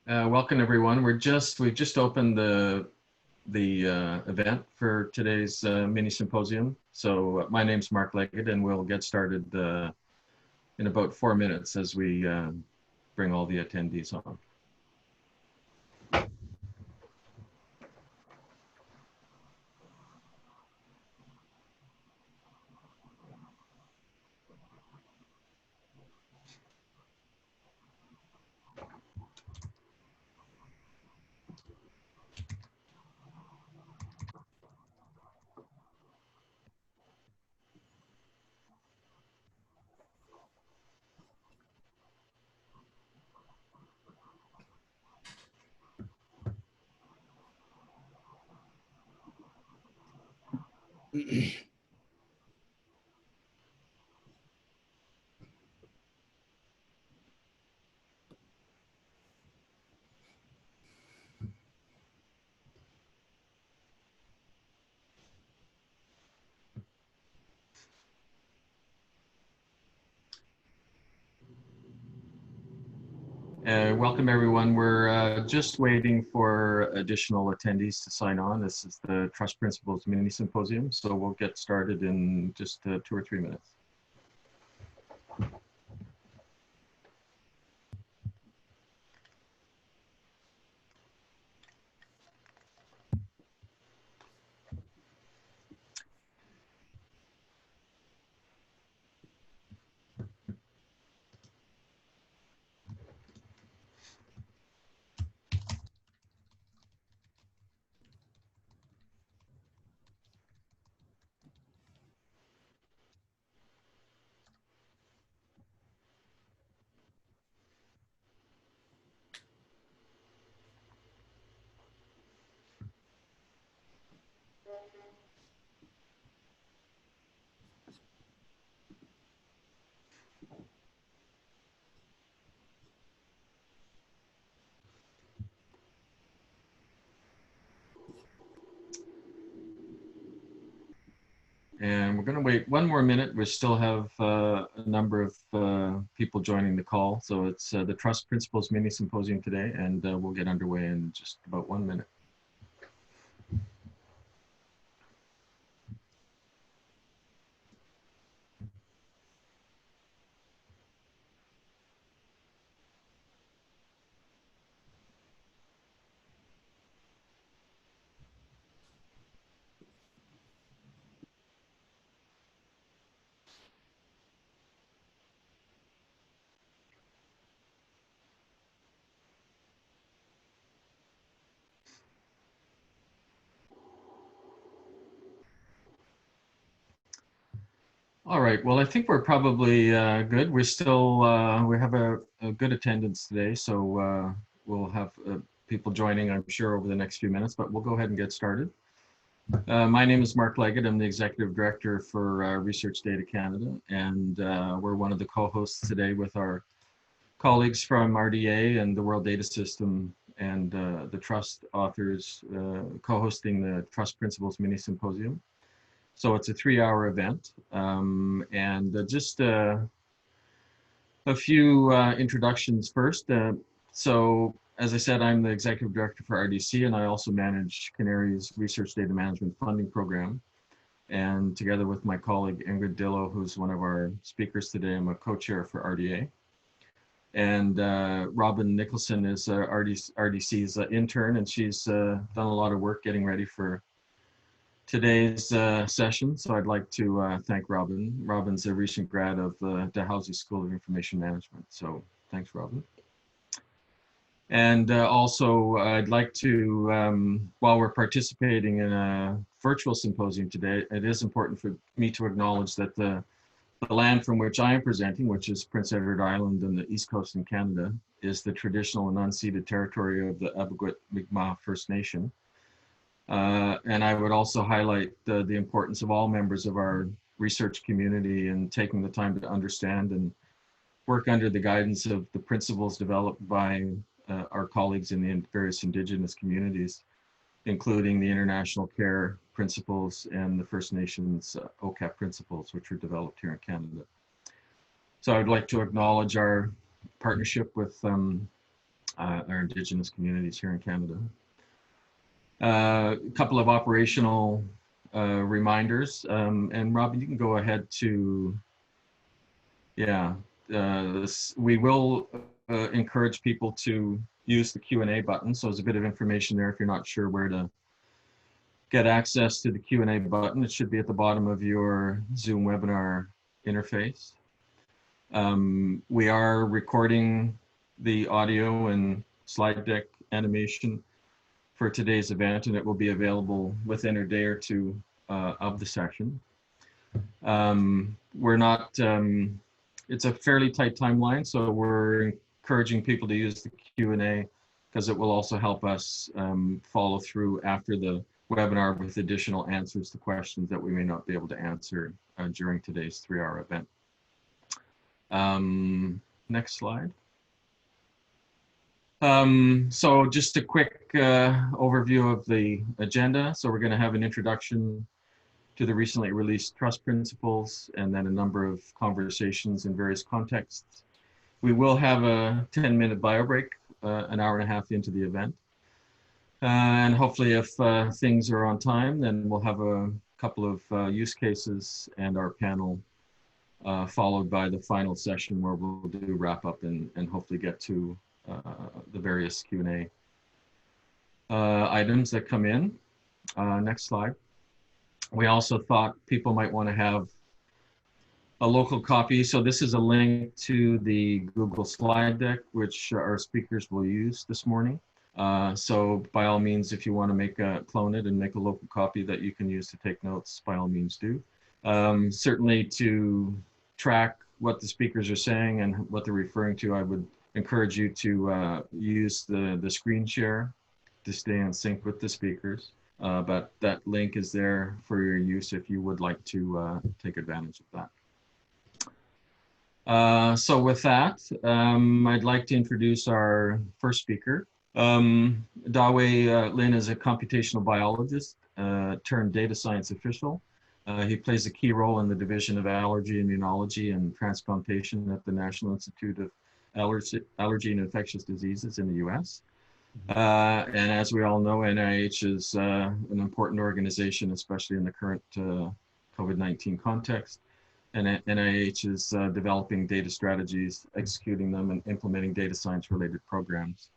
Welcome everyone. We've just opened the event for today's mini symposium. So my name's Mark Leggett, and we'll get started in about 4 minutes as we bring all the attendees on. Welcome everyone. We're just waiting for additional attendees to sign on. This is the Trust Principles Mini Symposium, so we'll get started in just 2 or 3 minutes. And we're going to wait 1 more minute. We still have a number of people joining the call. So it's the Trust Principles Mini Symposium today, and we'll get underway in just about 1 minute. All right, well, I think we're probably good. We're still, we have a good attendance today, so we'll have people joining, I'm sure, over the next few minutes, but we'll go ahead and get started. My name is Mark Leggett. I'm the Executive Director for Research Data Canada, and we're one of the co-hosts today with our colleagues from RDA and the World Data System and the Trust authors co-hosting the Trust Principles Mini Symposium. So it's a 3-hour event, and just a few introductions first. So as I said, I'm the Executive Director for RDC, and I also manage Canary's Research Data Management Funding Program. And together with my colleague Ingrid Dillo, who's one of our speakers today, I'm a co-chair for RDA. And Robin Nicholson is RDC's intern, and she's done a lot of work getting ready for today's session. So I'd like to thank Robin. Robin's a recent grad of the Dalhousie School of Information Management. So thanks, Robin. And also I'd like to, while we're participating in a virtual symposium today, it is important for me to acknowledge that the land from which I am presenting, which is Prince Edward Island and the East Coast in Canada, is the traditional and unceded territory of the Abegwit Mi'kmaq First Nation. And I would also highlight the importance of all members of our research community in taking the time to understand and work under the guidance of the principles developed by our colleagues in the various Indigenous communities, including the International Care Principles and the First Nations OCAP principles, which were developed here in Canada. So I'd like to acknowledge our partnership with our Indigenous communities here in Canada. A couple of operational reminders, and Robin, you can go ahead to, yeah, we will encourage people to use the Q&A button. So there's a bit of information there if you're not sure where to get access to the Q&A button. It should be at the bottom of your Zoom webinar interface. We are recording the audio and slide deck animation for today's event, and it will be available within a day or two of the session. We're not, it's a fairly tight timeline, so we're encouraging people to use the Q&A because it will also help us follow through after the webinar with additional answers to questions that we may not be able to answer during today's 3-hour event. Next slide. So just a quick overview of the agenda. So we're going to have an introduction to the recently released trust principles, and then a number of conversations in various contexts. We will have a 10-minute bio break, an hour and a half into the event. And hopefully if things are on time, then we'll have a couple of use cases and our panel, followed by the final session where we'll do wrap up and hopefully get to the various Q&A items that come in. Next slide. We also thought people might want to have a local copy. So this is a link to the Google slide deck, which our speakers will use this morning. So by all means, if you want to clone it and make a local copy that you can use to take notes, by all means do. Certainly to track what the speakers are saying and what they're referring to, I would encourage you to use the screen share to stay in sync with the speakers. But that link is there for your use if you would like to take advantage of that. So with that, I'd like to introduce our first speaker. Dawei Lin is a computational biologist turned data science official. He plays a key role in the Division of Allergy, Immunology, and Transplantation at the National Institute of Allergy and Infectious Diseases in the US. And as we all know, NIH is an important organization, especially in the current COVID-19 context. And NIH is developing data strategies, executing them, and implementing data science-related programs.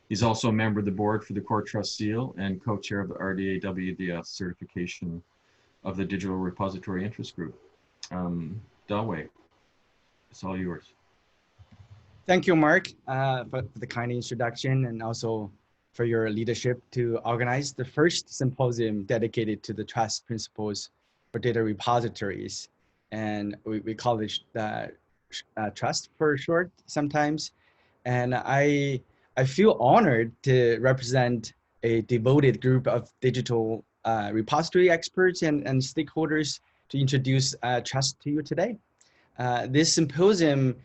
He's also a member of the board for the Core Trust Seal and co-chair of the RDA WDF certification of the Digital Repository Interest Group. Dawei, it's all yours. Thank you, Mark, for the kind introduction and also for your leadership to organize the first symposium dedicated to the trust principles for data repositories. And we call it trust for short sometimes. And I feel honored to represent a devoted group of digital repository experts and stakeholders to introduce trust to you today. This symposium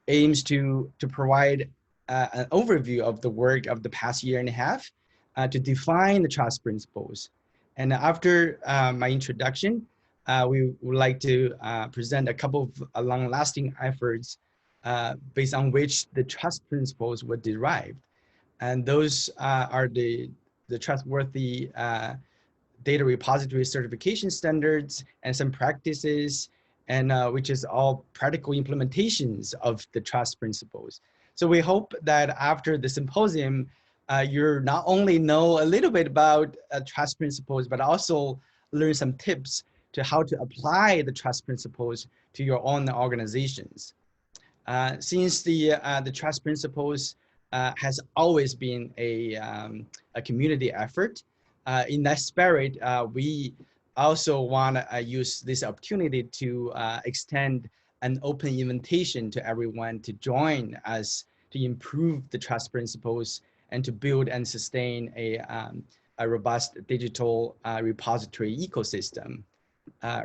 aims to provide an overview of the work of the past year and a half to define the trust principles. And after my introduction, we would like to present a couple of long-lasting efforts based on which the trust principles were derived. And those are the Trustworthy data repository certification standards and some practices, and which is all practical implementations of the trust principles. So we hope that after the symposium, you not only know a little bit about trust principles, but also learn some tips to how to apply the trust principles to your own organizations. Since the trust principles has always been a community effort, in that spirit, we also want to use this opportunity to extend an open invitation to everyone to join us to improve the trust principles and to build and sustain a robust digital repository ecosystem.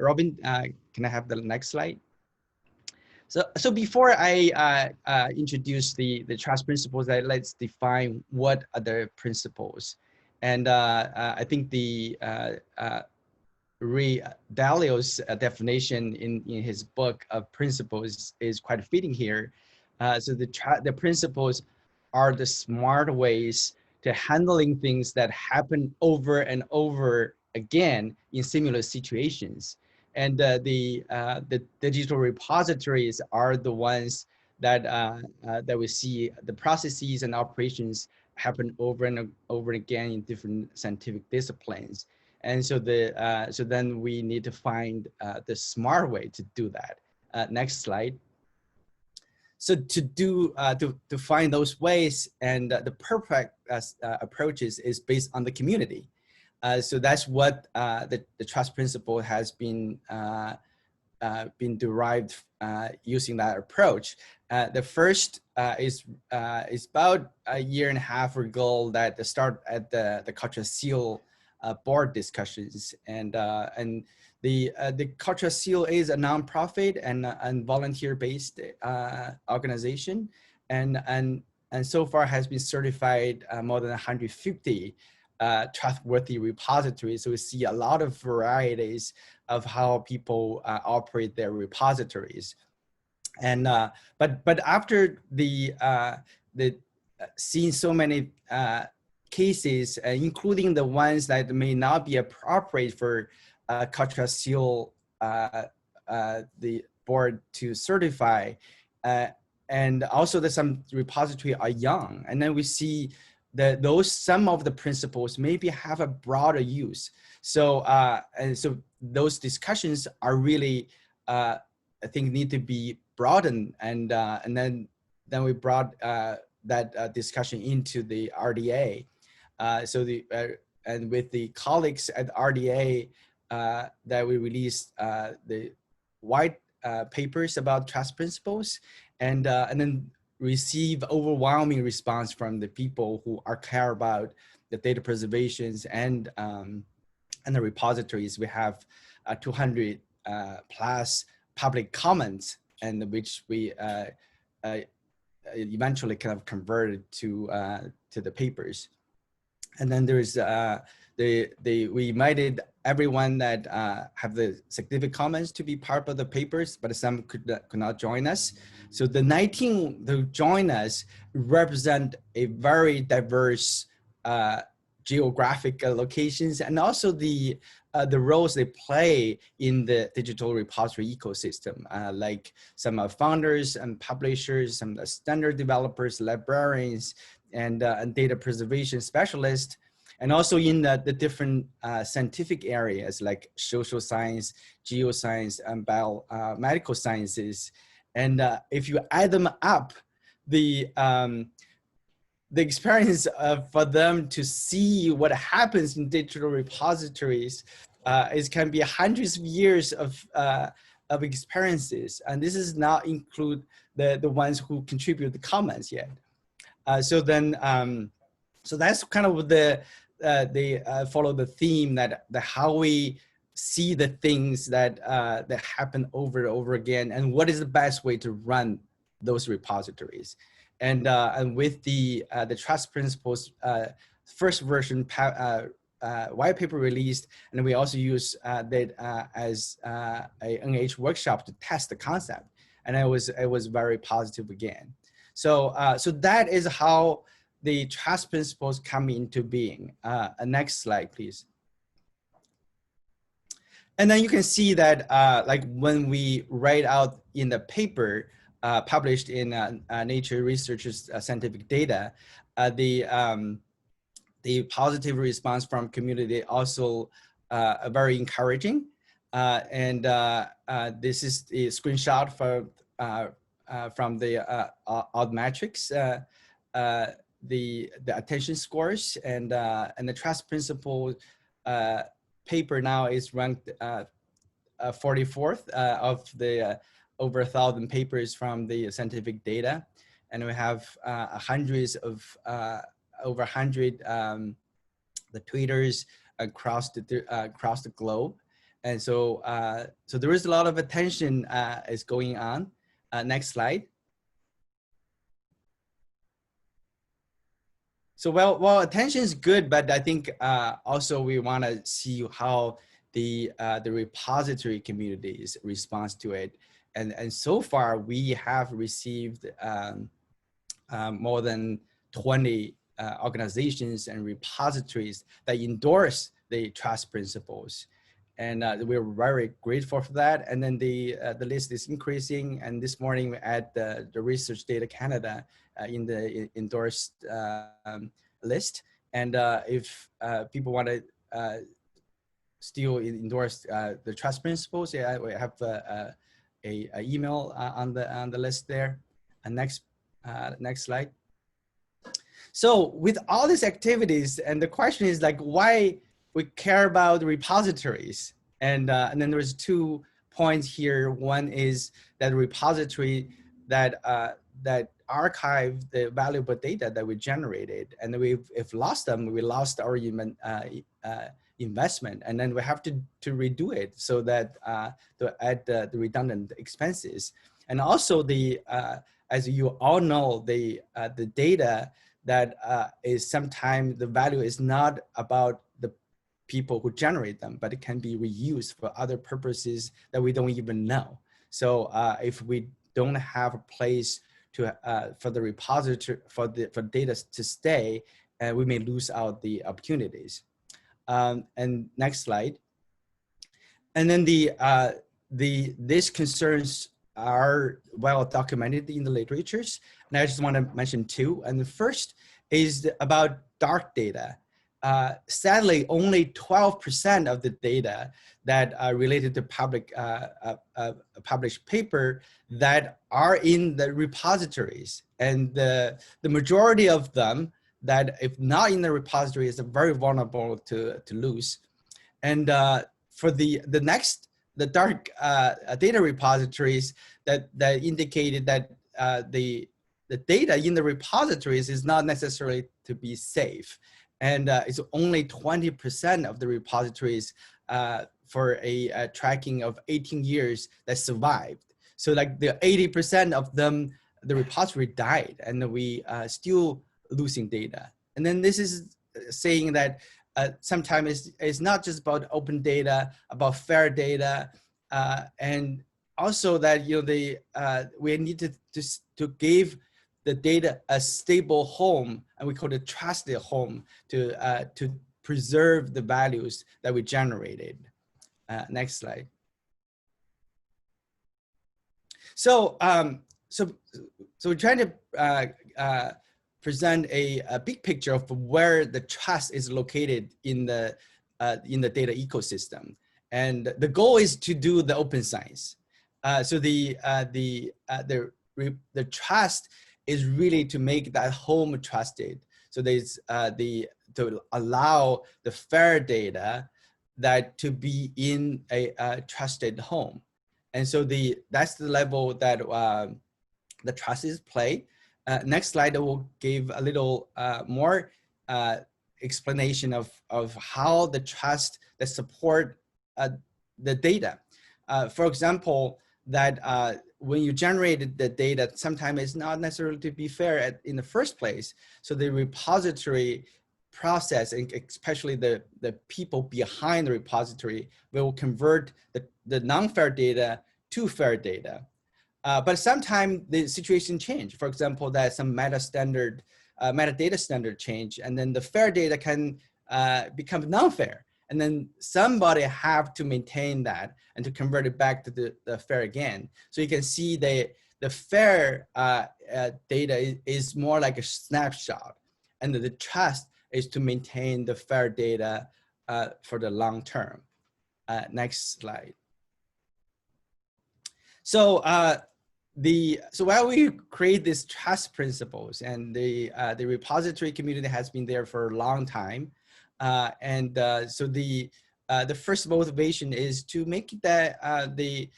Robin, can I have the next slide? So before I introduce the trust principles, let's define what are the principles. And I think the Ray Dalio's definition in his book of principles is quite fitting here. So the principles are the smart ways to handling things that happen over and over again in similar situations. And the digital repositories are the ones that that we see the processes and operations happen over and over again in different scientific disciplines. And so so then we need to find the smart way to do that. Next slide. So to find those ways, and the perfect approaches is based on the community. So that's what the trust principle has been derived using that approach. The first is about a year and a half ago that the start at the Cultural Seal board discussions, and the Cultural Seal is a nonprofit and volunteer-based organization, and so far has been certified more than 150 trustworthy repositories. So we see a lot of varieties of how people operate their repositories. And but after the seeing so many cases, including the ones that may not be appropriate for Cultural Seal the board to certify, and also that some repositories are young, and then we see that some of the principles maybe have a broader use. So and so those discussions are really I think need to be broadened, and then we brought that discussion into the RDA. So and with the colleagues at RDA that we released the white papers about trust principles, and then receive overwhelming response from the people who care about the data preservations and the repositories. We have 200 plus public comments, and which we eventually kind of converted to the papers. And then there's we invited everyone that have the significant comments to be part of the papers, but some could not join us. So the 19 who join us represent a very diverse geographic locations, and also the roles they play in the digital repository ecosystem, like some are founders and publishers, some are standard developers, librarians, and data preservation specialists, and also in the different scientific areas like social science, geoscience, and biomedical sciences. And if you add them up, the experience for them to see what happens in digital repositories can be hundreds of years of experiences, and this is not include the ones who contribute the comments yet. So then, so that's kind of they follow the theme that how we see the things that that happen over and over again, and what is the best way to run those repositories. And with the trust principles first version white paper released, and we also use that as a NIH workshop to test the concept, and it was very positive again. So so that is how the trust principles come into being. Next slide, please. And then you can see that like when we write out in the paper published in Nature Research's Scientific Data, the positive response from community also very encouraging. And this is the screenshot from the Oddmetrics, the attention scores, and the trust principle paper now is ranked 44th of the over 1,000 papers from the scientific data, and we have hundreds of over 100 the tweeters across the globe, and so so there is a lot of attention is going on. Next slide. So well, attention is good, but I think also we want to see how the repository communities responds to it, and so far we have received more than 20 organizations and repositories that endorse the trust principles. And we're very grateful for that. And then the list is increasing. And this morning we add the Research Data Canada in the endorsed list. And if people want to still endorse the trust principles, yeah, we have a email on the list there. And next slide. So with all these activities, and the question is like, why we care about the repositories? And then there's 2 points here. One is that repository that archive the valuable data that we generated, and if lost them, we lost our investment, and then we have to redo it so that to add the redundant expenses. And also as you all know, the data that is sometimes the value is not about the people who generate them, but it can be reused for other purposes that we don't even know. So if we don't have a place to for the repository for data to stay, we may lose out the opportunities. And next slide. And then these concerns are well documented in the literatures, and I just want to mention 2. And the first is about dark data. Sadly, only 12% of the data that are related to published paper that are in the repositories, and the majority of them that if not in the repository is very vulnerable to lose. And for the dark data repositories that indicated that the data in the repositories is not necessarily to be safe. And it's only 20% of the repositories for a tracking of 18 years that survived. So like the 80% of them, the repository died, and we still losing data. And then this is saying that sometimes it's not just about open data, about fair data, and also that we need to give the data a stable home, and we call it trusted home to preserve the values that we generated. Next slide. So we're trying to present a big picture of where the trust is located in the data ecosystem, and the goal is to do the open science. So the trust is really to make that home trusted. So there's to allow the fair data that to be in a trusted home, and so that's the level that the trust is play. Next slide, I will give a little more explanation of how the trust that support the data. For example, that when you generated the data, sometimes it's not necessarily to be fair in the first place. So the repository process, and especially the people behind the repository, will convert the non-fair data to fair data. But sometimes the situation change. For example, that some metadata standard change, and then the fair data can become non-fair. And then somebody have to maintain that and to convert it back to the fair again. So you can see the fair data is more like a snapshot, and the trust is to maintain the fair data for the long term. Next slide. So so while we create these trust principles, and the repository community has been there for a long time, so the first motivation is to make that the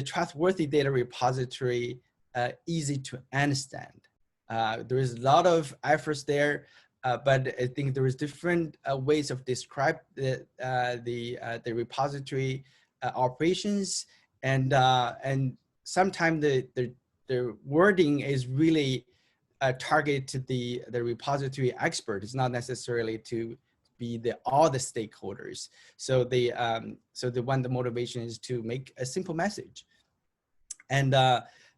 trustworthy data repository easy to understand. There is a lot of efforts there, but I think there is different ways of describe the repository operations, and sometimes the wording is really targeted to the repository expert. It's not necessarily to be all the stakeholders. So the motivation is to make a simple message. And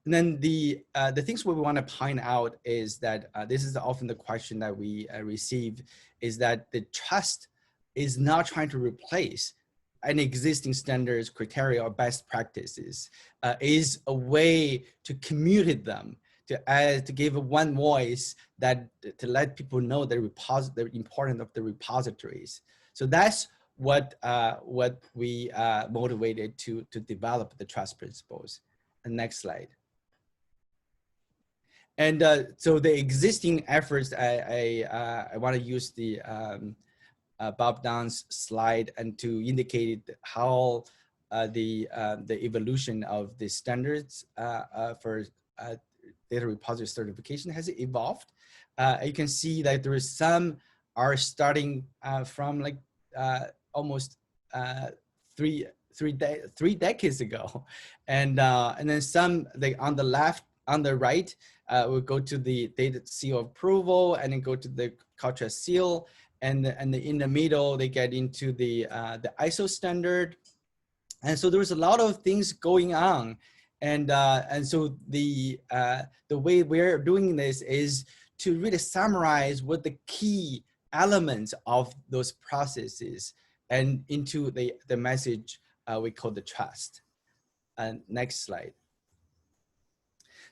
And then the things we want to point out is that this is often the question that we receive, is that the trust is not trying to replace any existing standards, criteria, or best practices. Is a way to commute them, to give one voice, that to let people know the importance of the repositories. So that's what we motivated to develop the trust principles. And next slide. And so the existing efforts, I want to use the Bob Dunn's slide and to indicate how the evolution of the standards for data repository certification has evolved. You can see that there is some are starting from like almost three decades ago, and then some on the left, on the right, we'll go to the data seal approval, and then go to the culture seal, and in the middle they get into the ISO standard, and so there's a lot of things going on, and so the way we're doing this is to really summarize what the key elements of those processes and into the message we call the trust. And next slide.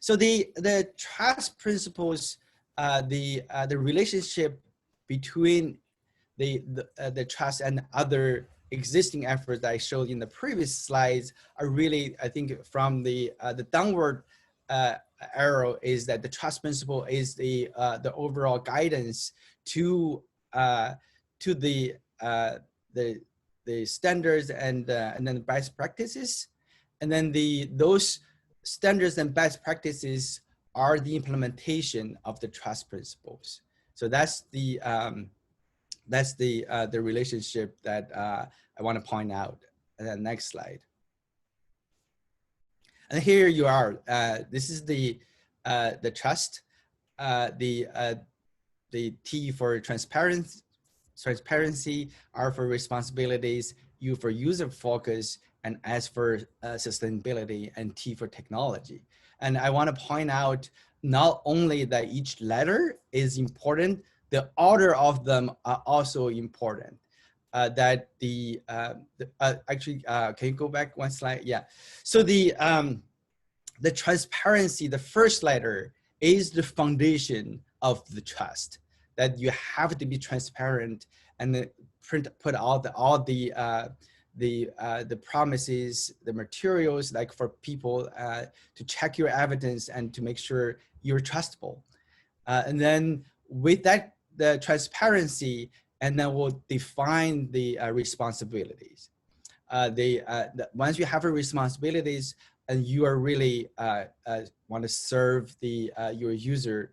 So the trust principles, the relationship between the trust and other existing efforts that I showed in the previous slides are really, I think, from the downward arrow, is that the trust principle is the overall guidance to the standards and then best practices, and then those standards and best practices are the implementation of the trust principles. So that's the relationship that I want to point out. And then next slide. And here you are. This is the trust, the T for transparency, R for responsibilities, U for user focus, and S for sustainability, and T for technology. And I want to point out not only that each letter is important, the order of them are also important. That actually, can you go back one slide? Yeah. So the transparency, the first letter, is the foundation of the trust. That you have to be transparent and put all the promises, the materials, like for people to check your evidence and to make sure you're trustable. And then with that, the transparency, and then we'll define the responsibilities. Once you have the responsibilities and you are really want to serve your user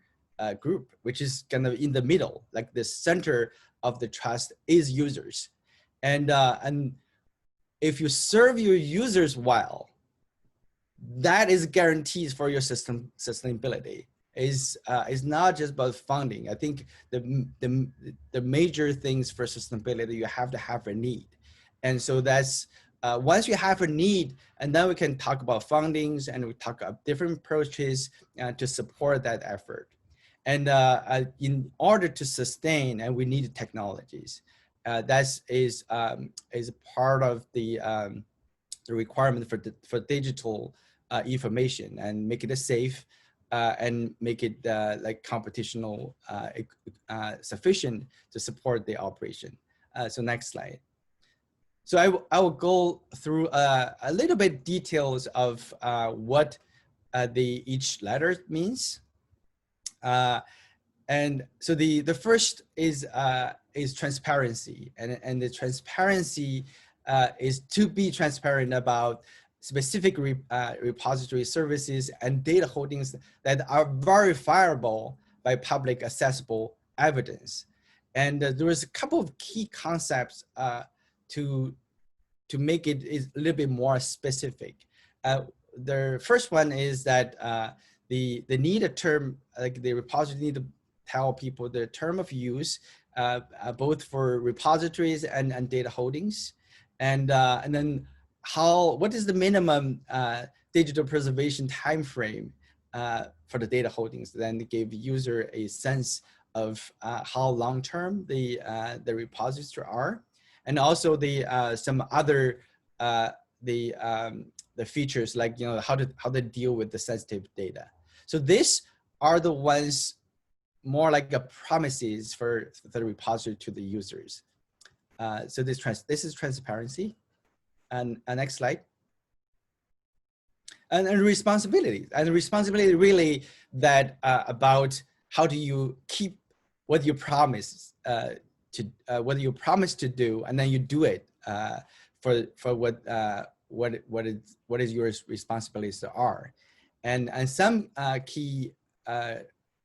group, which is kind of in the middle, like the center of the trust is users. And if you serve your users well, that is guarantees for your system sustainability. Is not just about funding. I think the major things for sustainability, you have to have a need. And so that's, once you have a need, and then we can talk about fundings, and we talk about different approaches to support that effort. And in order to sustain, and we need technologies. That is part of the requirement for digital information, and make it safe and make it like computational sufficient to support the operation. So next slide. So I will go through a little bit details of what each letter means. And so the first is transparency, and the transparency is to be transparent about specific repository services and data holdings that are verifiable by public accessible evidence. And there was a couple of key concepts to make it a little bit more specific. The first one is that the need a term, like the repository need to tell people the term of use, both for repositories and data holdings, and then what is the minimum digital preservation time frame for the data holdings, then give user a sense of how long-term the repositories are, and also the some other the features like how to deal with the sensitive data. So these are the ones more like a promises for the repository to the users. So this is transparency. And next slide. And responsibility. And responsibility really that about how do you keep what you promise what you promise to do, and then you do it for what is your responsibilities are. And some key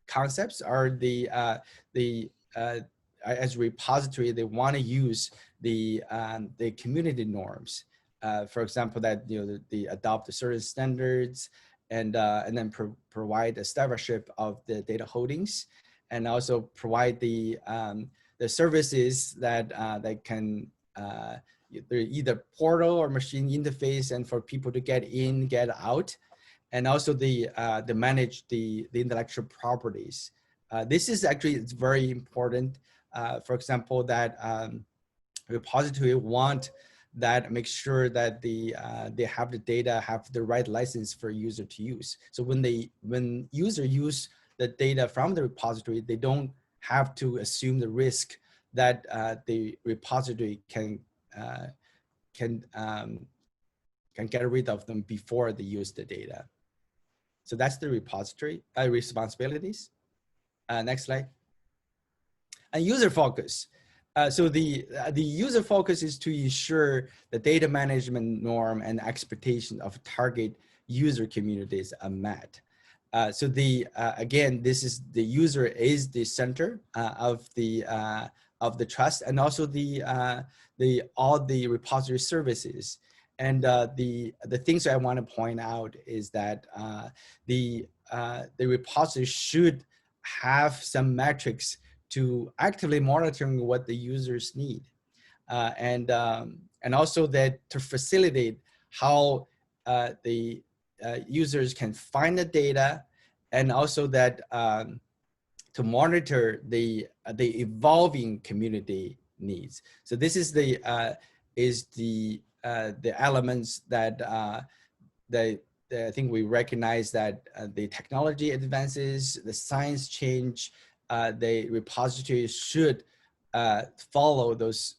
concepts are as a repository, they want to use the community norms. For example, that the adopt the certain standards, and then provide a stewardship of the data holdings, and also provide the services that that can either portal or machine interface, and for people to get in, get out, and also the manage the intellectual properties. This is actually, it's very important. For example, that repository want that make sure that they have the data, have the right license for user to use. So when user use the data from the repository, they don't have to assume the risk that the repository can get rid of them before they use the data. So that's the repository responsibilities. Next slide. And user focus. So the user focus is to ensure the data management norm and expectation of target user communities are met. So again, this is the user is the center of the trust, and also all the repository services. And the things I want to point out is that the repository should have some metrics to actively monitoring what the users need, and also that to facilitate how the users can find the data, and also that to monitor the evolving community needs. So this is the elements that I think we recognize that the technology advances, the science change, the repository should follow those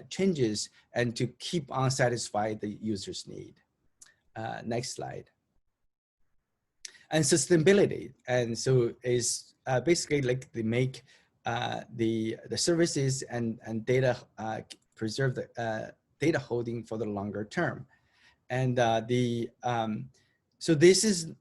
changes and to keep on satisfy the user's need. Next slide. And sustainability, and so is basically like they make the services and data preserve the data holding for the longer term. And so this is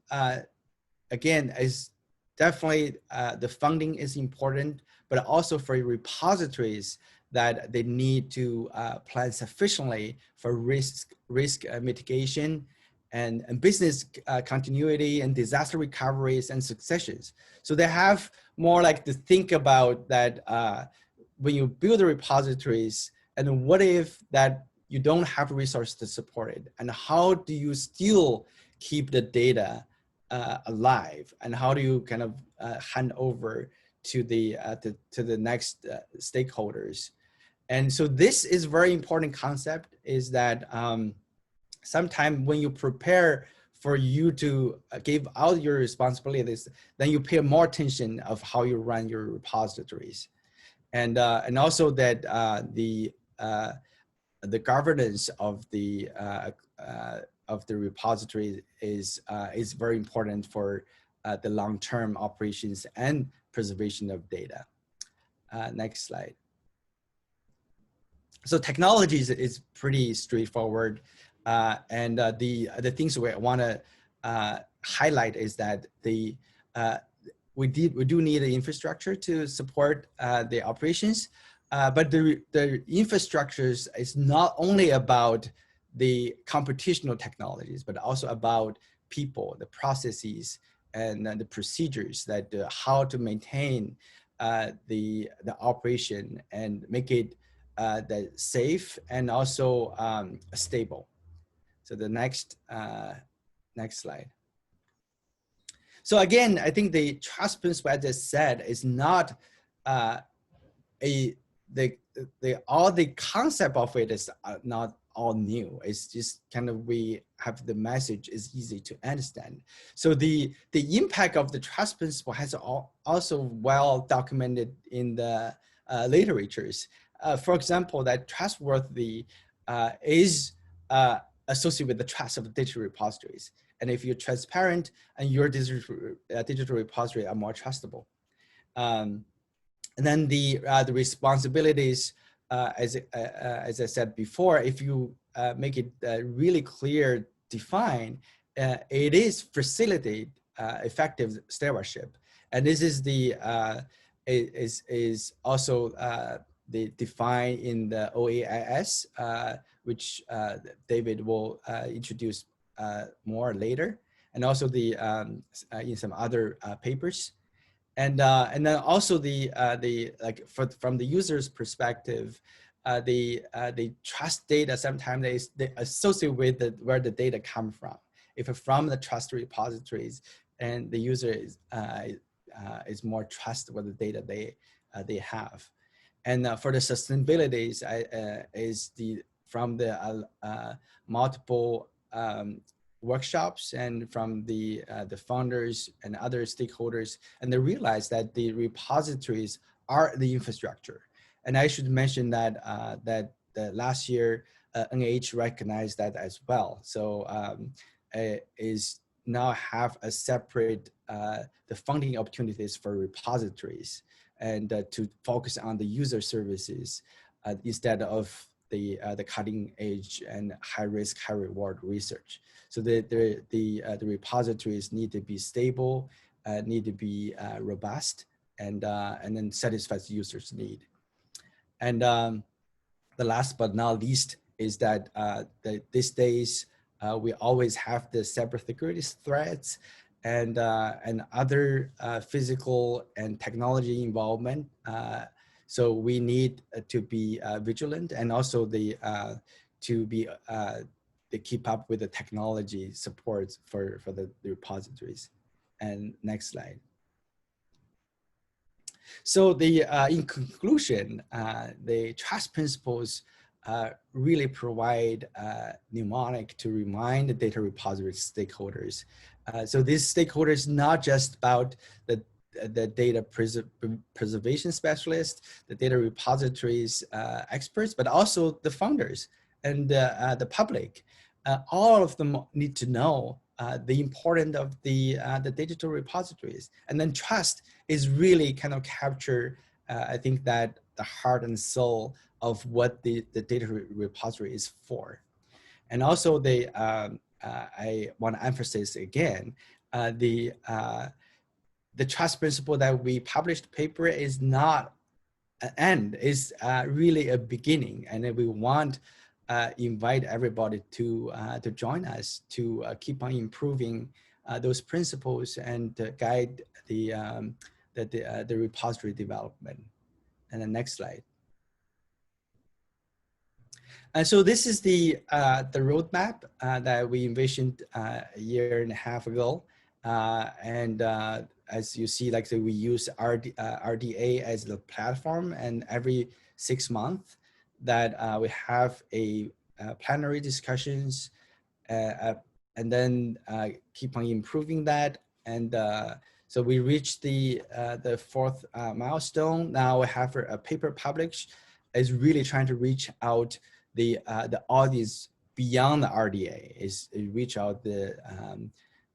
again is definitely the funding is important, but also for repositories that they need to plan sufficiently for risk mitigation and business continuity and disaster recoveries and successions. So they have more like to think about that when you build the repositories, and what if that you don't have resources to support it, and how do you still keep the data alive, and how do you kind of hand over to the next stakeholders? And so this is very important concept, is that sometimes when you prepare for you to give out your responsibilities, then you pay more attention of how you run your repositories, and also that the governance of the repository is very important for the long-term operations and preservation of data. Next slide. So technologies is pretty straightforward, and the things we want to highlight is that we do need the infrastructure to support the operations, but the infrastructures is not only about the computational technologies, but also about people, the processes, and the procedures that how to maintain the operation and make it safe and also stable. So the next next slide. So again, I think the trust principle, as I said, is not all the concept of it is not all new. It's just kind of, we have the message is easy to understand. So the impact of the trust principle has also well documented in the literatures. For example, that trustworthy is associated with the trust of digital repositories. And if you're transparent, and your digital repository are more trustable. And then the responsibilities, as I said before, if you make it really clear, defined, it is facilitate effective stewardship. And this is the is also the defined in the OAIS, which David will introduce more later, and also the in some other papers. And then also the like from the user's perspective, the trust data sometimes they associate with where the data come from. If it's from the trust repositories, and the user is more trust with the data they have. And for the sustainabilities, is from the multiple workshops and from the founders and other stakeholders, and they realize that the repositories are the infrastructure. And I should mention that that last year NIH recognized that as well. So is now have a separate the funding opportunities for repositories, and to focus on the user services instead of the cutting edge and high risk, high reward research. So the repositories need to be stable, need to be robust, and then satisfies the user's need. And the last but not least is that these days we always have the cybersecurity threats and other physical and technology involvement. So we need to be vigilant, and also to keep up with the technology supports for the repositories. And next slide. So in conclusion, the trust principles really provide mnemonic to remind the data repository stakeholders. So these stakeholders, not just about the data preservation specialists, the data repositories experts, but also the founders and the public. All of them need to know the importance of the digital repositories. And then trust is really kind of capture, I think, that the heart and soul of what the data repository is for. And also I want to emphasize again, the trust principle that we published paper is not an end, is really a beginning. And we want invite everybody to join us to keep on improving those principles and guide the repository development. And the next slide. And so this is the roadmap that we envisioned a year and a half ago. As you see, like we use RDA as the platform, and every 6 months that we have a plenary discussions, and then keep on improving that. And so we reached the 4th milestone. Now we have a paper published, is really trying to reach out the audience beyond the RDA, is reach out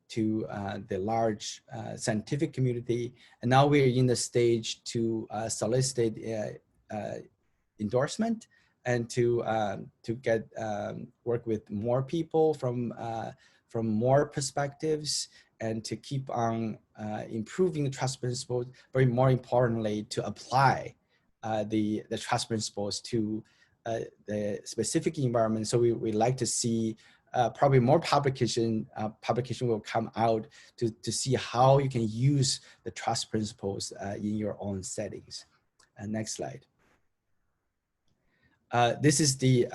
to the large scientific community. And now we're in the stage to solicit endorsement and to get work with more people from more perspectives, and to keep on improving the trust principles, but more importantly, to apply the trust principles to the specific environment. So we like to see probably more publication will come out to see how you can use the trust principles in your own settings. Next slide. This is the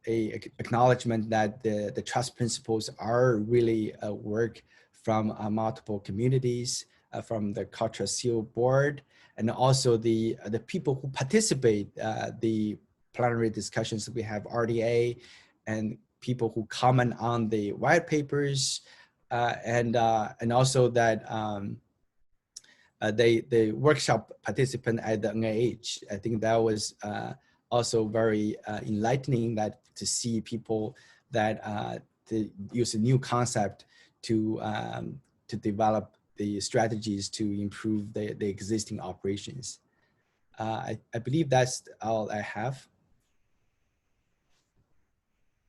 a acknowledgement that the trust principles are really a work from multiple communities, from the Cultural Seal Board, and also the people who participate the plenary discussions. We have RDA and people who comment on the white papers, and also that the workshop participant at the NIH. I think that was also very enlightening, that to see people that to use a new concept to develop the strategies to improve the existing operations. I believe that's all I have.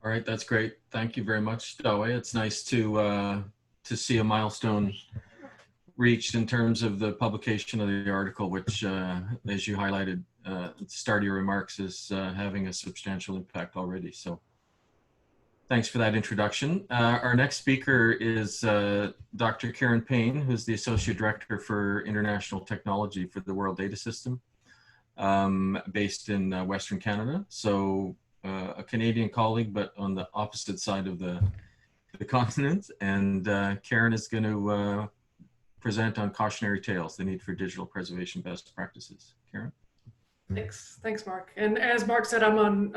All right, that's great. Thank you very much, Dawe. It's nice to see a milestone reached in terms of the publication of the article, which, as you highlighted at the start of your remarks, is having a substantial impact already. So thanks for that introduction. Our next speaker is Dr. Karen Payne, who's the Associate Director for International Technology for the World Data System, based in Western Canada. So a Canadian colleague, but on the opposite side of the continent. And Karen is going to present on cautionary tales, the need for digital preservation best practices. Karen? Thanks, Mark. And as Mark said, I'm on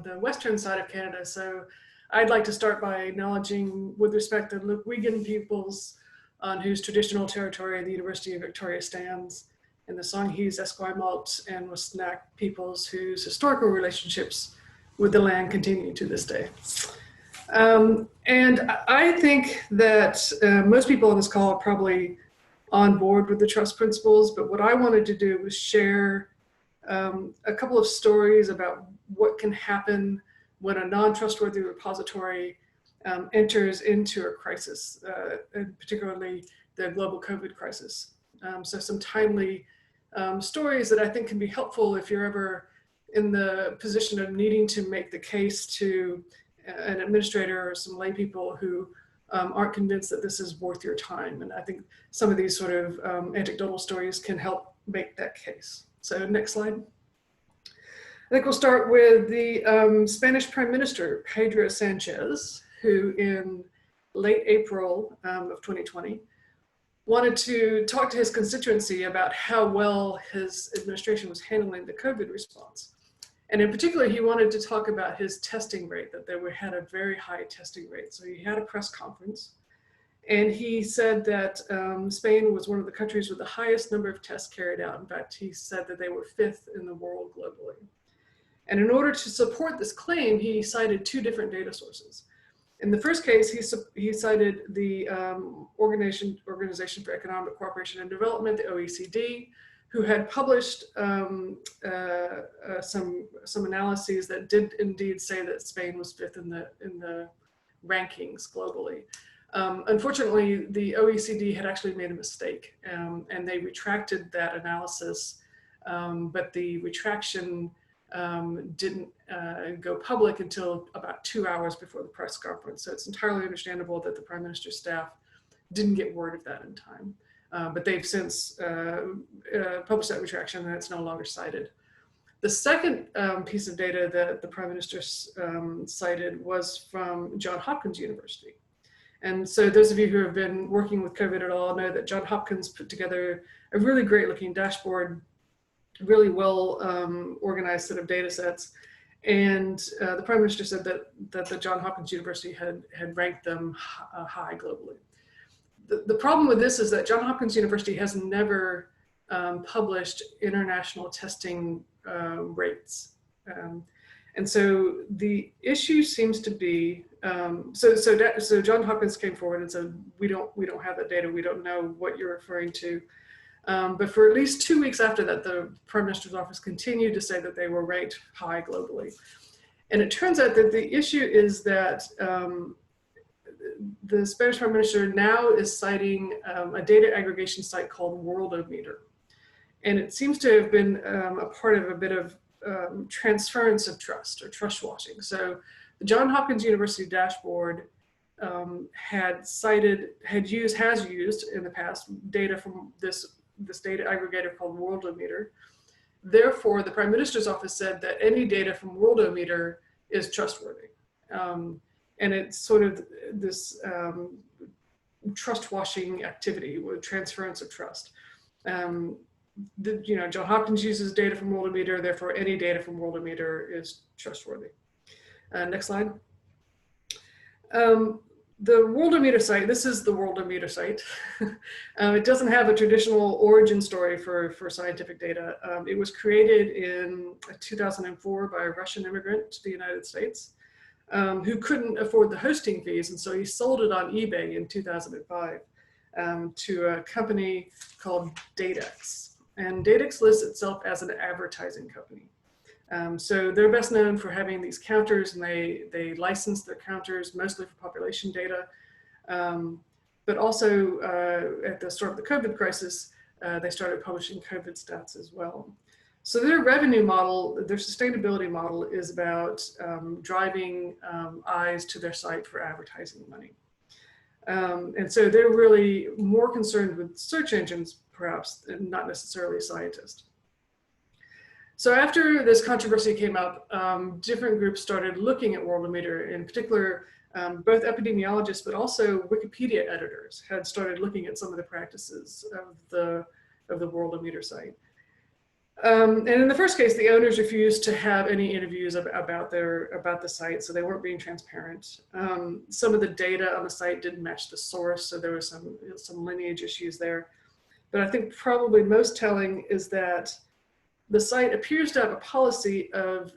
the western side of Canada, so I'd like to start by acknowledging, with respect to the Weegan peoples on whose traditional territory the University of Victoria stands, and the Songhees, Esquimalt, and Wasnak peoples whose historical relationships with the land continue to this day. And I think that most people on this call are probably on board with the trust principles, but what I wanted to do was share a couple of stories about what can happen when a non-trustworthy repository enters into a crisis, and particularly the global COVID crisis. So some timely stories that I think can be helpful if you're ever in the position of needing to make the case to an administrator or some lay people who aren't convinced that this is worth your time. And I think some of these sort of anecdotal stories can help make that case. So next slide. I think we'll start with the Spanish Prime Minister, Pedro Sanchez, who in late April of 2020 wanted to talk to his constituency about how well his administration was handling the COVID response. And in particular, he wanted to talk about his testing rate, that they had a very high testing rate. So he had a press conference, and he said that Spain was one of the countries with the highest number of tests carried out. In fact, he said that they were 5th in the world globally. And in order to support this claim, he cited 2 different data sources. In the first case, he cited the Organization for Economic Cooperation and Development, the OECD, who had published some analyses that did indeed say that Spain was 5th in the rankings globally. Unfortunately, the OECD had actually made a mistake, and they retracted that analysis, but the retraction didn't go public until about 2 hours before the press conference. So it's entirely understandable that the Prime Minister's staff didn't get word of that in time. But they've since published that retraction, and it's no longer cited. The second piece of data that the Prime Minister cited was from Johns Hopkins University. And so those of you who have been working with COVID at all know that Johns Hopkins put together a really great looking dashboard, really well organized set of data sets. And the Prime Minister said that the Johns Hopkins University had ranked them high globally. The problem with this is that Johns Hopkins University has never published international testing rates. And so the issue seems to be, so Johns Hopkins came forward and said, we don't have that data, we don't know what you're referring to. But for at least 2 weeks after that, the Prime Minister's office continued to say that they were ranked high globally. And it turns out that the issue is that the Spanish Prime Minister now is citing a data aggregation site called Worldometer. And it seems to have been a part of a bit of transference of trust or trust washing. So the Johns Hopkins University dashboard has used in the past data from this data aggregator called Worldometer. Therefore, the Prime Minister's office said that any data from Worldometer is trustworthy. And it's sort of this trust washing activity with transference of trust. John Hopkins uses data from Worldometer, therefore any data from Worldometer is trustworthy. Next slide. The Worldometer site, this is the Worldometer site. It doesn't have a traditional origin story for scientific data. It was created in 2004 by a Russian immigrant to the United States who couldn't afford the hosting fees, and so he sold it on eBay in 2005 to a company called Datex. And Datex lists itself as an advertising company. So they're best known for having these counters, and they license their counters mostly for population data. But also at the start of the COVID crisis, they started publishing COVID stats as well. So their revenue model, their sustainability model is about driving eyes to their site for advertising money. And so they're really more concerned with search engines, perhaps, and not necessarily scientists. So after this controversy came up, different groups started looking at Worldometer. In particular, both epidemiologists, but also Wikipedia editors had started looking at some of the practices of the Worldometer site. And in the first case, the owners refused to have any interviews about the site, so they weren't being transparent. Some of the data on the site didn't match the source, so there was some lineage issues there. But I think probably most telling is that the site appears to have a policy of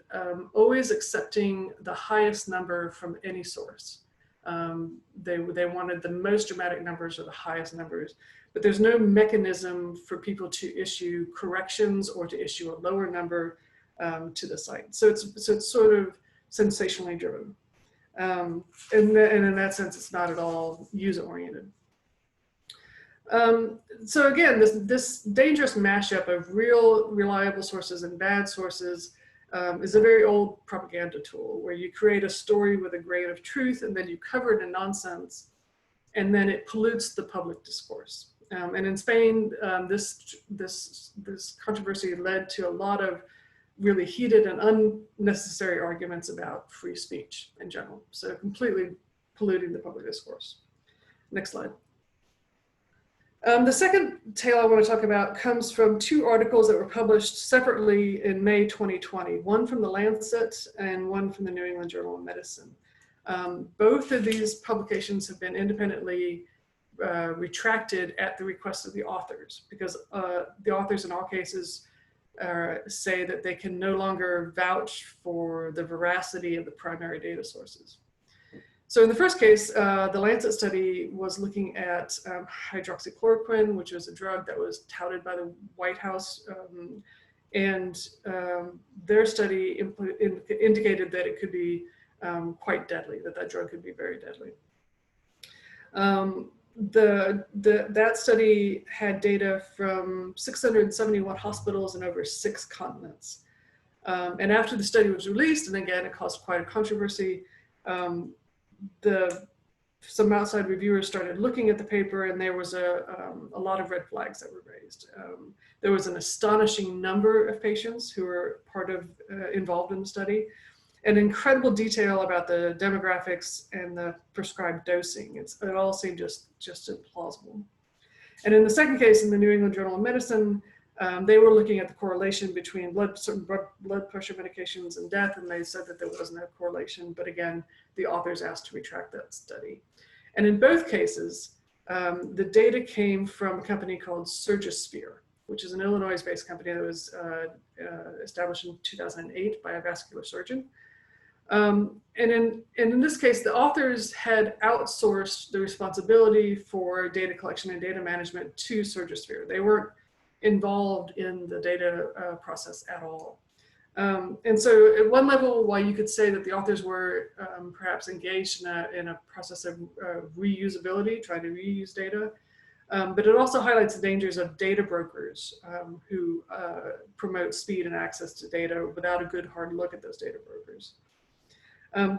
always accepting the highest number from any source. They wanted the most dramatic numbers or the highest numbers, but there's no mechanism for people to issue corrections or to issue a lower number to the site. So it's sort of sensationally driven. And in that sense, it's not at all user-oriented. So again, this dangerous mashup of real reliable sources and bad sources is a very old propaganda tool where you create a story with a grain of truth and then you cover it in nonsense, and then it pollutes the public discourse. And in Spain, this controversy led to a lot of really heated and unnecessary arguments about free speech in general. So completely polluting the public discourse. Next slide. The second tale I want to talk about comes from two articles that were published separately in May 2020, one from the Lancet and one from the New England Journal of Medicine. Both of these publications have been independently retracted at the request of the authors, because the authors in all cases say that they can no longer vouch for the veracity of the primary data sources. So in the first case, the Lancet study was looking at hydroxychloroquine, which was a drug that was touted by the White House. And their study indicated that it could be quite deadly, that drug could be very deadly. That study had data from 671 hospitals in over 6 continents. And after the study was released, and again, it caused quite a controversy, some outside reviewers started looking at the paper, and there was a lot of red flags that were raised. There was an astonishing number of patients who were involved in the study, and incredible detail about the demographics and the prescribed dosing. It all seemed just implausible. And in the second case, in the New England Journal of Medicine, they were looking at the correlation between certain blood pressure medications and death, and they said that there was no correlation. But again, the authors asked to retract that study. And in both cases, the data came from a company called Surgisphere, which is an Illinois-based company that was established in 2008 by a vascular surgeon. And in this case, the authors had outsourced the responsibility for data collection and data management to Surgisphere. They weren't involved in the data process at all. And so at one level, while you could say that the authors were perhaps engaged in a process of reusability, trying to reuse data, but it also highlights the dangers of data brokers who promote speed and access to data without a good hard look at those data brokers.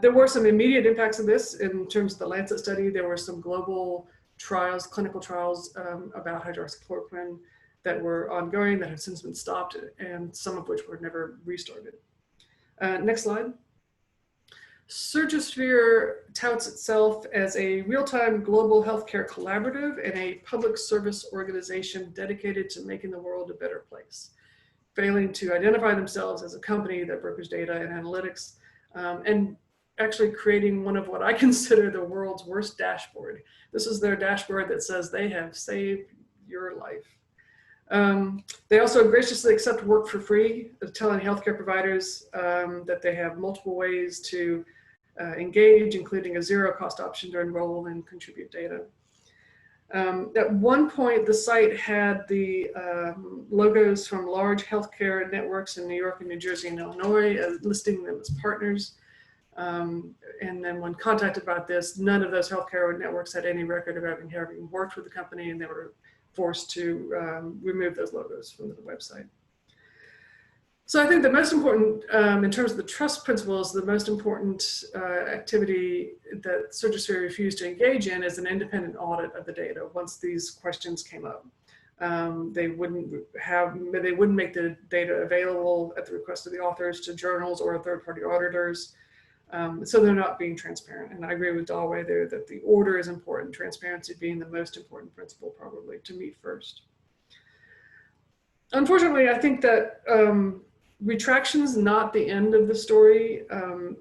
There were some immediate impacts of this in terms of the Lancet study. There were some global trials, clinical trials about hydroxychloroquine that were ongoing that have since been stopped, and some of which were never restarted. Next slide. Surgisphere touts itself as a real-time global healthcare collaborative and a public service organization dedicated to making the world a better place, failing to identify themselves as a company that brokers data and analytics, and actually creating one of what I consider the world's worst dashboard. This is their dashboard that says they have saved your life. They also graciously accept work for free, telling healthcare providers that they have multiple ways to engage, including a zero-cost option to enroll and contribute data. At one point, the site had the logos from large healthcare networks in New York and New Jersey and Illinois, listing them as partners. And then when contacted about this, none of those healthcare networks had any record of having worked with the company, and they were forced to remove those logos from the website. So I think the most important, in terms of the trust principles, the most important activity that Surgisphere refused to engage in is an independent audit of the data once these questions came up. They wouldn't make the data available at the request of the authors to journals or third-party auditors. So they're not being transparent. And I agree with Dalway there that the order is important, transparency being the most important principle probably to meet first. Unfortunately, I think that retraction's not the end of the story. And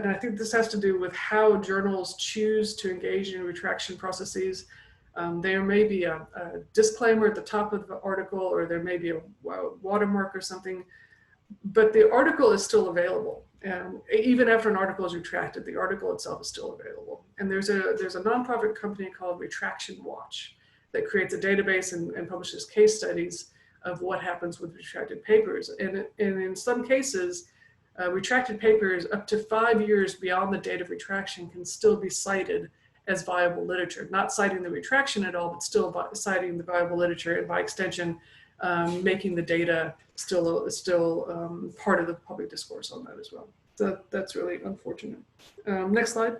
I think this has to do with how journals choose to engage in retraction processes. There may be a disclaimer at the top of the article, or there may be a watermark or something, but the article is still available. And even after an article is retracted, the article itself is still available. And there's a nonprofit company called Retraction Watch that creates a database and publishes case studies of what happens with retracted papers. And in some cases, retracted papers up to 5 years beyond the date of retraction can still be cited as viable literature, not citing the retraction at all, but still citing the viable literature, and by extension, making the data still part of the public discourse on that as well. So that's really unfortunate. Next slide.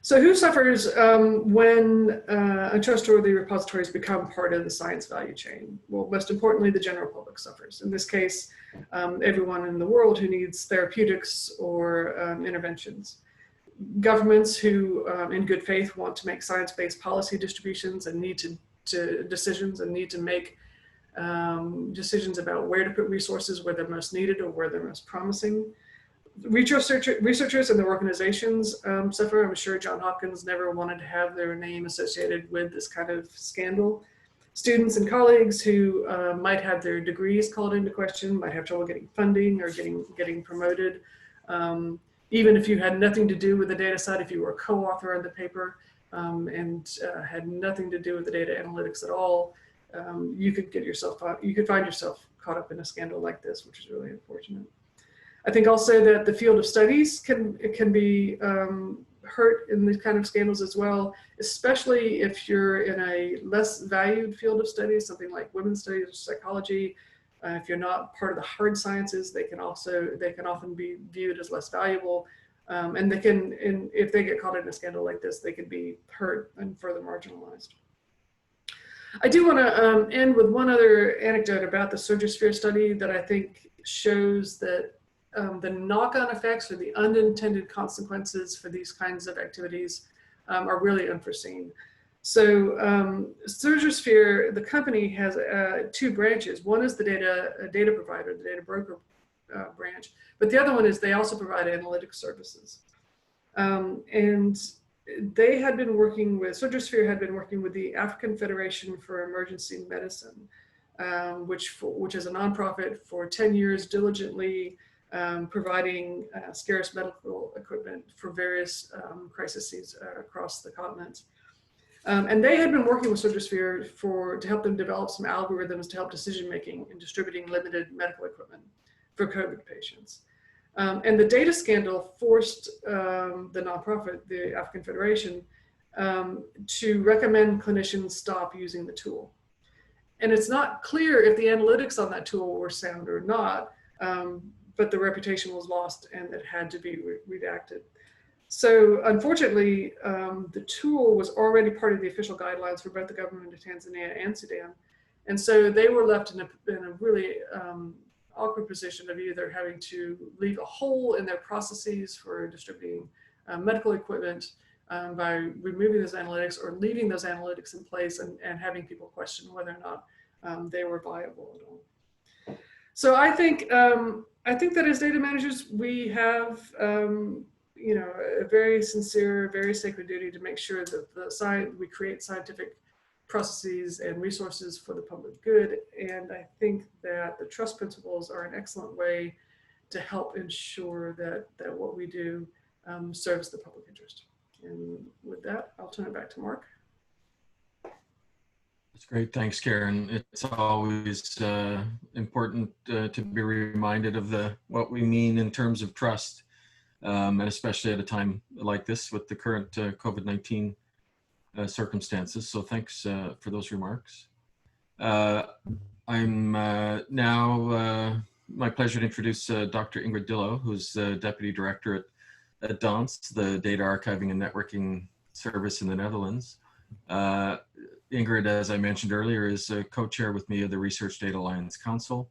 So who suffers when untrustworthy repositories become part of the science value chain? Well, most importantly, the general public suffers. In this case, everyone in the world who needs therapeutics or interventions. Governments who, in good faith, want to make science-based policy distributions and need to make decisions about where to put resources, where they're most needed or where they're most promising. Researchers and their organizations suffer. I'm sure Johns Hopkins never wanted to have their name associated with this kind of scandal. Students and colleagues who might have their degrees called into question, might have trouble getting funding or getting promoted. Even if you had nothing to do with the data side, if you were a co-author on the paper and had nothing to do with the data analytics at all, you could find yourself caught up in a scandal like this, which is really unfortunate. I think also that the field of studies can be hurt in these kind of scandals as well, especially if you're in a less valued field of studies, something like women's studies or psychology. If you're not part of the hard sciences, they can often be viewed as less valuable. And if they get caught in a scandal like this, they could be hurt and further marginalized. I do want to end with one other anecdote about the Surgisphere study that I think shows that the knock-on effects or the unintended consequences for these kinds of activities are really unforeseen. So Surgisphere, the company, has two branches. One is the data provider, the data broker branch, but the other one is they also provide analytics services. And they had been working with, Surgisphere had been working with the African Federation for Emergency Medicine, which is a nonprofit, for 10 years diligently providing scarce medical equipment for various crises across the continent. And they had been working with Surgisphere to help them develop some algorithms to help decision-making in distributing limited medical equipment for COVID patients. And the data scandal forced the nonprofit, the African Federation, to recommend clinicians stop using the tool. And it's not clear if the analytics on that tool were sound or not, but the reputation was lost and it had to be redacted. So unfortunately, the tool was already part of the official guidelines for both the government of Tanzania and Sudan. And so they were left in a really awkward position of either having to leave a hole in their processes for distributing medical equipment by removing those analytics or leaving those analytics in place and having people question whether or not they were viable at all. So I think that as data managers, we have you know, a very sincere, very sacred duty to make sure that we create scientific processes and resources for the public good. And I think that the trust principles are an excellent way to help ensure that what we do serves the public interest. And with that, I'll turn it back to Mark. That's great. Thanks, Karen. It's always important to be reminded of what we mean in terms of trust, and especially at a time like this with the current COVID-19 circumstances. So thanks for those remarks. I'm now my pleasure to introduce Dr. Ingrid Dillo, who's Deputy Director at DANS, the Data Archiving and Networking Service in the Netherlands. Ingrid, as I mentioned earlier, is a co-chair with me of the Research Data Alliance Council.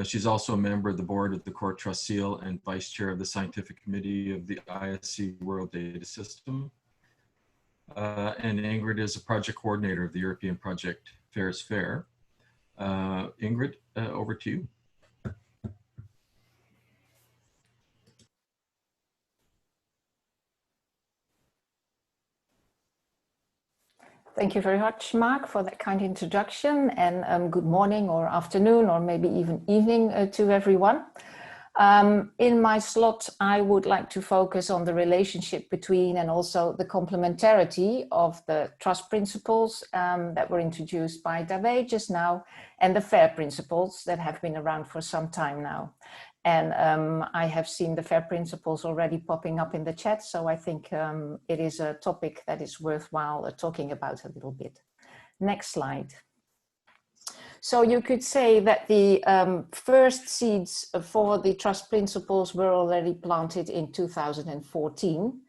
She's also a member of the board of the Core Trust Seal and vice chair of the Scientific Committee of the ISC World Data System. And Ingrid is a project coordinator of the European project FAIR's Fair. Ingrid, over to you. Thank you very much, Mark, for that kind introduction, and good morning or afternoon or maybe even evening to everyone. In my slot, I would like to focus on the relationship between and also the complementarity of the trust principles that were introduced by David just now, and the FAIR principles that have been around for some time now. And I have seen the FAIR principles already popping up in the chat, so I think it is a topic that is worthwhile talking about a little bit. Next slide. So you could say that the first seeds for the trust principles were already planted in 2014,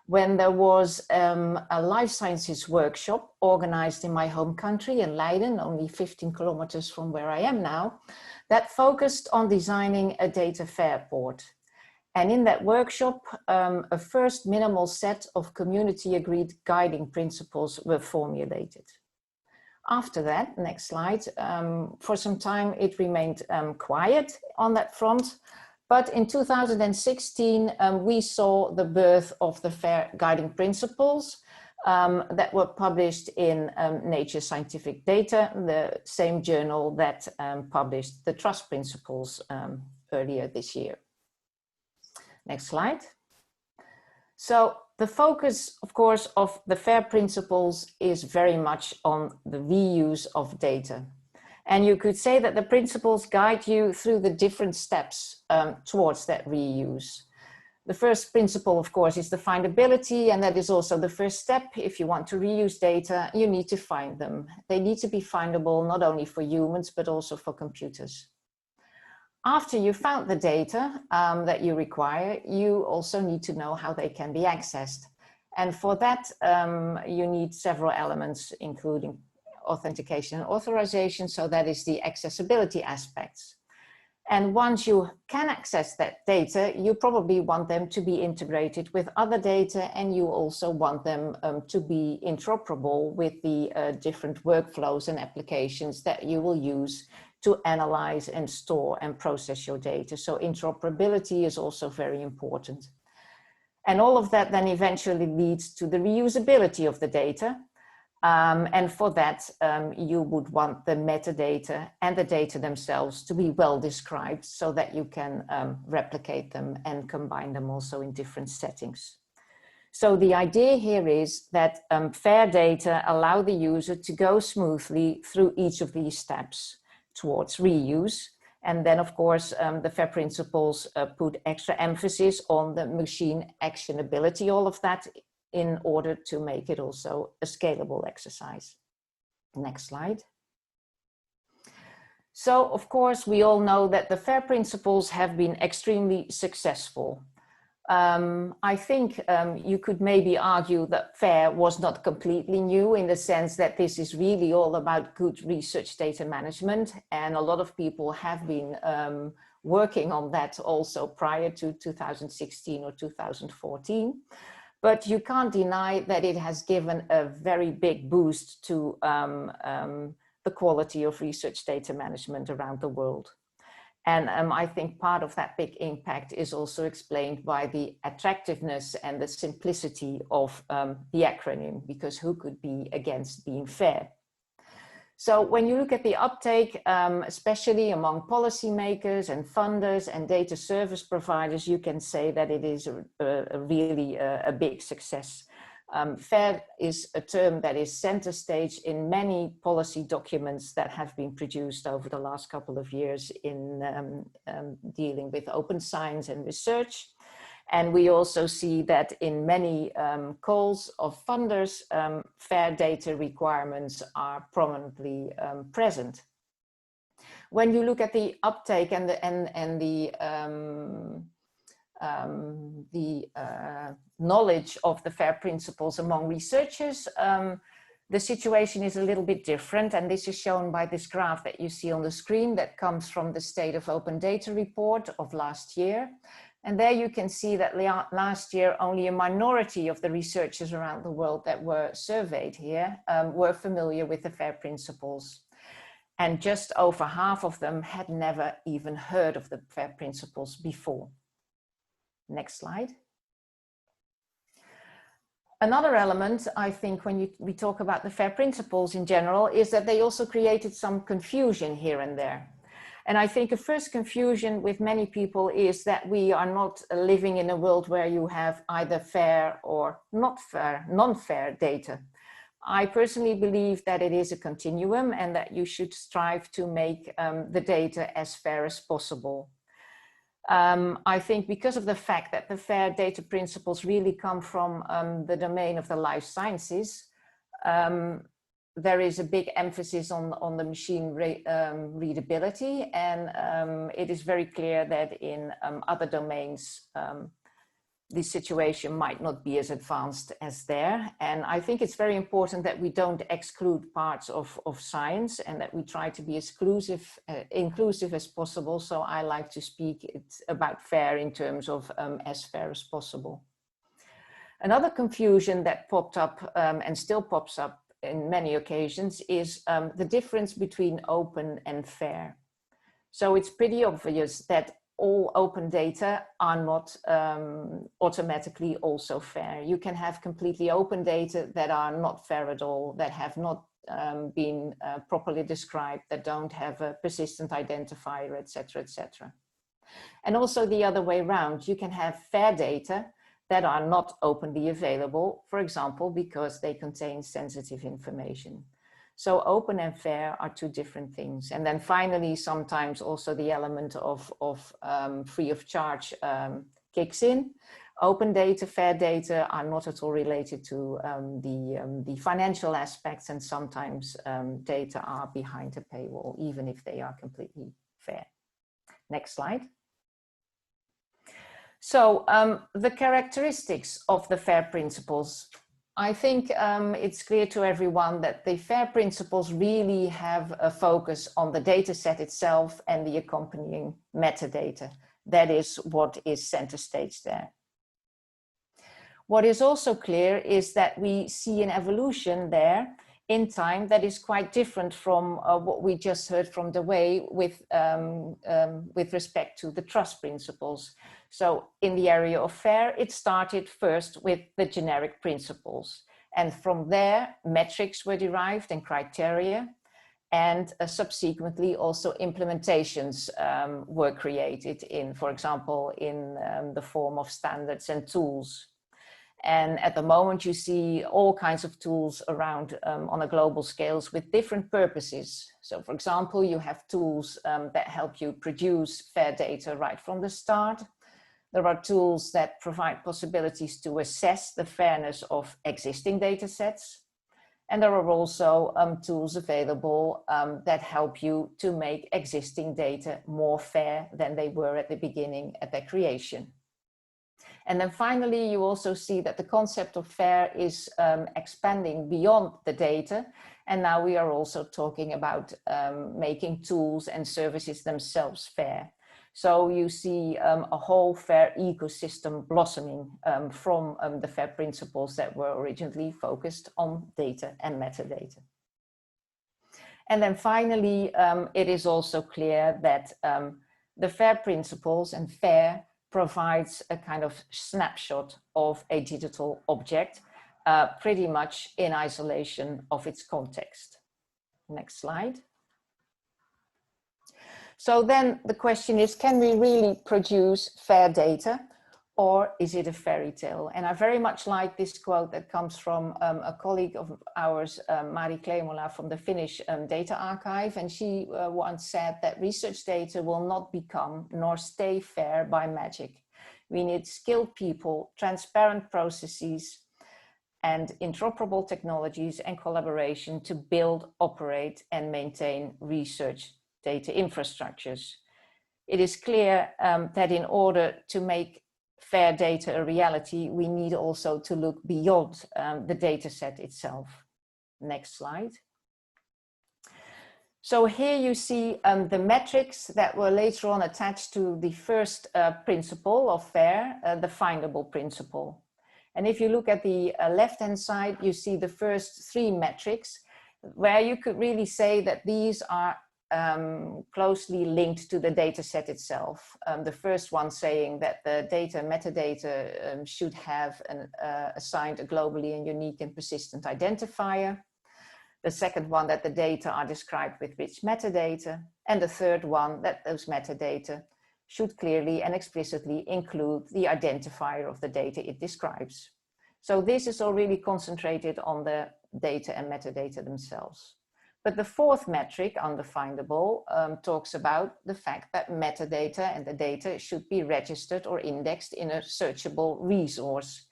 when there was a life sciences workshop organized in my home country in Leiden, only 15 kilometers from where I am now, that focused on designing a data fair board. And in that workshop, a first minimal set of community agreed guiding principles were formulated. After that, next slide, for some time it remained quiet on that front. But in 2016, we saw the birth of the FAIR guiding principles that were published in Nature Scientific Data, the same journal that published the trust principles earlier this year. Next slide. So the focus, of course, of the FAIR principles is very much on the reuse of data. And you could say that the principles guide you through the different steps towards that reuse. The first principle, of course, is the findability, and that is also the first step. If you want to reuse data, you need to find them. They need to be findable not only for humans, but also for computers. After you found the data that you require, you also need to know how they can be accessed. And for that, you need several elements, including authentication and authorization. So that is the accessibility aspects. And once you can access that data, you probably want them to be integrated with other data, and you also want them to be interoperable with the different workflows and applications that you will use to analyze and store and process your data. So interoperability is also very important. And all of that then eventually leads to the reusability of the data. And for that, you would want the metadata and the data themselves to be well described so that you can replicate them and combine them also in different settings. So the idea here is that FAIR data allow the user to go smoothly through each of these steps towards reuse. And then, of course, the FAIR principles put extra emphasis on the machine actionability, all of that, in order to make it also a scalable exercise. Next slide. So, of course, we all know that the FAIR principles have been extremely successful. I think you could maybe argue that FAIR was not completely new, in the sense that this is really all about good research data management, and a lot of people have been working on that also prior to 2016 or 2014. But you can't deny that it has given a very big boost to the quality of research data management around the world. And I think part of that big impact is also explained by the attractiveness and the simplicity of the acronym, because who could be against being fair? So when you look at the uptake, especially among policymakers and funders and data service providers, you can say that it is really a big success. FAIR is a term that is center stage in many policy documents that have been produced over the last couple of years in dealing with open science and research. And we also see that in many calls of funders, FAIR data requirements are prominently present. When you look at the uptake and the knowledge of the FAIR principles among researchers, the situation is a little bit different. And this is shown by this graph that you see on the screen that comes from the State of Open Data report of last year. And there you can see that last year, only a minority of the researchers around the world that were surveyed here were familiar with the FAIR principles. And just over half of them had never even heard of the FAIR principles before. Next slide. Another element, I think, when we talk about the FAIR principles in general, is that they also created some confusion here and there. And I think a first confusion with many people is that we are not living in a world where you have either fair or not fair, non-fair data. I personally believe that it is a continuum and that you should strive to make the data as fair as possible. I think because of the fact that the FAIR data principles really come from the domain of the life sciences, there is a big emphasis on the machine readability, and it is very clear that in other domains, this situation might not be as advanced as there. And I think it's very important that we don't exclude parts of science and that we try to be as inclusive as possible. So I like to speak about FAIR in terms of as fair as possible. Another confusion that popped up and still pops up in many occasions is the difference between open and fair. So it's pretty obvious that all open data are not automatically also fair. You can have completely open data that are not fair at all, that have not been properly described, that don't have a persistent identifier, etc., etc. And also the other way around, you can have fair data that are not openly available, for example, because they contain sensitive information. So open and fair are two different things. And then finally, sometimes also the element of free of charge kicks in. Open data, fair data are not at all related to the financial aspects, and sometimes data are behind a paywall, even if they are completely fair. Next slide. So the characteristics of the FAIR principles. I think it's clear to everyone that the FAIR principles really have a focus on the data set itself and the accompanying metadata. That is what is center stage there. What is also clear is that we see an evolution there in time that is quite different from what we just heard from Dewey with respect to the trust principles. So in the area of FAIR, it started first with the generic principles. And from there, metrics were derived and criteria. And subsequently also implementations were created in, for example, in the form of standards and tools. And at the moment you see all kinds of tools around on a global scales with different purposes. So for example, you have tools that help you produce FAIR data right from the start. There are tools that provide possibilities to assess the fairness of existing data sets. And there are also tools available that help you to make existing data more fair than they were at the beginning at their creation. And then finally, you also see that the concept of fair is expanding beyond the data. And now we are also talking about making tools and services themselves fair. So you see a whole fair ecosystem blossoming from the FAIR principles that were originally focused on data and metadata. And then finally, it is also clear that the FAIR principles and FAIR provides a kind of snapshot of a digital object, pretty much in isolation of its context. Next slide. So then the question is, can we really produce fair data, or is it a fairy tale? And I very much like this quote that comes from a colleague of ours, Mari Kleemola from the Finnish Data Archive. And she once said that research data will not become nor stay fair by magic. We need skilled people, transparent processes, and interoperable technologies and collaboration to build, operate, and maintain research data infrastructures. It is clear that in order to make fair data a reality, we need also to look beyond the data set itself. Next slide. So here you see the metrics that were later on attached to the first principle of FAIR, the findable principle. And if you look at the left-hand side, you see the first three metrics, where you could really say that these are closely linked to the data set itself. The first one saying that the data metadata should have assigned a globally and unique and persistent identifier. The second one, that the data are described with rich metadata. And the third one, that those metadata should clearly and explicitly include the identifier of the data it describes. So this is all really concentrated on the data and metadata themselves. But the fourth metric, undefinable, talks about the fact that metadata and the data should be registered or indexed in a searchable resource.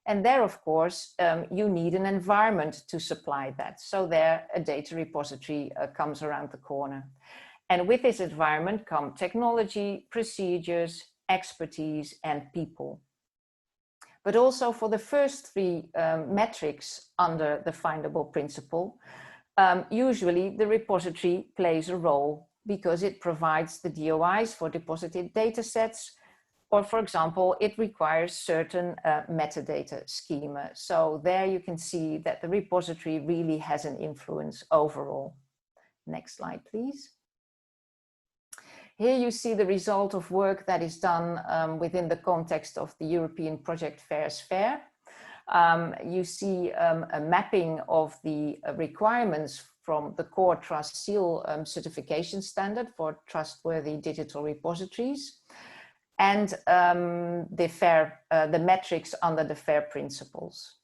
And there, of course, you need an environment to supply that. So there, a data repository comes around the corner. And with this environment come technology, procedures, expertise, and people. But also for the first three metrics under the findable principle, usually the repository plays a role because it provides the DOIs for deposited data sets, or for example, it requires certain metadata schema. So there you can see that the repository really has an influence overall. Next slide, please. Here you see the result of work that is done within the context of the European project FAIR's FAIR. You see a mapping of the requirements from the Core Trust Seal certification standard for trustworthy digital repositories, and the metrics under the FAIR principles.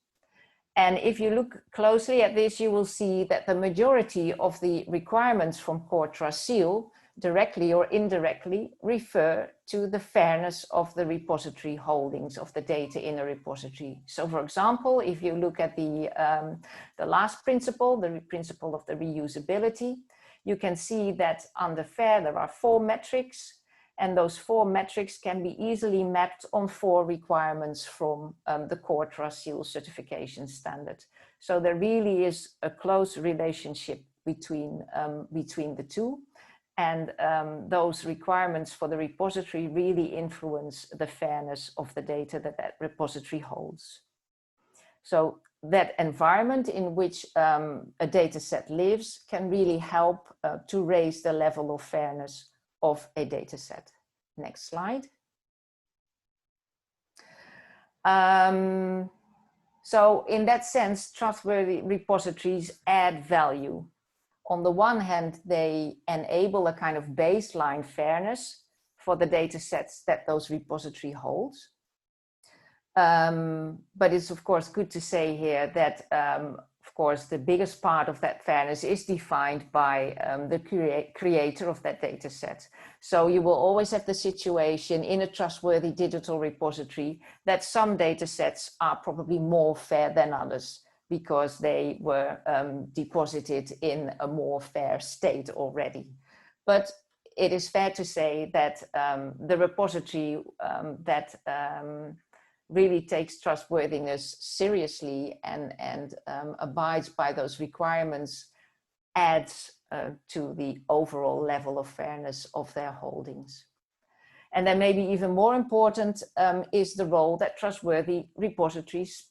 And if you look closely at this, you will see that the majority of the requirements from Core Trust Seal directly or indirectly refer to the fairness of the repository holdings of the data in a repository. So for example, if you look at the last principle, the principle of the reusability, you can see that under FAIR there are 4 metrics, and those 4 metrics can be easily mapped on 4 requirements from the Core Trust Seal certification standard. So there really is a close relationship between the two. And those requirements for the repository really influence the fairness of the data that that repository holds. So that environment in which a data set lives can really help to raise the level of fairness of a data set. Next slide. So in that sense, trustworthy repositories add value. On the one hand, they enable a kind of baseline fairness for the data sets that those repository holds. But it's of course good to say here that of course the biggest part of that fairness is defined by the creator of that data set. So you will always have the situation in a trustworthy digital repository that some data sets are probably more fair than others, because they were deposited in a more fair state already. But it is fair to say that the repository that really takes trustworthiness seriously and abides by those requirements adds to the overall level of fairness of their holdings. And then maybe even more important is the role that trustworthy repositories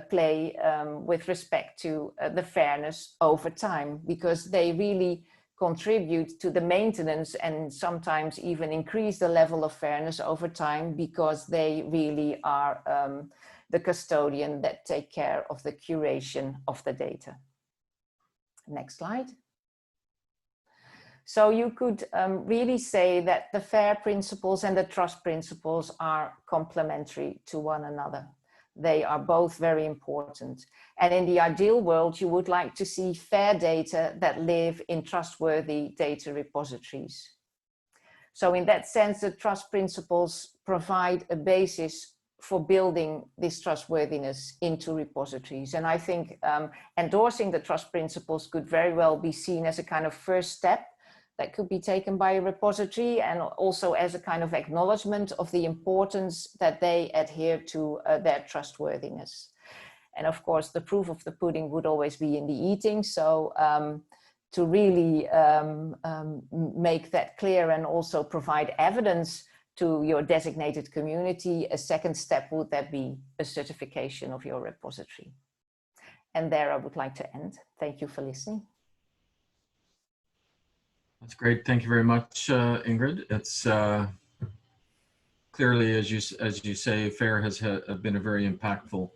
play with respect to the fairness over time, because they really contribute to the maintenance and sometimes even increase the level of fairness over time, because they really are the custodian that take care of the curation of the data. Next slide. So you could really say that the FAIR principles and the trust principles are complementary to one another. They are both very important. And in the ideal world, you would like to see fair data that live in trustworthy data repositories. So in that sense, the trust principles provide a basis for building this trustworthiness into repositories. And I think endorsing the trust principles could very well be seen as a kind of first step that could be taken by a repository, and also as a kind of acknowledgement of the importance that they adhere to their trustworthiness. And of course, the proof of the pudding would always be in the eating. So to really make that clear and also provide evidence to your designated community, a second step would that be a certification of your repository. And there I would like to end. Thank you for listening. That's great. Thank you very much, Ingrid. It's clearly, as you say, FAIR has been a very impactful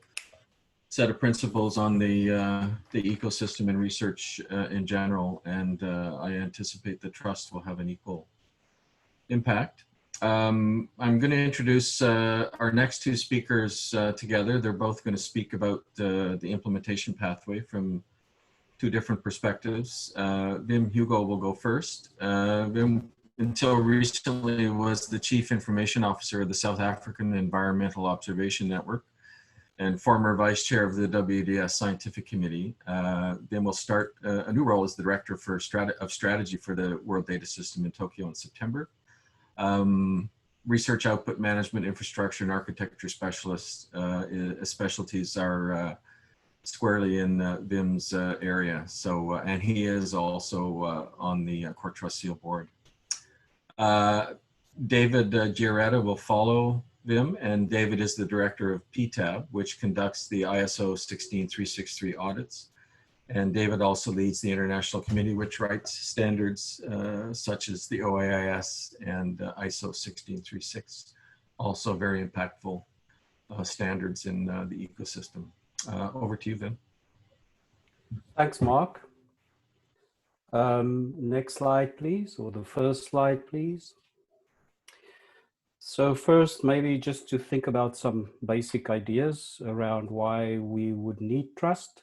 set of principles on the ecosystem and research in general, and I anticipate that trust will have an equal impact. I'm going to introduce our next two speakers together. They're both going to speak about the implementation pathway from two different perspectives. Wim Hugo will go first. Wim, until recently, was the Chief Information Officer of the South African Environmental Observation Network and former Vice Chair of the WDS Scientific Committee. Wim will start a new role as the Director of Strategy for the World Data System in Tokyo in September. Research output management, infrastructure, and architecture specialists, specialties are squarely in Wim's area. So, and he is also on the Core Trust Seal board. David Giaretta will follow Wim, and David is the director of PTAB, which conducts the ISO 16363 audits. And David also leads the international committee, which writes standards such as the OAIS and ISO 16336, also very impactful standards in the ecosystem. Over to you, Wim. Thanks, Mark. Next slide, please, or the first slide, please. So first, maybe just to think about some basic ideas around why we would need trust.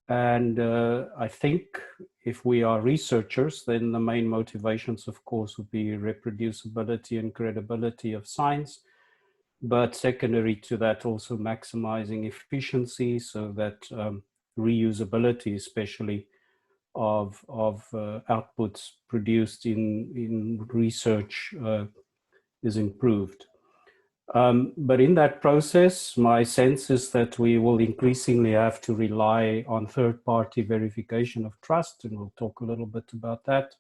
And I think if we are researchers, then the main motivations, of course, would be reproducibility and credibility of science. But secondary to that, also maximizing efficiency so that reusability, especially of outputs produced in research is improved. But in that process, my sense is that we will increasingly have to rely on third-party verification of trust, and we'll talk a little bit about that.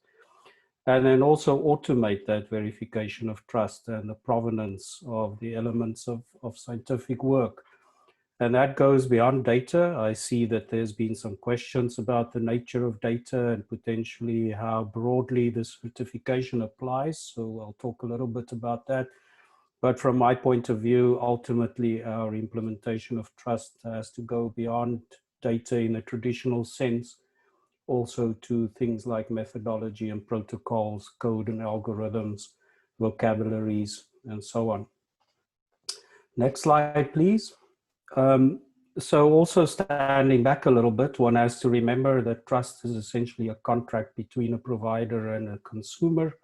And then also automate that verification of trust and the provenance of the elements of scientific work. And that goes beyond data. I see that there's been some questions about the nature of data and potentially how broadly the certification applies. So I'll talk a little bit about that. But from my point of view, ultimately, our implementation of trust has to go beyond data in a traditional sense, also to things like methodology and protocols, code and algorithms, vocabularies, and so on. Next slide, please. So also standing back a little bit, one has to remember that trust is essentially a contract between a provider and a consumer.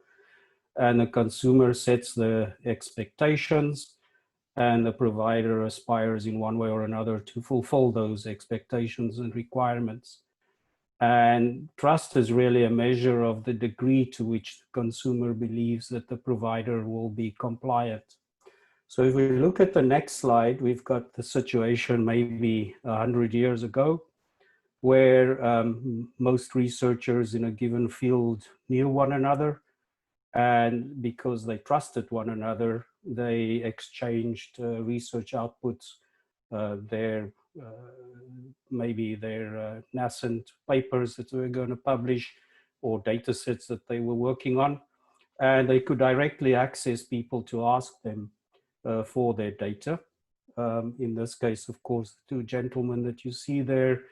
And the consumer sets the expectations, and the provider aspires in one way or another to fulfill those expectations and requirements. And trust is really a measure of the degree to which the consumer believes that the provider will be compliant. So if we look at the next slide, we've got the situation maybe 100 years ago, where most researchers in a given field knew one another, and because they trusted one another, they exchanged research outputs, maybe their nascent papers that they were going to publish, or data sets that they were working on, and they could directly access people to ask them for their data. In this case, of course, the two gentlemen that you see there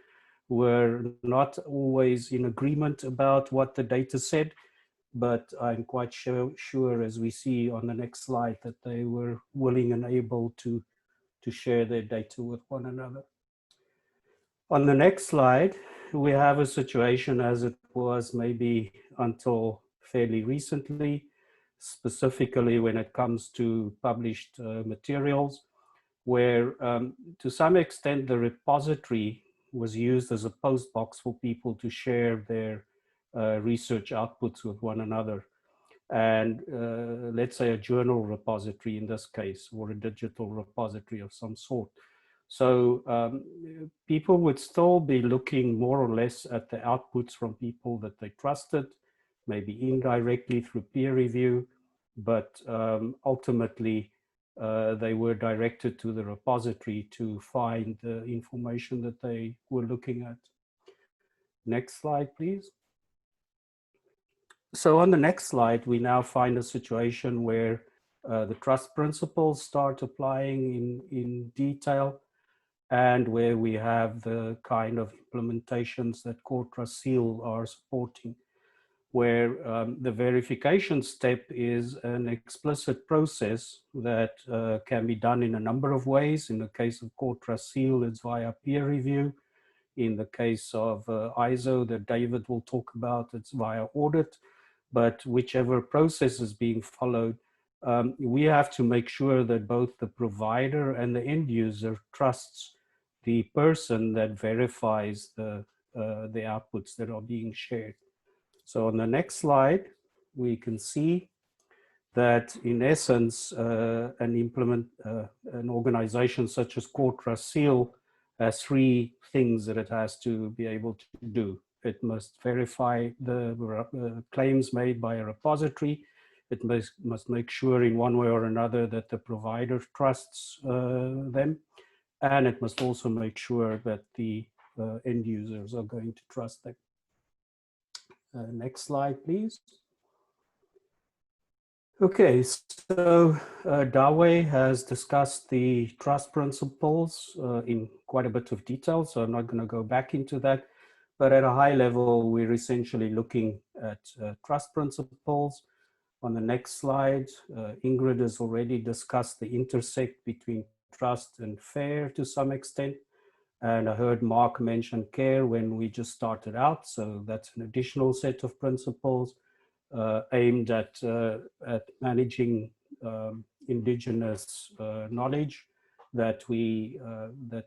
were not always in agreement about what the data said, but I'm quite sure, as we see on the next slide, that they were willing and able to share their data with one another. On the next slide, we have a situation as it was maybe until fairly recently, specifically when it comes to published materials, where to some extent the repository was used as a postbox for people to share their research outputs with one another. And let's say a journal repository in this case, or a digital repository of some sort. So people would still be looking more or less at the outputs from people that they trusted, maybe indirectly through peer review, but ultimately they were directed to the repository to find the information that they were looking at. Next slide, please. So on the next slide, we now find a situation where the trust principles start applying in detail, and where we have the kind of implementations that Core Trust Seal are supporting, where the verification step is an explicit process that can be done in a number of ways. In the case of Core Trust Seal, it's via peer review. In the case of ISO that David will talk about, it's via audit. But whichever process is being followed, we have to make sure that both the provider and the end user trusts the person that verifies the outputs that are being shared. So on the next slide, we can see that in essence, an organization such as Core Trust Seal has three things that it has to be able to do. It must verify the claims made by a repository. It must make sure in one way or another that the provider trusts them. And it must also make sure that the end users are going to trust them. Next slide, please. Okay, so Dawe has discussed the trust principles in quite a bit of detail, so I'm not going to go back into that. But at a high level, we're essentially looking at trust principles. On the next slide, Ingrid has already discussed the intersect between trust and fair to some extent. And I heard Mark mention care when we just started out. So that's an additional set of principles aimed at managing indigenous knowledge that we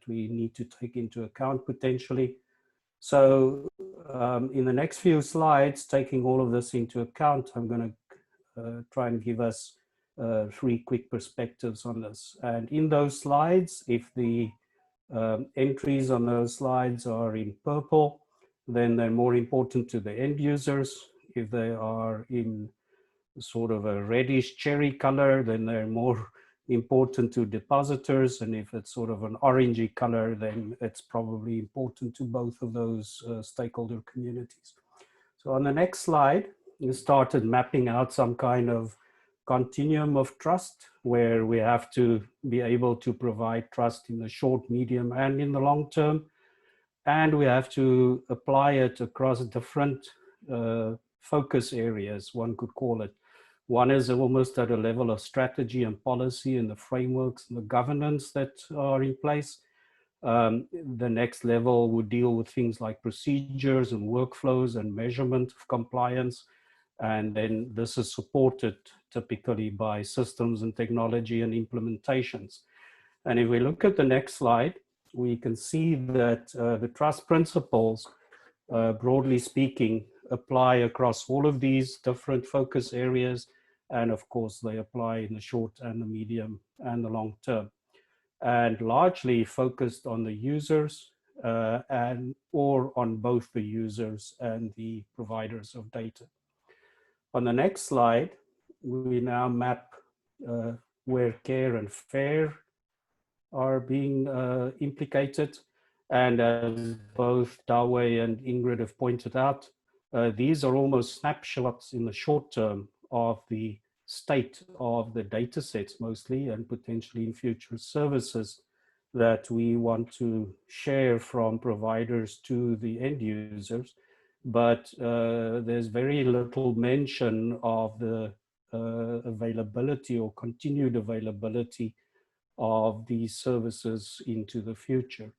need to take into account potentially. So in the next few slides, taking all of this into account, I'm going to try and give us three quick perspectives on this. And in those slides, if the entries on those slides are in purple, then they're more important to the end users. If they are in sort of a reddish cherry color, then they're more important to depositors. And if it's sort of an orangey color, then it's probably important to both of those stakeholder communities. So on the next slide, we started mapping out some kind of continuum of trust, where we have to be able to provide trust in the short, medium, and in the long term. And we have to apply it across different focus areas, one could call it. One is almost at a level of strategy and policy and the frameworks and the governance that are in place. The next level would deal with things like procedures and workflows and measurement of compliance. And then this is supported typically by systems and technology and implementations. And if we look at the next slide, we can see that the trust principles, broadly speaking, apply across all of these different focus areas And of course, they apply in the short and the medium and the long term, and largely focused on the users or on both the users and the providers of data. On the next slide, we now map where care and fair are being implicated. And as both Dawe and Ingrid have pointed out, these are almost snapshots in the short term of the state of the data sets mostly, and potentially in future services that we want to share from providers to the end users. But there's very little mention of the availability or continued availability of these services into the future.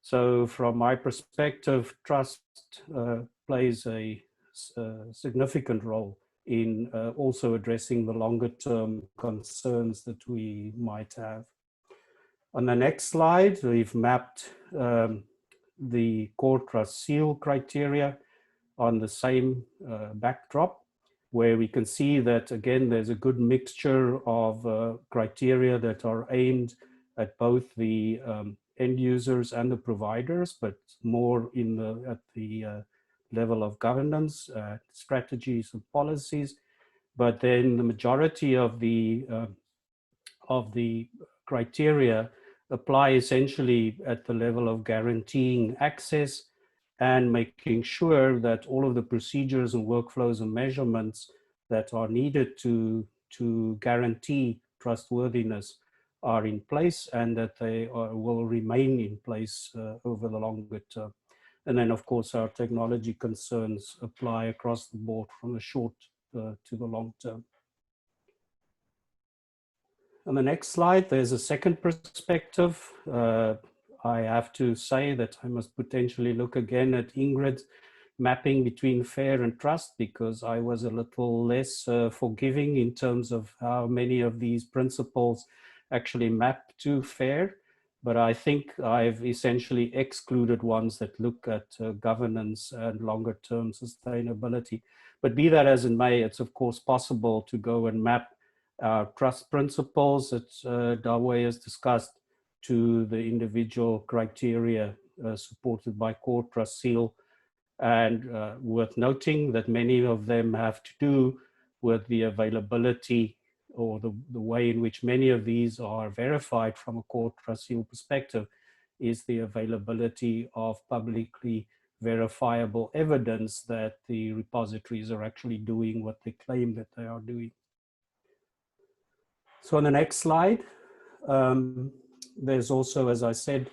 So from my perspective, trust plays a significant role in also addressing the longer term concerns that we might have. On the next slide, we've mapped the core trust seal criteria on the same backdrop, where we can see that, again, there's a good mixture of criteria that are aimed at both the end users and the providers, but more at the level of governance, strategies and policies. But then the majority of the criteria apply essentially at the level of guaranteeing access and making sure that all of the procedures and workflows and measurements that are needed to guarantee trustworthiness are in place, and that they will remain in place over the longer term. And then, of course, our technology concerns apply across the board from the short to the long term. On the next slide, there's a second perspective. I have to say that I must potentially look again at Ingrid's mapping between fair and trust, because I was a little less forgiving in terms of how many of these principles actually map to fair. But I think I've essentially excluded ones that look at governance and longer term sustainability. But be that as it may, it's of course possible to go and map trust principles that Dawe has discussed to the individual criteria supported by core trust seal. And worth noting that many of them have to do with the availability, or the way in which many of these are verified from a core trust seal perspective is the availability of publicly verifiable evidence that the repositories are actually doing what they claim that they are doing. So on the next slide, there's also, as I said,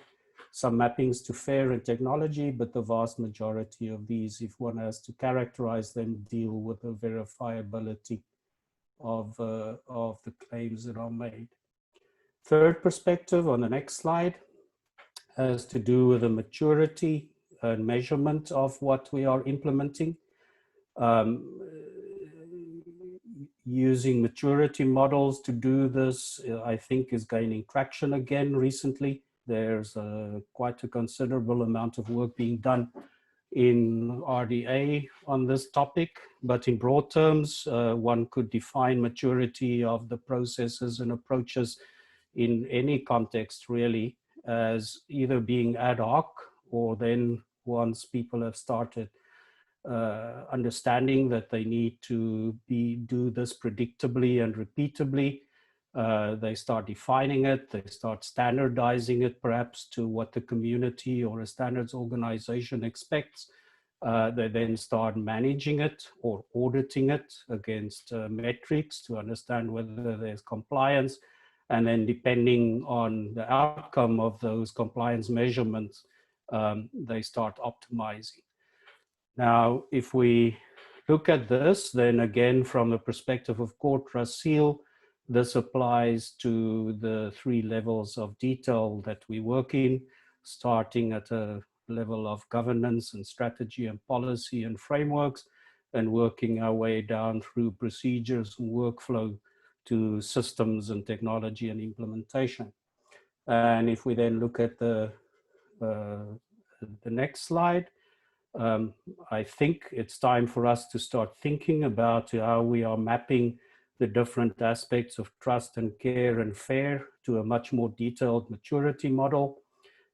some mappings to FAIR and technology, but the vast majority of these, if one has to characterize them, deal with the verifiability of the claims that are made. Third perspective on the next slide has to do with the maturity and measurement of what we are implementing. Using maturity models to do this, I think, is gaining traction again recently. There's quite a considerable amount of work being done in RDA on this topic, but in broad terms, one could define maturity of the processes and approaches in any context really as either being ad hoc, or then once people have started understanding that they need to do this predictably and repeatably, they start defining it, they start standardizing it perhaps to what the community or a standards organization expects. They then start managing it or auditing it against metrics to understand whether there's compliance. And then depending on the outcome of those compliance measurements, they start optimizing. Now, if we look at this, then again, from the perspective of core trust seal, this applies to the 3 levels of detail that we work in, starting at a level of governance and strategy and policy and frameworks, and working our way down through procedures and workflow to systems and technology and implementation. And if we then look at the next slide, I think it's time for us to start thinking about how we are mapping the different aspects of trust and care and FAIR to a much more detailed maturity model,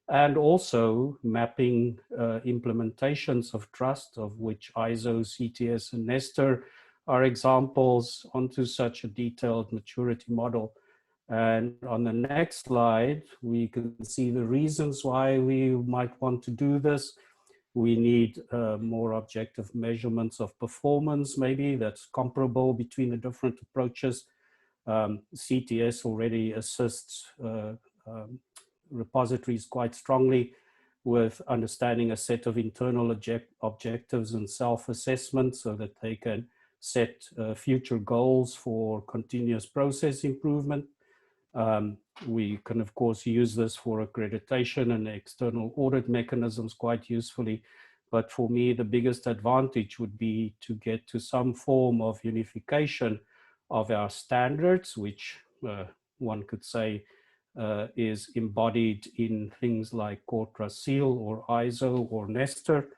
and also mapping implementations of trust, of which ISO, CTS, and Nestor are examples, onto such a detailed maturity model. And on the next slide, we can see the reasons why we might want to do this. We need more objective measurements of performance, maybe that's comparable between the different approaches. CTS already assists repositories quite strongly with understanding a set of internal objectives and self-assessment so that they can set future goals for continuous process improvement. We can, of course, use this for accreditation and external audit mechanisms quite usefully. But for me, the biggest advantage would be to get to some form of unification of our standards, which one could say is embodied in things like Core Trust Seal or ISO or Nestor,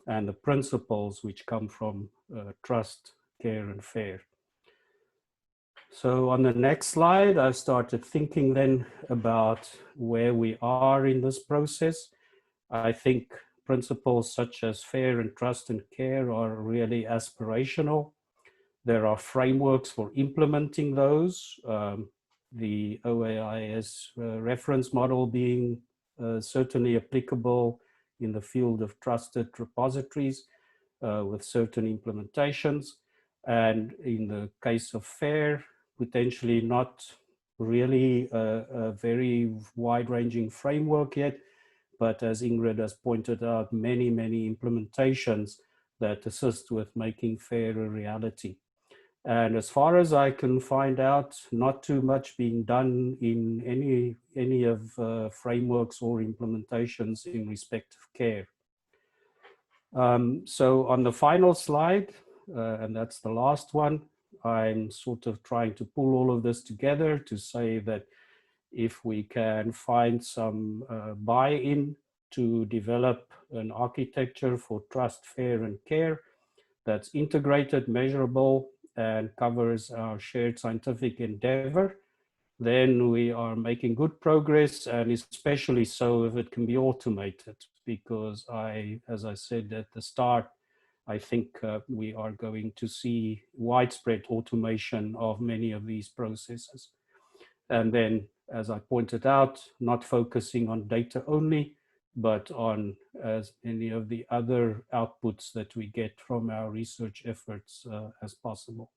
and the principles which come from trust, care, and FAIR. So on the next slide, I've started thinking then about where we are in this process. I think principles such as FAIR and trust and care are really aspirational. There are frameworks for implementing those. The OAIS reference model being certainly applicable in the field of trusted repositories with certain implementations. And in the case of FAIR, potentially not really a very wide-ranging framework yet, but as Ingrid has pointed out, many, many implementations that assist with making FAIR a reality. And as far as I can find out, not too much being done in any of frameworks or implementations in respect of care. So on the final slide, and that's the last one, I'm sort of trying to pull all of this together to say that if we can find some buy-in to develop an architecture for trust, FAIR, and care that's integrated, measurable, and covers our shared scientific endeavor, then we are making good progress, and especially so if it can be automated, because as I said at the start, I think we are going to see widespread automation of many of these processes. And then, as I pointed out, not focusing on data only, but on as many of the other outputs that we get from our research efforts as possible.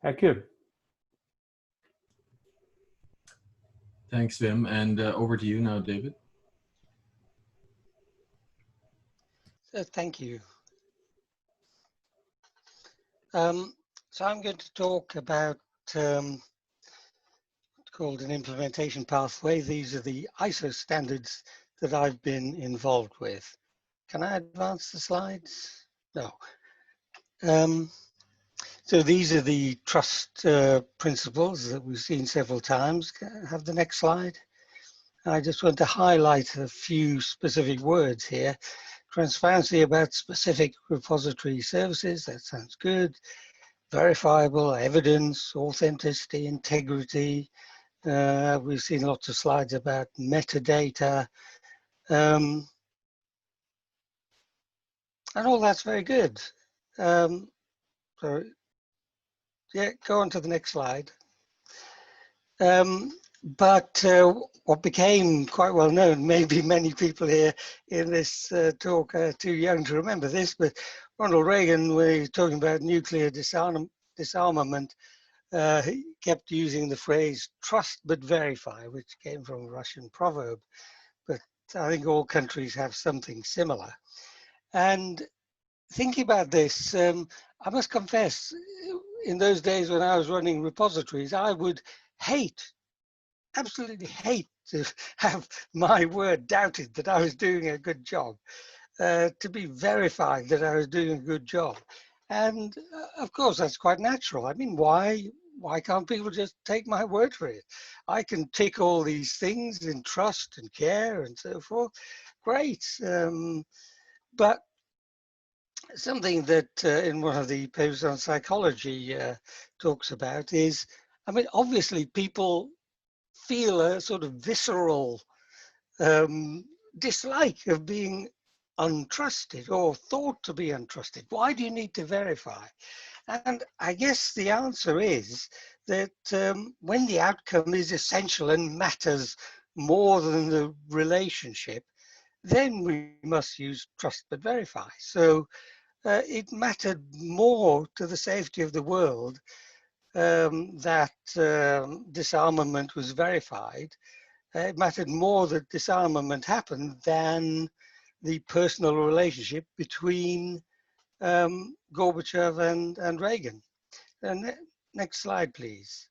Thank you. Thanks, Wim. And over to you now, David. Thank you. So I'm going to talk about what's called an implementation pathway. These are the ISO standards that I've been involved with. Can I advance the slides? No. So these are the trust principles that we've seen several times. Can I have the next slide? I just want to highlight a few specific words here. Transparency about specific repository services, that sounds good. Verifiable evidence, authenticity, integrity. We've seen lots of slides about metadata. And all that's very good. So yeah, go on to the next slide. But what became quite well known, maybe many people here in this talk are too young to remember this, but Ronald Reagan, when he was talking about nuclear disarmament, he kept using the phrase trust but verify, which came from a Russian proverb. But I think all countries have something similar. And thinking about this, I must confess, in those days when I was running repositories, I would absolutely hate to have my word doubted that I was doing a good job, to be verified that I was doing a good job. And of course, that's quite natural. I mean, why can't people just take my word for it? I can tick all these things in trust and care and so forth. Great. But something that in one of the papers on psychology talks about is, I mean, obviously people feel a sort of visceral dislike of being untrusted or thought to be untrusted. Why do you need to verify? And I guess the answer is that when the outcome is essential and matters more than the relationship, then we must use trust but verify. So it mattered more to the safety of the world that disarmament was verified. It mattered more that disarmament happened than the personal relationship between Gorbachev and Reagan. And next slide, please.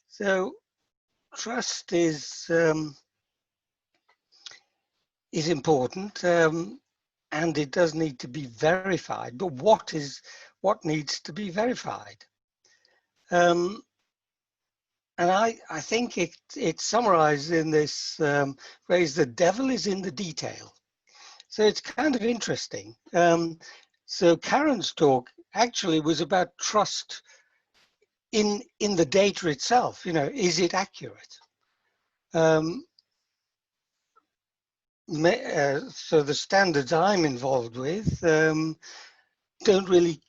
So trust is important, and it does need to be verified. But what needs to be verified? And I think it's summarized in this phrase: "The devil is in the detail." So it's kind of interesting. So Karen's talk actually was about trust in the data itself. You know, is it accurate? So the standards I'm involved with don't really,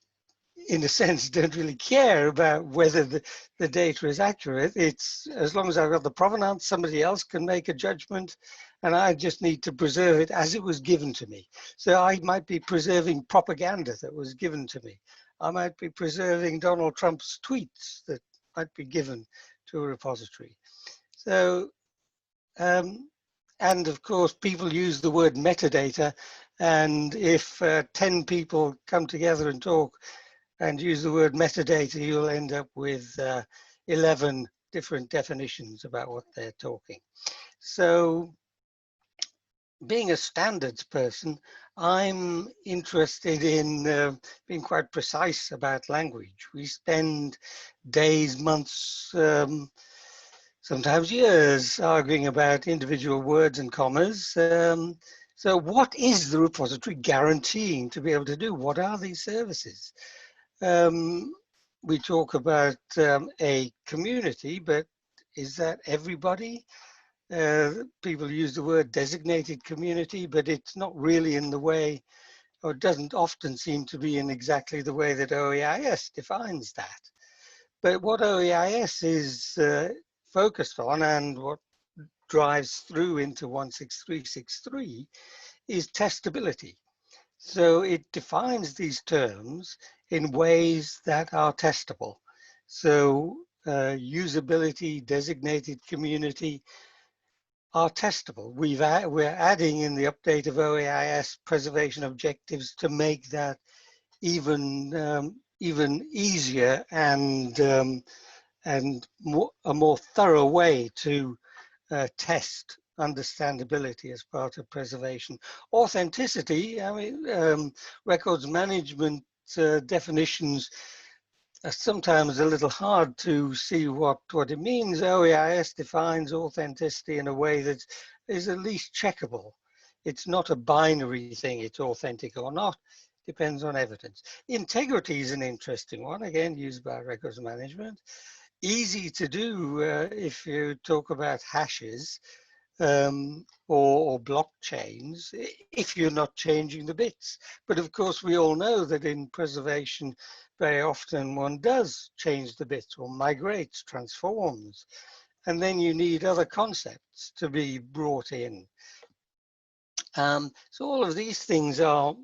in a sense, don't really care about whether the data is accurate. It's as long as I've got the provenance, somebody else can make a judgment, and I just need to preserve it as it was given to me. So I might be preserving propaganda that was given to me. I might be preserving Donald Trump's tweets that might be given to a repository. So, and of course, people use the word metadata, and if 10 people come together and talk and use the word metadata, you'll end up with 11 different definitions about what they're talking. So being a standards person, I'm interested in being quite precise about language. We spend days, months, sometimes years arguing about individual words and commas. So what is the repository guaranteeing to be able to do? What are these services? We talk about a community, but is that everybody? People use the word designated community, but it's not really in the way, or it doesn't often seem to be in exactly the way that OEIS defines that. But what OEIS is focused on, and what drives through into 16363, is testability. So it defines these terms in ways that are testable. So usability, designated community are testable. We're adding in the update of OEIS preservation objectives to make that even easier and a more thorough way to test understandability as part of preservation. Authenticity, I mean, records management definitions are sometimes a little hard to see what it means. OEIS defines authenticity in a way that is at least checkable. It's not a binary thing, it's authentic or not, depends on evidence. Integrity is an interesting one, again, used by records management. Easy to do if you talk about hashes or blockchains, if you're not changing the bits. But of course, we all know that in preservation, very often one does change the bits or migrates, transforms, and then you need other concepts to be brought in. So all of these things are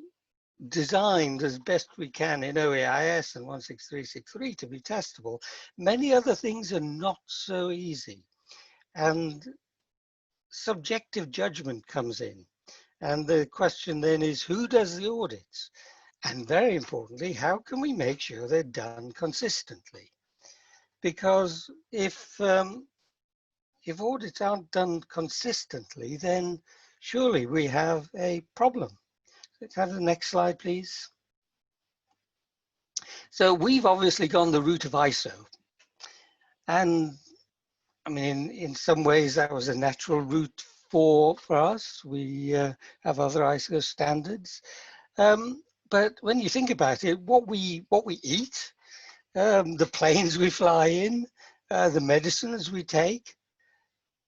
designed as best we can in OEIS and 16363 to be testable. Many other things are not so easy. And subjective judgment comes in. And the question then is, who does the audits? And very importantly, how can we make sure they're done consistently? Because if audits aren't done consistently, then surely we have a problem. Let's have the next slide, please. So we've obviously gone the route of ISO. And I mean, in some ways that was a natural route for us. We have other ISO standards. but when you think about it, what we eat, the planes we fly in, the medicines we take,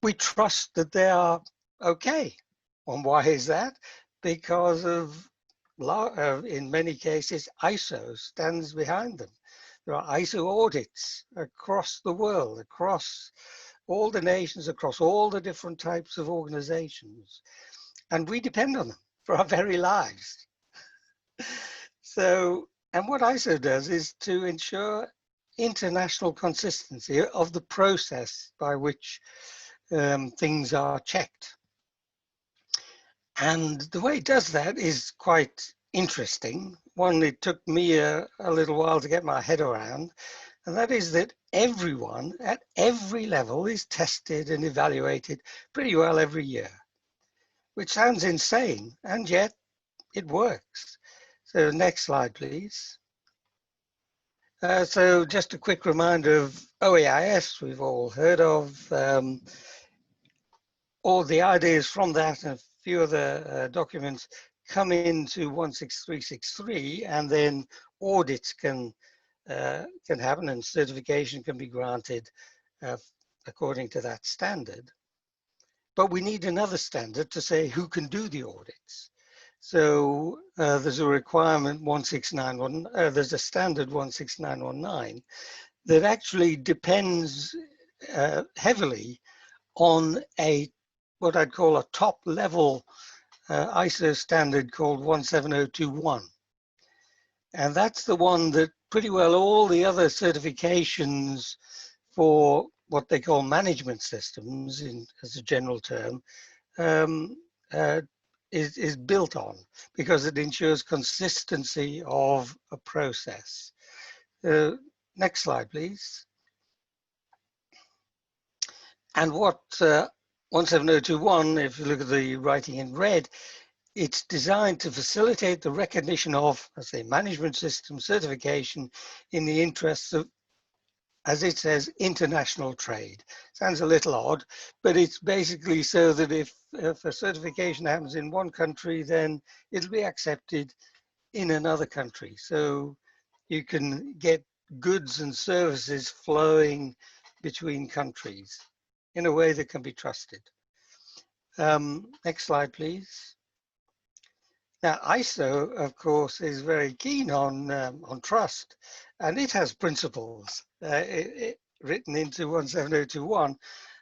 we trust that they are okay. And why is that? Because of, in many cases, ISO stands behind them. There are ISO audits across the world, across all the nations, across all the different types of organizations. And we depend on them for our very lives. So, and what ISO does is to ensure international consistency of the process by which things are checked. And the way it does that is quite interesting. One, it took me a little while to get my head around, and that is that everyone at every level is tested and evaluated pretty well every year, which sounds insane, and yet it works. So next slide, please. So just a quick reminder of OEIS, we've all heard of. All the ideas from that and a few of the documents come into 16363, and then audits can happen and certification can be granted according to that standard. But we need another standard to say who can do the audits. So there's a requirement 16919, there's a standard 16919 that actually depends heavily on what I'd call a top level ISO standard called 17021. And that's the one that pretty well all the other certifications for what they call management systems, as a general term, is built on, because it ensures consistency of a process. Next slide, please. And what 17021, if you look at the writing in red, it's designed to facilitate the recognition of, let's say, management system certification in the interests of, as it says, international trade. Sounds a little odd, but it's basically so that if a certification happens in one country, then it'll be accepted in another country. So you can get goods and services flowing between countries in a way that can be trusted. Next slide, please. Now, ISO, of course, is very keen on trust, and it has principles written into 17021.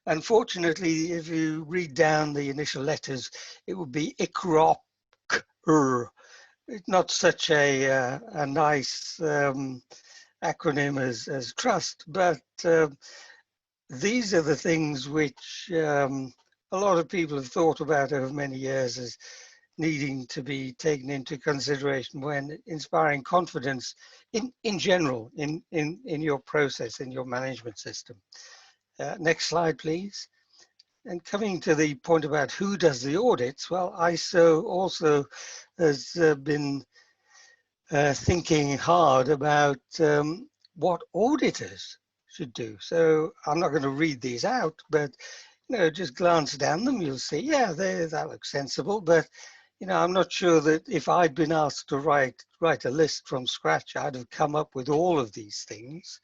Unfortunately, if you read down the initial letters, it would be ICROP. It's not such a nice acronym as trust, but these are the things which a lot of people have thought about over many years as needing to be taken into consideration when inspiring confidence in general in your process, in your management system. Next slide, please. And coming to the point about who does the audits, well, ISO also has been thinking hard about what auditors should do. So I'm not going to read these out, but just glance down them, you'll see, yeah, that looks sensible. But I'm not sure that if I'd been asked to write a list from scratch, I'd have come up with all of these things.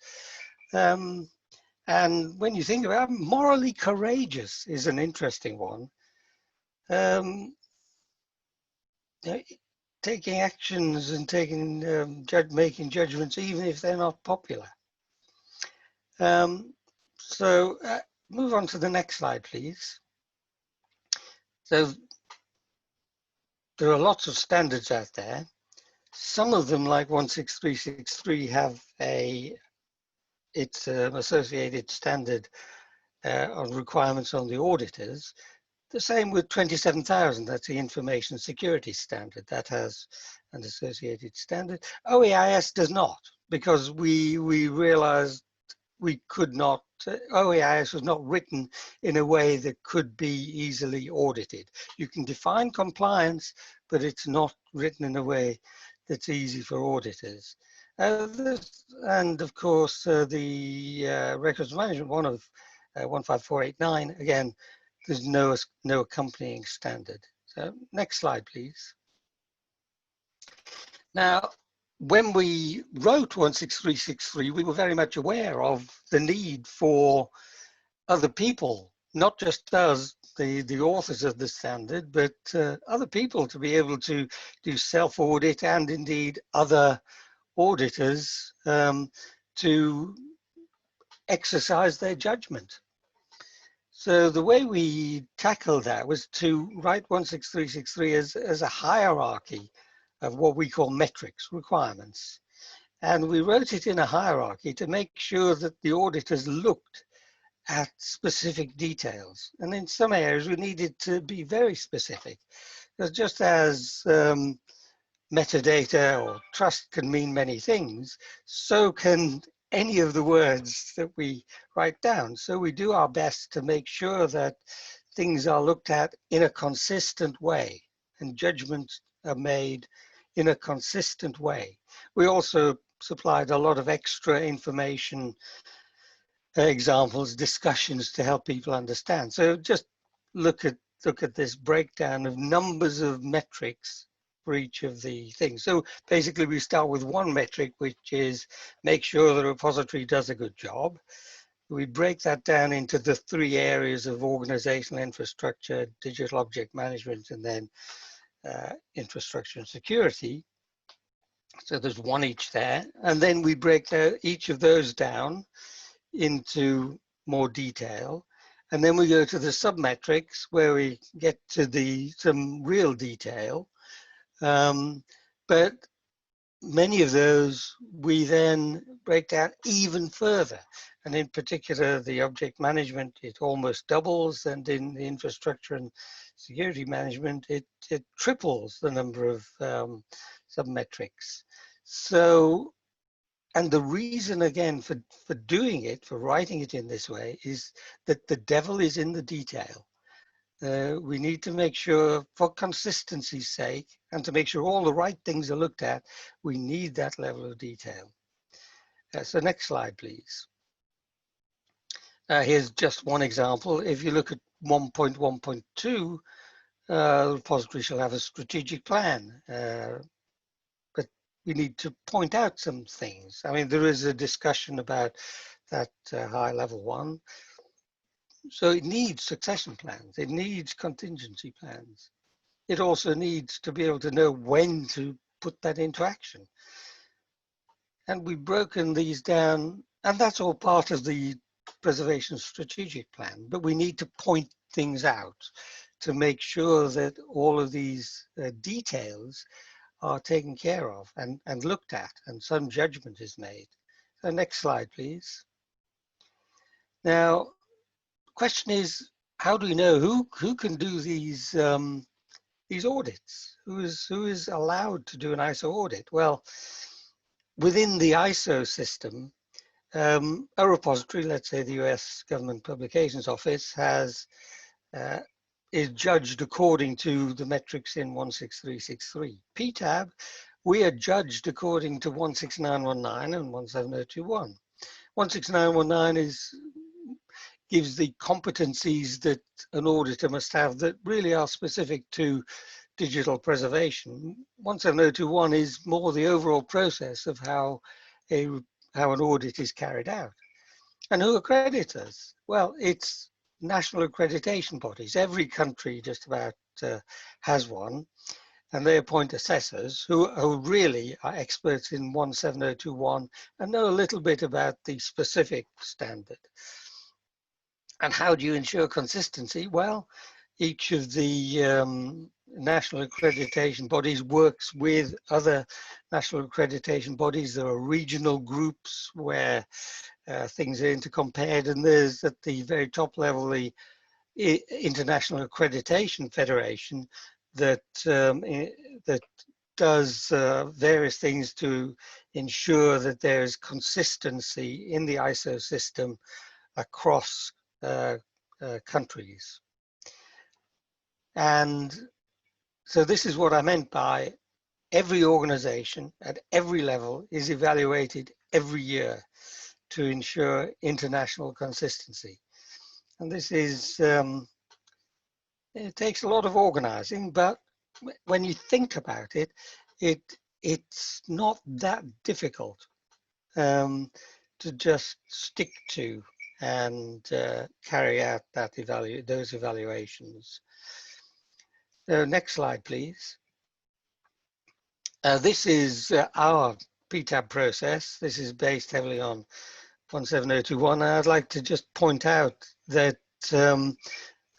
And when you think about it, morally courageous is an interesting one. Taking actions and making judgments, even if they're not popular. So move on to the next slide, please. So there are lots of standards out there. Some of them, like 16363, have its associated standard on requirements on the auditors. The same with 27000, that's the information security standard, that has an associated standard. OEIS does not, because we realized we could not, OEIS was not written in a way that could be easily audited. You can define compliance, but it's not written in a way that's easy for auditors. And of course, the records management one of 15489, again, there's no accompanying standard. So next slide, please. Now, when we wrote 16363, we were very much aware of the need for other people, not just us, the authors of the standard, but other people to be able to do self-audit, and indeed other auditors to exercise their judgment. So the way we tackled that was to write 16363 as a hierarchy of what we call metrics, requirements. And we wrote it in a hierarchy to make sure that the auditors looked at specific details. And in some areas we needed to be very specific. Because just as metadata or trust can mean many things, so can any of the words that we write down. So we do our best to make sure that things are looked at in a consistent way and judgments are made in a consistent way. We also supplied a lot of extra information, examples, discussions to help people understand. So just look at this breakdown of numbers of metrics for each of the things. So basically we start with one metric, which is make sure the repository does a good job. We break that down into the three areas of organizational infrastructure, digital object management, and then infrastructure and security. So there's one each there. And then we break each of those down into more detail. And then we go to the submetrics where we get to some real detail. But many of those we then break down even further. And in particular, the object management, it almost doubles. And in the infrastructure and security management, it triples the number of submetrics. So, and the reason again for doing it, for writing it in this way, is that the devil is in the detail. We need to make sure, for consistency's sake, and to make sure all the right things are looked at, we need that level of detail. So next slide, please. Here's just one example. If you look at 1.1.2, the repository shall have a strategic plan. But we need to point out some things. I mean, there is a discussion about that high level one. So it needs succession plans. It needs contingency plans. It also needs to be able to know when to put that into action. And we've broken these down, and that's all part of the preservation strategic plan, but we need to point things out to make sure that all of these details are taken care of and looked at, and some judgment is made. So next slide, please. Now, question is, how do we know who can do these audits? Who is allowed to do an ISO audit? Well, within the ISO system, a repository, let's say the US Government Publications Office, is judged according to the metrics in 16363. PTAB, we are judged according to 16919 and 17021. 16919 gives the competencies that an auditor must have that really are specific to digital preservation. 17021 is more the overall process of how an audit is carried out. And who accredits us? Well, it's national accreditation bodies. Every country just about has one, and they appoint assessors who really are experts in 17021 and know a little bit about the specific standard. And how do you ensure consistency? Well, each of the national accreditation bodies works with other national accreditation bodies. There are regional groups where things are intercompared, and there's at the very top level the International Accreditation Federation that does various things to ensure that there is consistency in the ISO system across countries. And so this is what I meant by every organization at every level is evaluated every year to ensure international consistency. And this is, it takes a lot of organizing, but when you think about it, it's not that difficult to just stick to and carry out that those evaluations. So next slide, please. This is our PTAB process. This is based heavily on 17021. And I'd like to just point out that there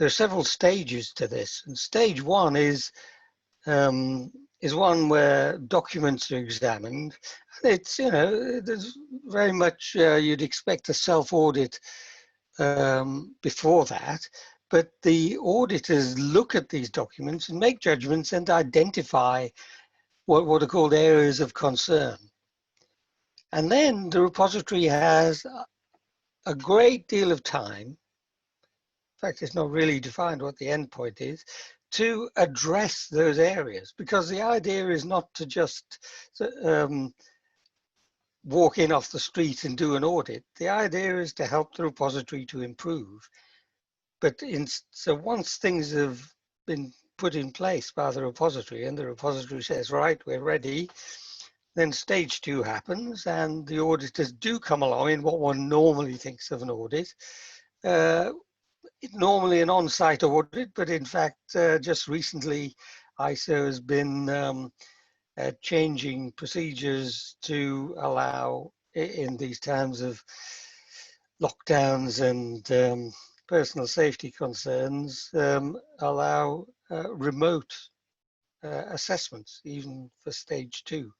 are several stages to this. And stage one is one where documents are examined. It's, you know, there's very much you'd expect a self-audit before that, but the auditors look at these documents and make judgments and identify what are called areas of concern. And then the repository has a great deal of time, in fact, it's not really defined what the endpoint is, to address those areas, because the idea is not to just walk in off the street and do an audit. The idea is to help the repository to improve. But so once things have been put in place by the repository and the repository says, right, we're ready, then stage two happens and the auditors do come along in what one normally thinks of an audit. It's normally an on-site audit, but in fact, just recently, ISO has been changing procedures to allow, in these times of lockdowns and personal safety concerns, allow remote assessments, even for stage two.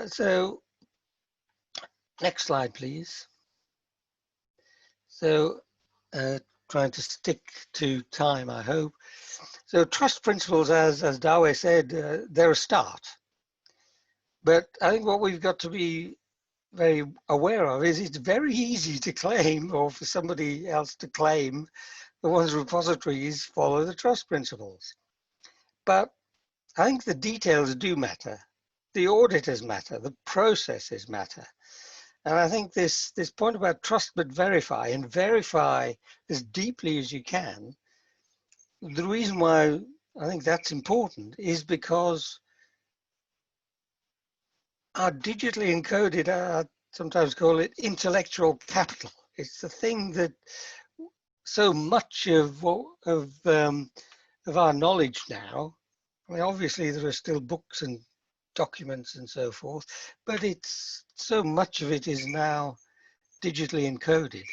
So next slide, please. So trying to stick to time, I hope. So trust principles, as Dawe said, they're a start. But I think what we've got to be very aware of is it's very easy to claim, or for somebody else to claim, that one's repositories follow the trust principles. But I think the details do matter. The auditors matter, the processes matter. And I think this point about trust but verify, and verify as deeply as you can, the reason why I think that's important is because our digitally encoded, I sometimes call it intellectual capital. It's the thing that so much of our knowledge now, I mean, obviously there are still books and documents and so forth, but it's so much of it is now digitally encoded,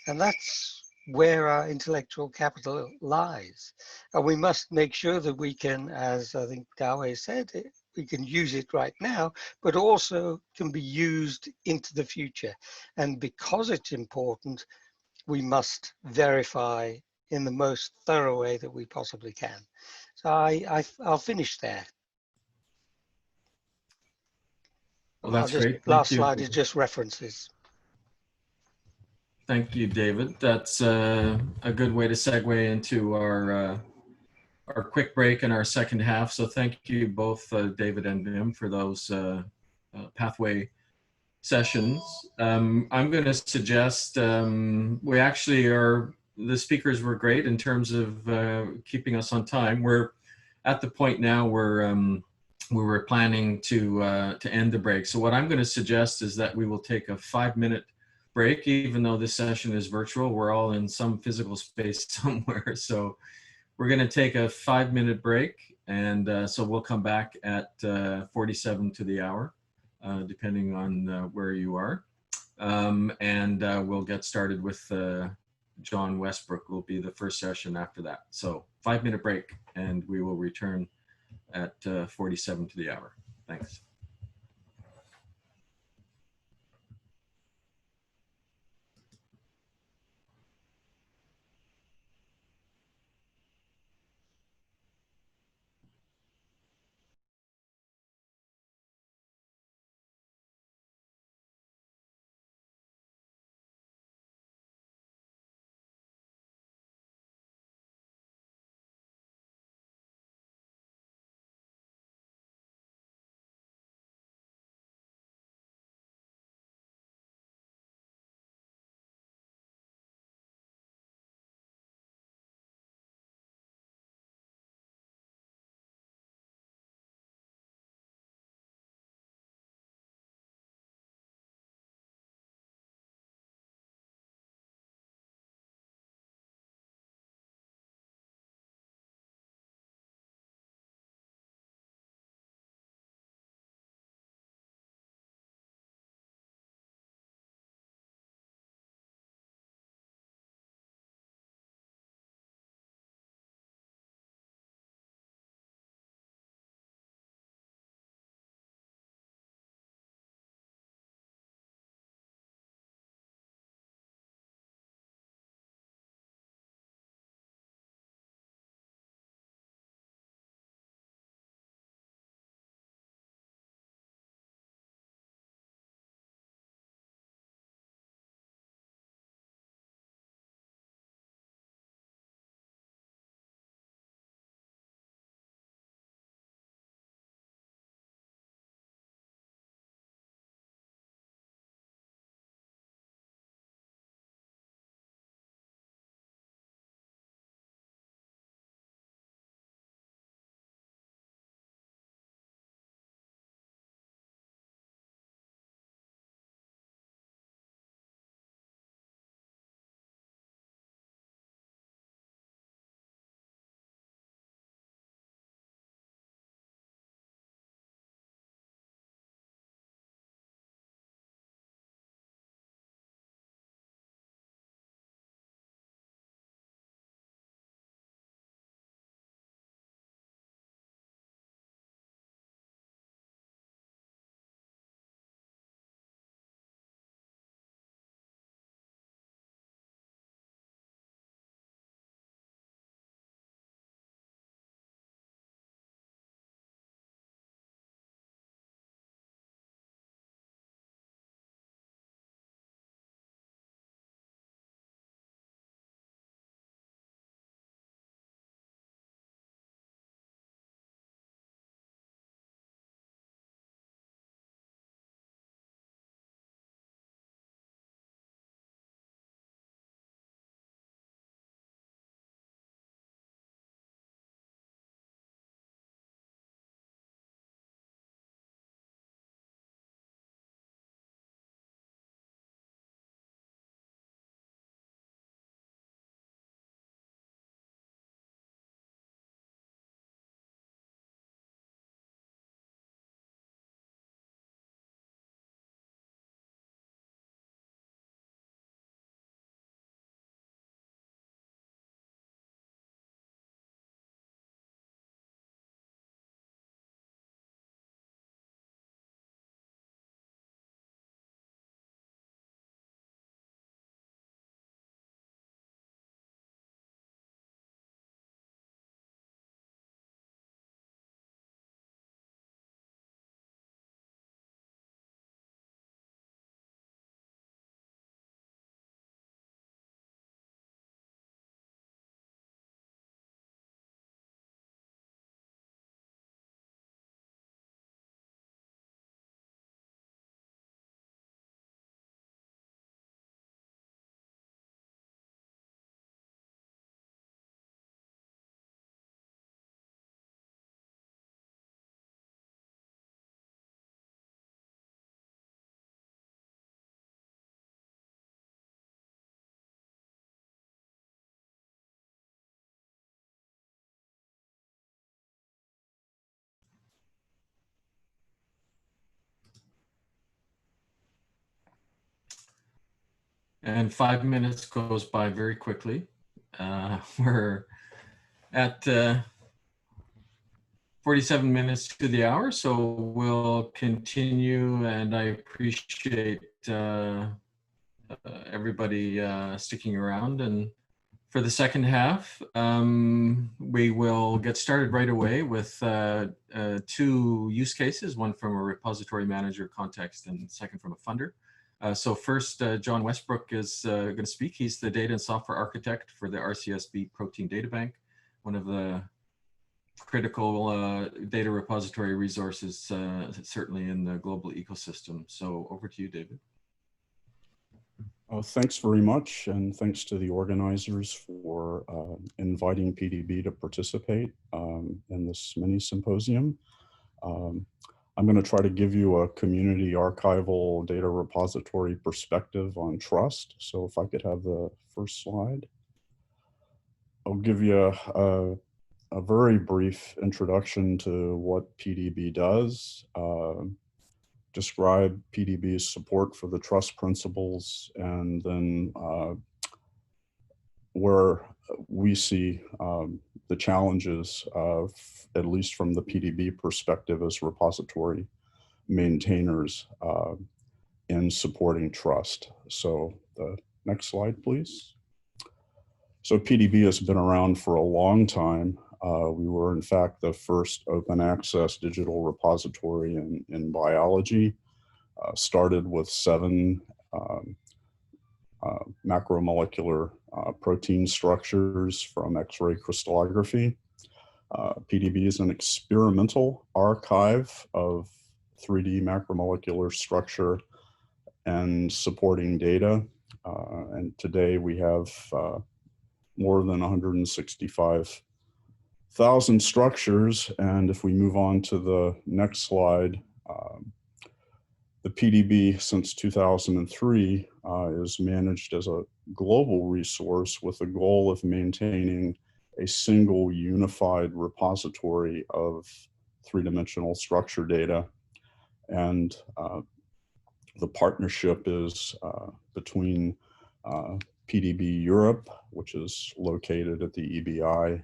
and that's where our intellectual capital lies. And we must make sure that we can, as I think Dawe said, we can use it right now, but also can be used into the future. And because it's important, we must verify in the most thorough way that we possibly can. So I'll finish there. Well, that's great. Thank Last you. slide is just references. Thank you, David. That's a good way to segue into our quick break in our second half. So thank you both, David and Wim, for those pathway sessions. I'm going to suggest we actually the speakers were great in terms of keeping us on time. We're at the point now where we were planning to end the break. So what I'm going to suggest is that we will take a 5-minute break, even though this session is virtual. We're all in some physical space somewhere. So we're going to take a 5-minute break. And so we'll come back at 47 to the hour, depending on where you are. And we'll get started with John Westbrook will be the first session after that. So 5-minute break, and we will return at 47 to the hour. Thanks. And 5 minutes goes by very quickly. We're at 47 minutes to the hour, so we'll continue, and I appreciate everybody sticking around. And for the second half, we will get started right away with 2 use cases, one from a repository manager context and second from a funder. So first, John Westbrook is going to speak. He's the data and software architect for the RCSB Protein Data Bank, one of the critical data repository resources, certainly in the global ecosystem. So over to you, David. Thanks very much, and thanks to the organizers for inviting PDB to participate in this mini symposium. I'm going to try to give you a community archival data repository perspective on trust. So if I could have the first slide. I'll give you a very brief introduction to what PDB does, describe PDB's support for the trust principles, and then where we see the challenges of, at least from the PDB perspective as repository maintainers in supporting trust. So the next slide, please. So PDB has been around for a long time. We were, in fact, the first open access digital repository in biology. Started with 7 macromolecular protein structures from X-ray crystallography. PDB is an experimental archive of 3D macromolecular structure and supporting data. And today we have more than 165,000 structures. And if we move on to the next slide, the PDB since 2003 is managed as a global resource with the goal of maintaining a single unified repository of 3-dimensional structure data. And the partnership is between PDB Europe, which is located at the EBI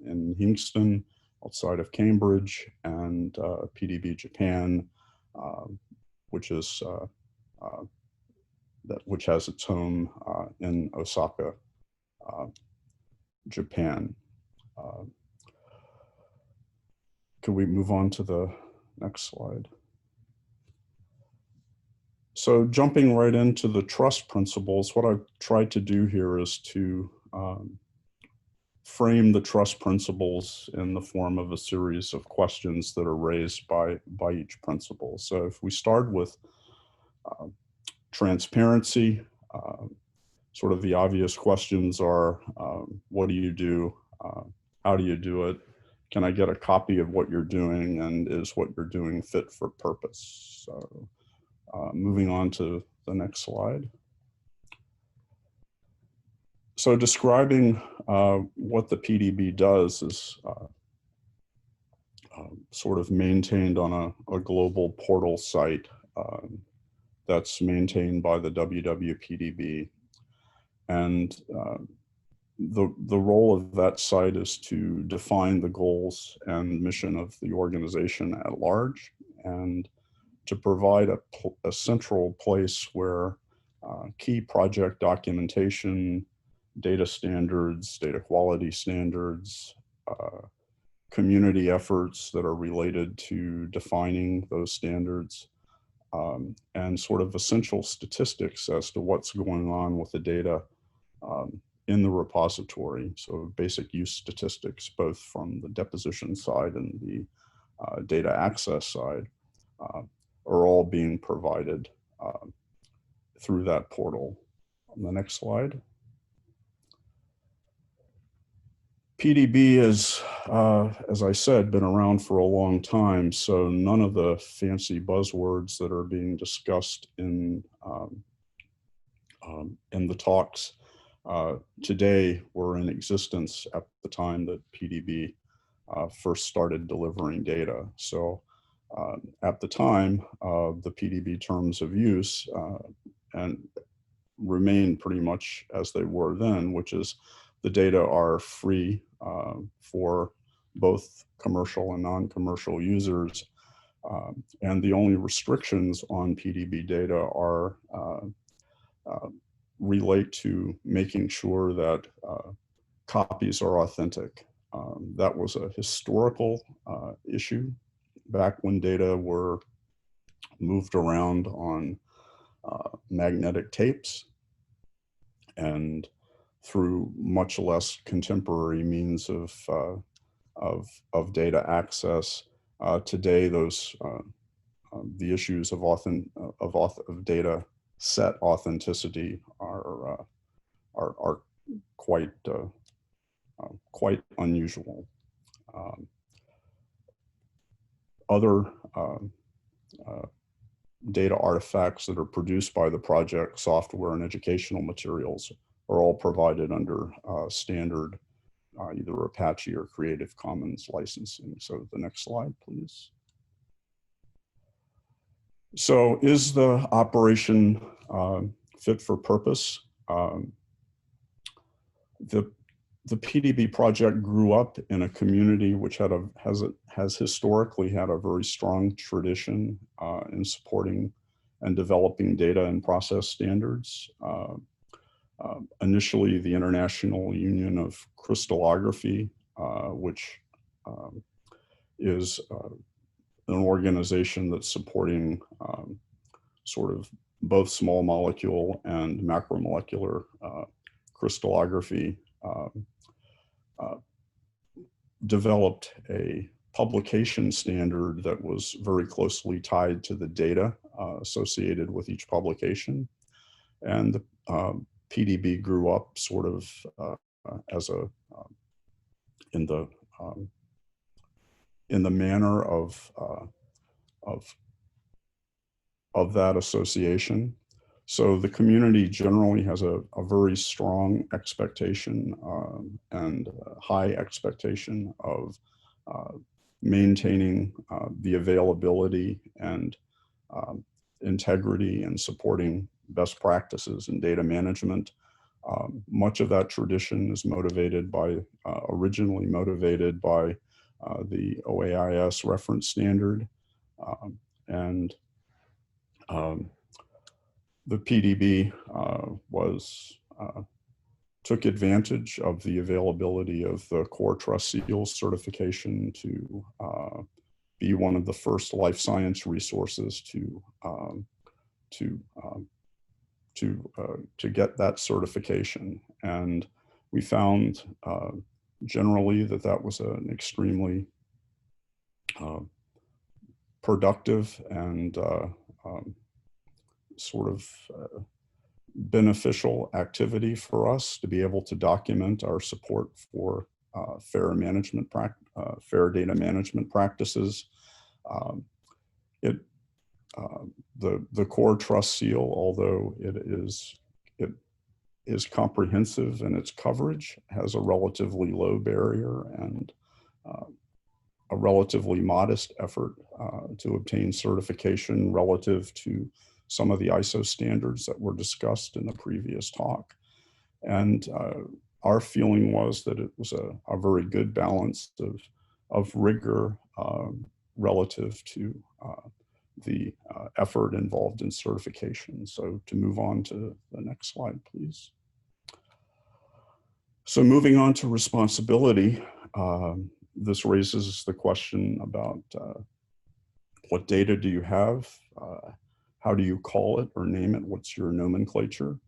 in Hingston, outside of Cambridge, and PDB Japan, which is which has its home in Osaka, Japan. Could we move on to the next slide? So jumping right into the trust principles, what I've tried to do here is to frame the trust principles in the form of a series of questions that are raised by each principle. So if we start with transparency, sort of the obvious questions are, what do you do? How do you do it? Can I get a copy of what you're doing? And is what you're doing fit for purpose? So moving on to the next slide. So describing what the PDB does is sort of maintained on a global portal site that's maintained by the WWPDB. And the role of that site is to define the goals and mission of the organization at large, and to provide a central place where key project documentation, data standards, data quality standards, community efforts that are related to defining those standards, and sort of essential statistics as to what's going on with the data in the repository. So basic use statistics, both from the deposition side and the data access side, are all being provided through that portal. On the next slide. PDB is, as I said, been around for a long time, so none of the fancy buzzwords that are being discussed in the talks today were in existence at the time that PDB first started delivering data. So at the time, the PDB terms of use and remain pretty much as they were then, which is the data are free for both commercial and non-commercial users. And the only restrictions on PDB data are relate to making sure that copies are authentic. That was a historical issue back when data were moved around on magnetic tapes and through much less contemporary means of data access. Today, those the issues of data set authenticity are quite quite unusual. Other data artifacts that are produced by the project, software and educational materials, are all provided under standard either Apache or Creative Commons licensing. So the next slide, please. So is the operation fit for purpose? The PDB project grew up in a community which has historically had a very strong tradition in supporting and developing data and process standards. Initially, the International Union of Crystallography, which is an organization that's supporting sort of both small molecule and macromolecular crystallography, developed a publication standard that was very closely tied to the data associated with each publication. And the PDB grew up sort of as a, in the manner of that association. So the community generally has a very strong expectation and high expectation of maintaining the availability and integrity and supporting best practices in data management. Much of that tradition is motivated by, originally motivated by the OAIS reference standard. The PDB took advantage of the availability of the Core Trust Seal certification to be one of the first life science resources to get that certification. And we found generally that was an extremely productive and sort of beneficial activity for us to be able to document our support for fair data management practices. The Core Trust Seal, although it is comprehensive in its coverage, has a relatively low barrier and a relatively modest effort to obtain certification relative to some of the ISO standards that were discussed in the previous talk. And our feeling was that it was a very good balance of rigor relative to the effort involved in certification. So to move on to the next slide, please. So moving on to responsibility, this raises the question about what data do you have? How do you call it or name it? What's your nomenclature?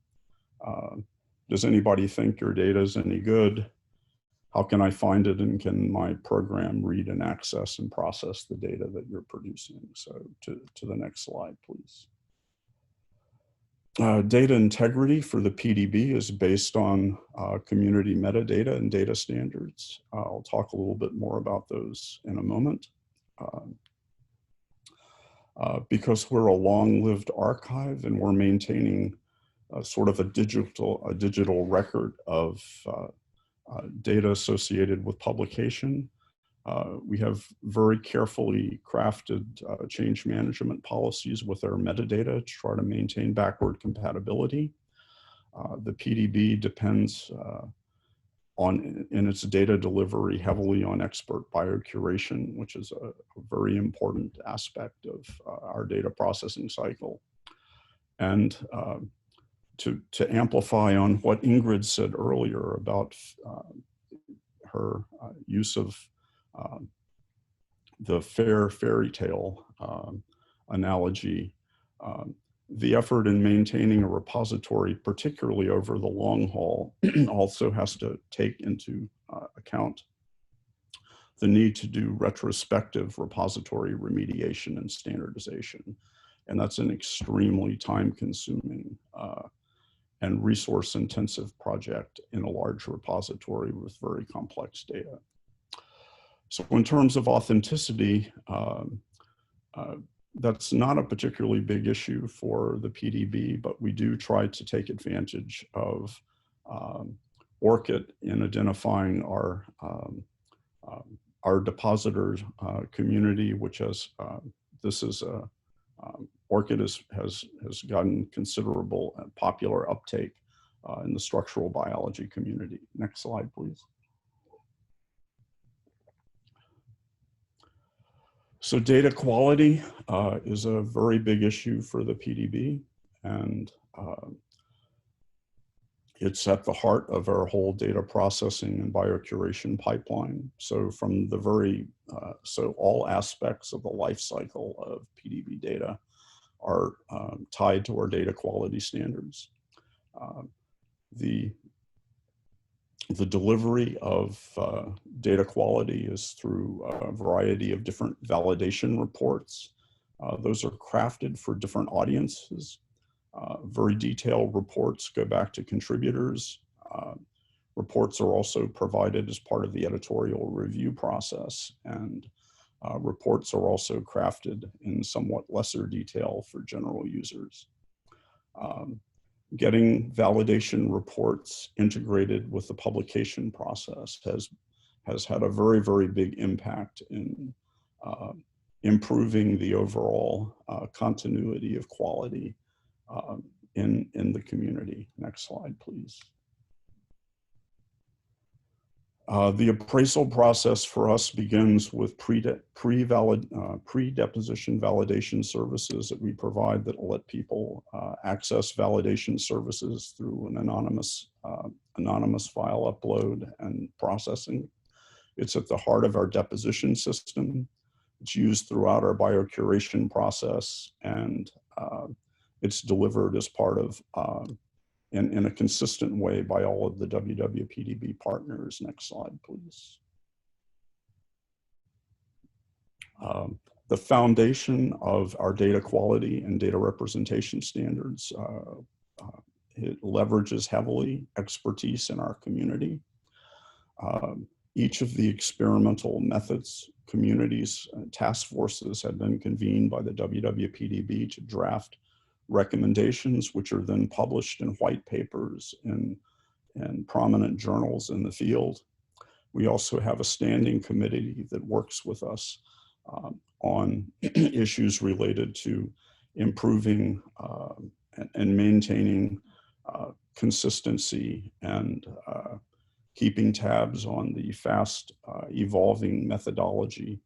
Does anybody think your data is any good? How can I find it, and can my program read and access and process the data that you're producing? So to the next slide, please. Data integrity for the PDB is based on community metadata and data standards. I'll talk a little bit more about those in a moment. Because we're a long-lived archive and we're maintaining sort of a digital record of data associated with publication. We have very carefully crafted change management policies with our metadata to try to maintain backward compatibility. The PDB depends in its data delivery heavily on expert biocuration, which is a very important aspect of our data processing cycle. And to amplify on what Ingrid said earlier about her use of the fair fairy tale analogy, the effort in maintaining a repository, particularly over the long haul, also has to take into account the need to do retrospective repository remediation and standardization. And that's an extremely time-consuming and resource-intensive project in a large repository with very complex data. So in terms of authenticity, that's not a particularly big issue for the PDB, but we do try to take advantage of ORCID in identifying our depositor community, which has, ORCID has gotten considerable and popular uptake in the structural biology community. Next slide, please. So data quality is a very big issue for the PDB, and it's at the heart of our whole data processing and biocuration pipeline. So from the so all aspects of the life cycle of PDB data are tied to our data quality standards. The delivery of data quality is through a variety of different validation reports. Those are crafted for different audiences. Very detailed reports go back to contributors. Reports are also provided as part of the editorial review process, and reports are also crafted in somewhat lesser detail for general users. Getting validation reports integrated with the publication process has had a very, very big impact in improving the overall continuity of quality in the community. Next slide, please. The appraisal process for us begins with pre-deposition validation services that we provide that will let people access validation services through an anonymous file upload and processing. It's at the heart of our deposition system. It's used throughout our biocuration process, and it's delivered as part of in a consistent way by all of the WWPDB partners. Next slide, please. The foundation of our data quality and data representation standards, it leverages heavily expertise in our community. Each of the experimental methods, communities, task forces have been convened by the WWPDB to draft recommendations, which are then published in white papers in prominent journals in the field. We also have a standing committee that works with us on issues related to improving and maintaining consistency and keeping tabs on the fast evolving methodology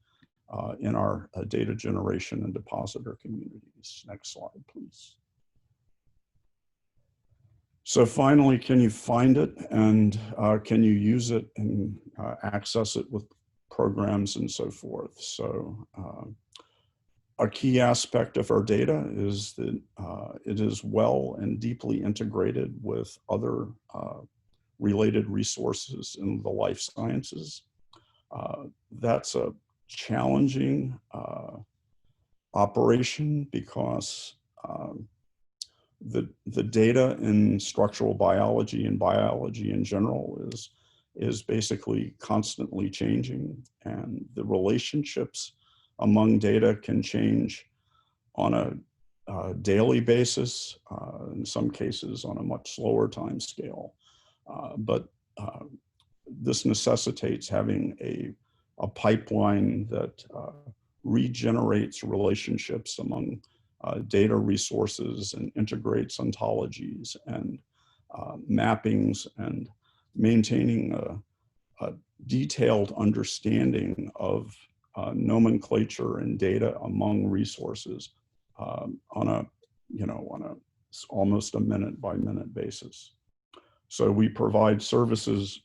in our data generation and depositor communities. Next slide, please. So finally, can you find it, and can you use it and access it with programs and so forth? So a key aspect of our data is that it is well and deeply integrated with other related resources in the life sciences. That's a challenging operation because the data in structural biology and biology in general is basically constantly changing, and the relationships among data can change on a daily basis, in some cases on a much slower time scale. But this necessitates having a pipeline that regenerates relationships among data resources and integrates ontologies and mappings, and maintaining a detailed understanding of nomenclature and data among resources on a almost a minute by minute basis. So we provide services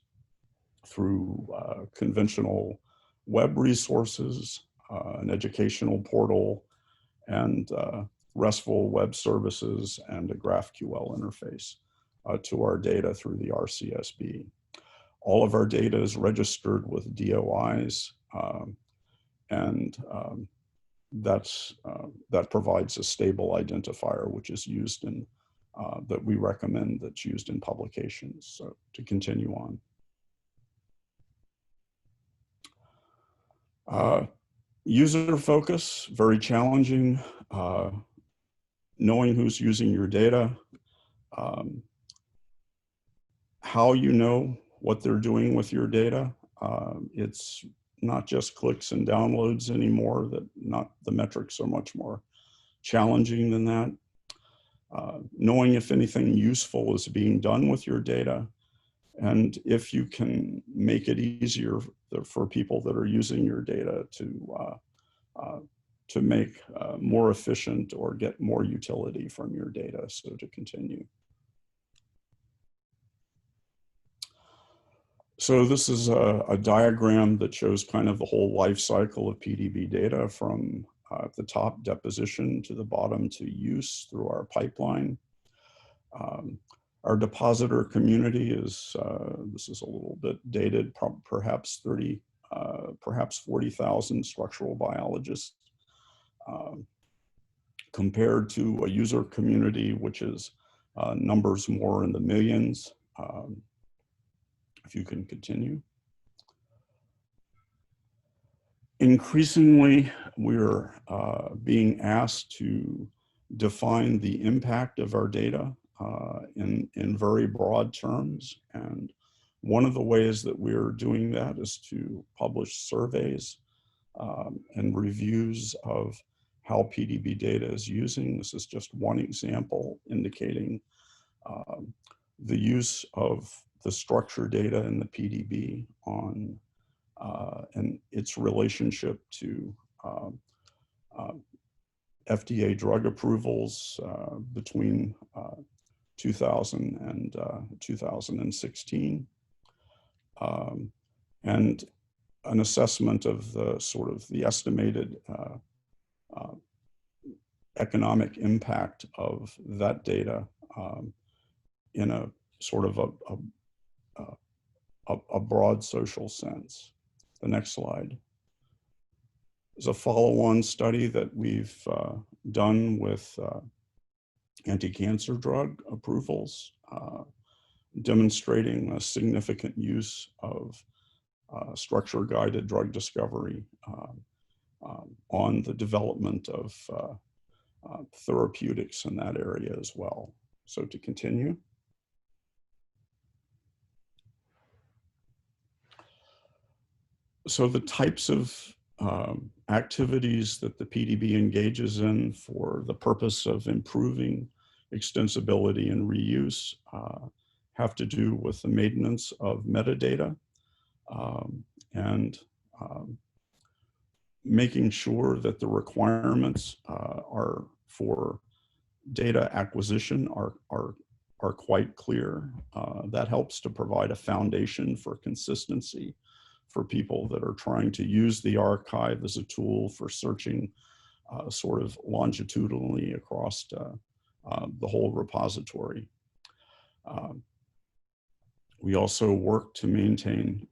through conventional web resources, an educational portal, and RESTful web services, and a GraphQL interface to our data through the RCSB. All of our data is registered with DOIs, and that provides a stable identifier, which is used in, that we recommend that's used in publications. So to continue on. User focus, very challenging. Knowing who's using your data, how you know what they're doing with your data. It's not just clicks and downloads anymore, the metrics are much more challenging than that. Knowing if anything useful is being done with your data, and if you can make it easier for people that are using your data to make more efficient or get more utility from your data. So to continue. So this is a diagram that shows kind of the whole life cycle of PDB data, from at the top, deposition, to the bottom, to use through our pipeline. Our depositor community is, this is a little bit dated, perhaps 40,000 structural biologists, compared to a user community, which is numbers more in the millions. If you can continue. Increasingly, we're being asked to define the impact of our data in very broad terms. And one of the ways that we're doing that is to publish surveys and reviews of how PDB data is using. This is just one example indicating the use of the structured data in the PDB on and its relationship to FDA drug approvals between 2000 and 2016, and an assessment of the sort of the estimated economic impact of that data in a sort of a broad social sense. The next slide is a follow-on study that we've done with anti-cancer drug approvals, demonstrating a significant use of structure-guided drug discovery on the development of therapeutics in that area as well. So to continue. So the types of activities that the PDB engages in for the purpose of improving extensibility and reuse have to do with the maintenance of metadata and making sure that the requirements are for data acquisition are quite clear. That helps to provide a foundation for consistency for people that are trying to use the archive as a tool for searching sort of longitudinally across the whole repository. We also work to maintain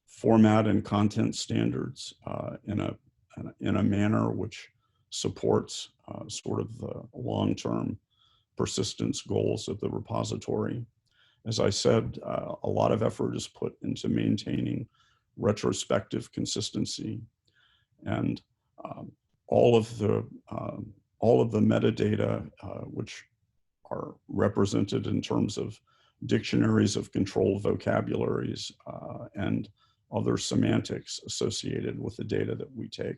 format and content standards in a manner which supports sort of the long-term persistence goals of the repository. As I said, a lot of effort is put into maintaining retrospective consistency, and all of the metadata which are represented in terms of dictionaries of controlled vocabularies and other semantics associated with the data that we take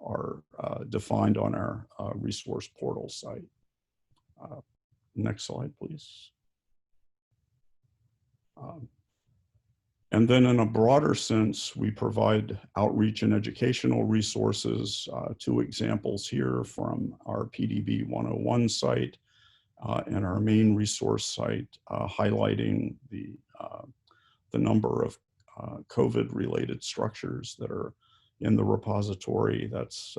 are defined on our resource portal site. Next slide, please. And then in a broader sense, we provide outreach and educational resources. 2 examples here from our PDB 101 site and our main resource site, highlighting the number of COVID-related structures that are in the repository. That's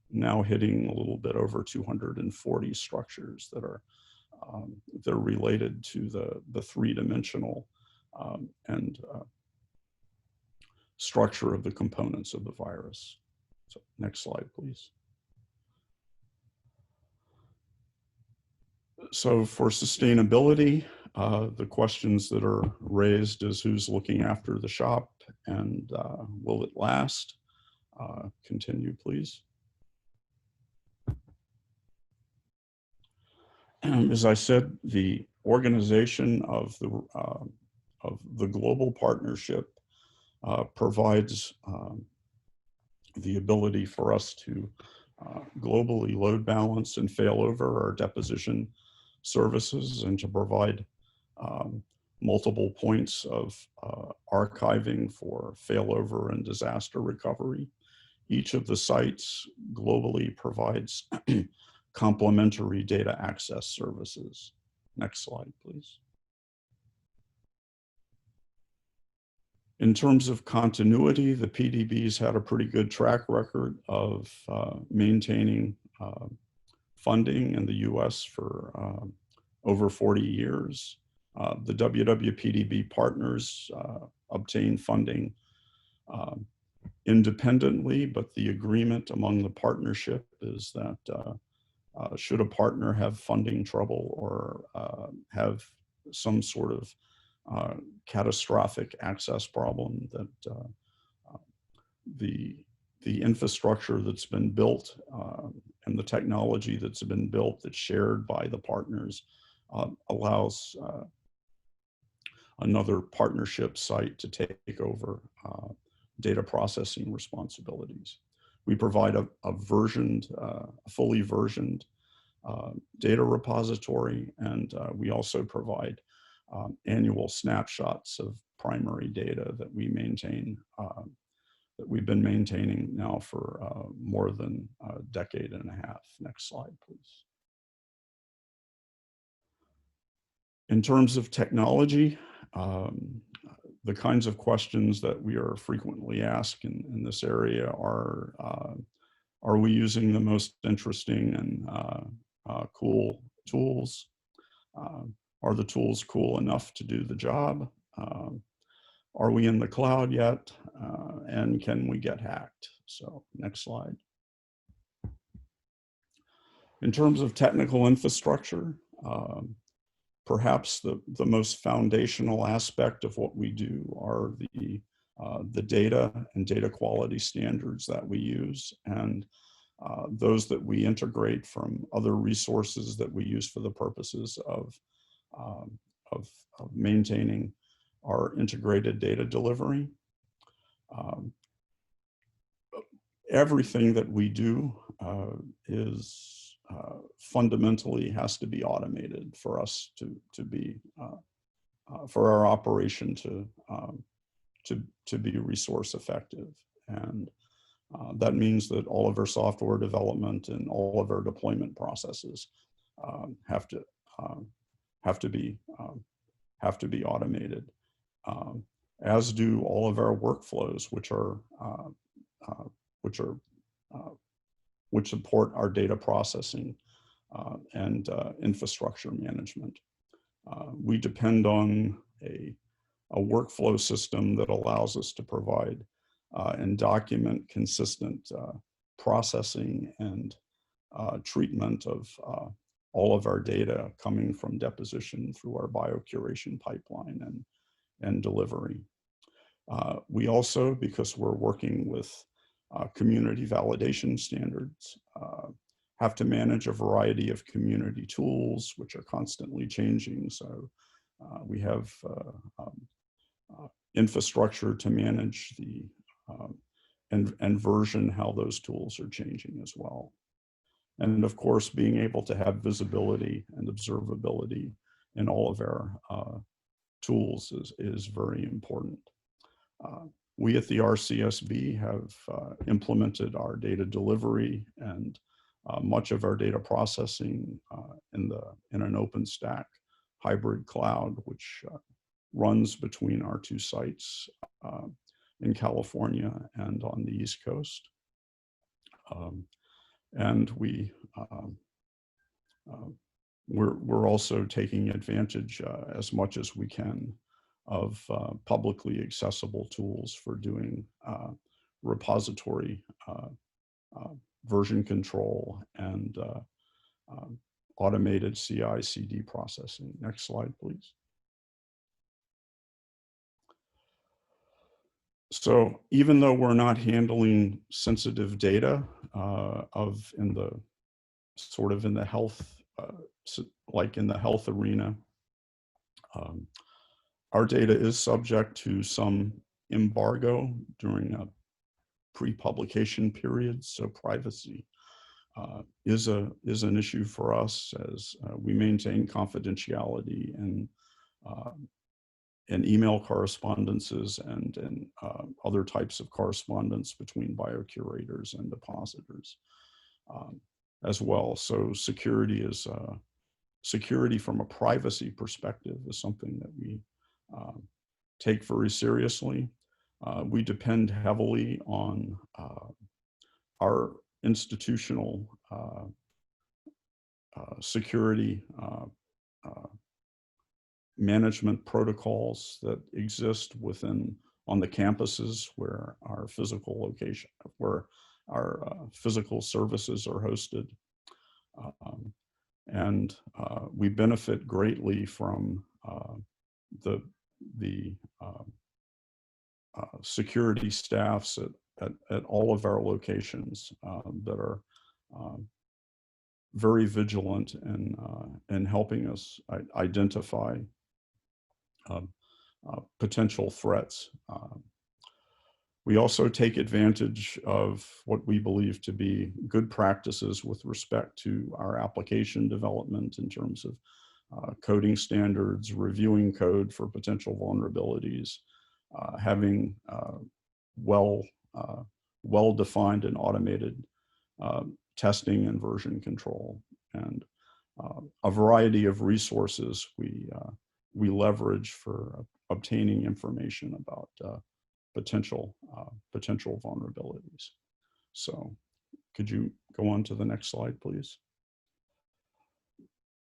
now hitting a little bit over 240 structures that are they're related to the 3-dimensional and structure of the components of the virus. So next slide, please. So for sustainability, the questions that are raised is who's looking after the shop and will it last? Continue, please. As I said, the organization of the global partnership provides the ability for us to globally load balance and fail over our deposition services and to provide multiple points of archiving for failover and disaster recovery. Each of the sites globally provides complementary data access services. Next slide, please. In terms of continuity, the PDB's had a pretty good track record of maintaining funding in the US for over 40 years. The WWPDB partners obtain funding independently, but the agreement among the partnership is that should a partner have funding trouble or have some sort of catastrophic access problem, that the infrastructure that's been built and the technology that's been built that's shared by the partners allows another partnership site to take over data processing responsibilities. We provide a versioned, fully versioned data repository, and we also provide annual snapshots of primary data that we maintain, that we've been maintaining now for more than a decade and a half. Next slide, please. In terms of technology, the kinds of questions that we are frequently asked in this area are we using the most interesting and cool tools? Are the tools cool enough to do the job? Are we in the cloud yet? And can we get hacked? So next slide. In terms of technical infrastructure, perhaps the most foundational aspect of what we do are the data and data quality standards that we use, and those that we integrate from other resources that we use for the purposes of maintaining our integrated data delivery. Everything that we do is fundamentally has to be automated for us to be for our operation to be resource effective, and that means that all of our software development and all of our deployment processes have to be automated, as do all of our workflows, which support our data processing and infrastructure management. We depend on a workflow system that allows us to provide and document consistent processing and treatment of all of our data coming from deposition through our biocuration pipeline and delivery. We also, because we're working with community validation standards, have to manage a variety of community tools which are constantly changing. So we have infrastructure to manage the and version how those tools are changing as well. And of course, being able to have visibility and observability in all of our tools is very important. We at the RCSB have implemented our data delivery and much of our data processing in an OpenStack hybrid cloud, which runs between our two sites in California and on the East Coast. And we're also taking advantage as much as we can of publicly accessible tools for doing repository version control and automated CI/CD processing. Next slide, please. So even though we're not handling sensitive data in the health, like in the health arena, our data is subject to some embargo during a pre-publication period, so privacy is an issue for us as we maintain confidentiality in email correspondences and other types of correspondence between biocurators and depositors as well. So security from a privacy perspective is something that we take very seriously. We depend heavily on our institutional security management protocols that exist on the campuses where our physical services are hosted. And we benefit greatly from the security staffs at all of our locations that are very vigilant in helping us identify potential threats. We also take advantage of what we believe to be good practices with respect to our application development in terms of coding standards, reviewing code for potential vulnerabilities, having well-defined and automated testing and version control, and a variety of resources we leverage for obtaining information about potential vulnerabilities. So could you go on to the next slide, please?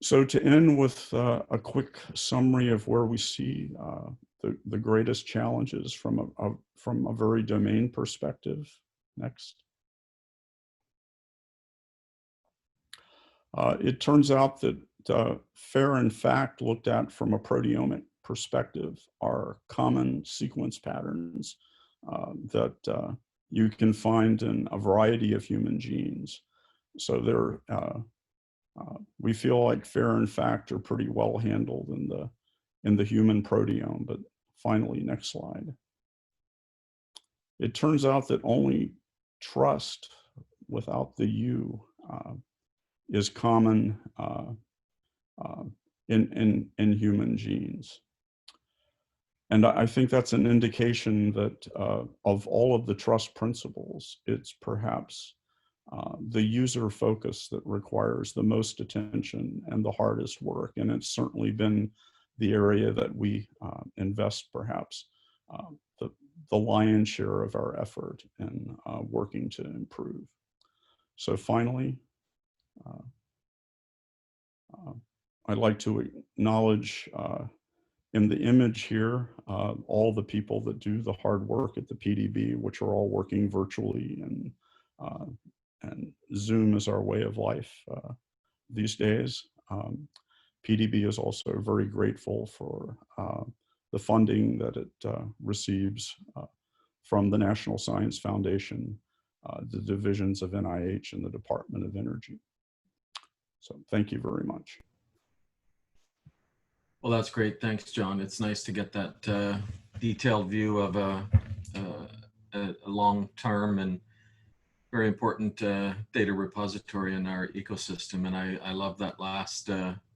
So to end with a quick summary of where we see the greatest challenges from a very domain perspective. Next. It turns out that FAIR and FACT, looked at from a proteomic perspective, are common sequence patterns that you can find in a variety of human genes. So we feel like FAIR and FACT are pretty well handled in the human proteome. But finally, next slide. It turns out that only trust without the U is common in human genes. And I think that's an indication that of all of the trust principles, it's perhaps the user focus that requires the most attention and the hardest work. And it's certainly been the area that we invest perhaps the lion's share of our effort in working to improve. So finally, I'd like to acknowledge in the image here all the people that do the hard work at the PDB, which are all working virtually, and Zoom is our way of life these days. PDB is also very grateful for the funding that it receives from the National Science Foundation, the divisions of NIH, and the Department of Energy. So thank you very much. Well, that's great. Thanks, John. It's nice to get that detailed view of a long-term and very important data repository in our ecosystem. And I love that last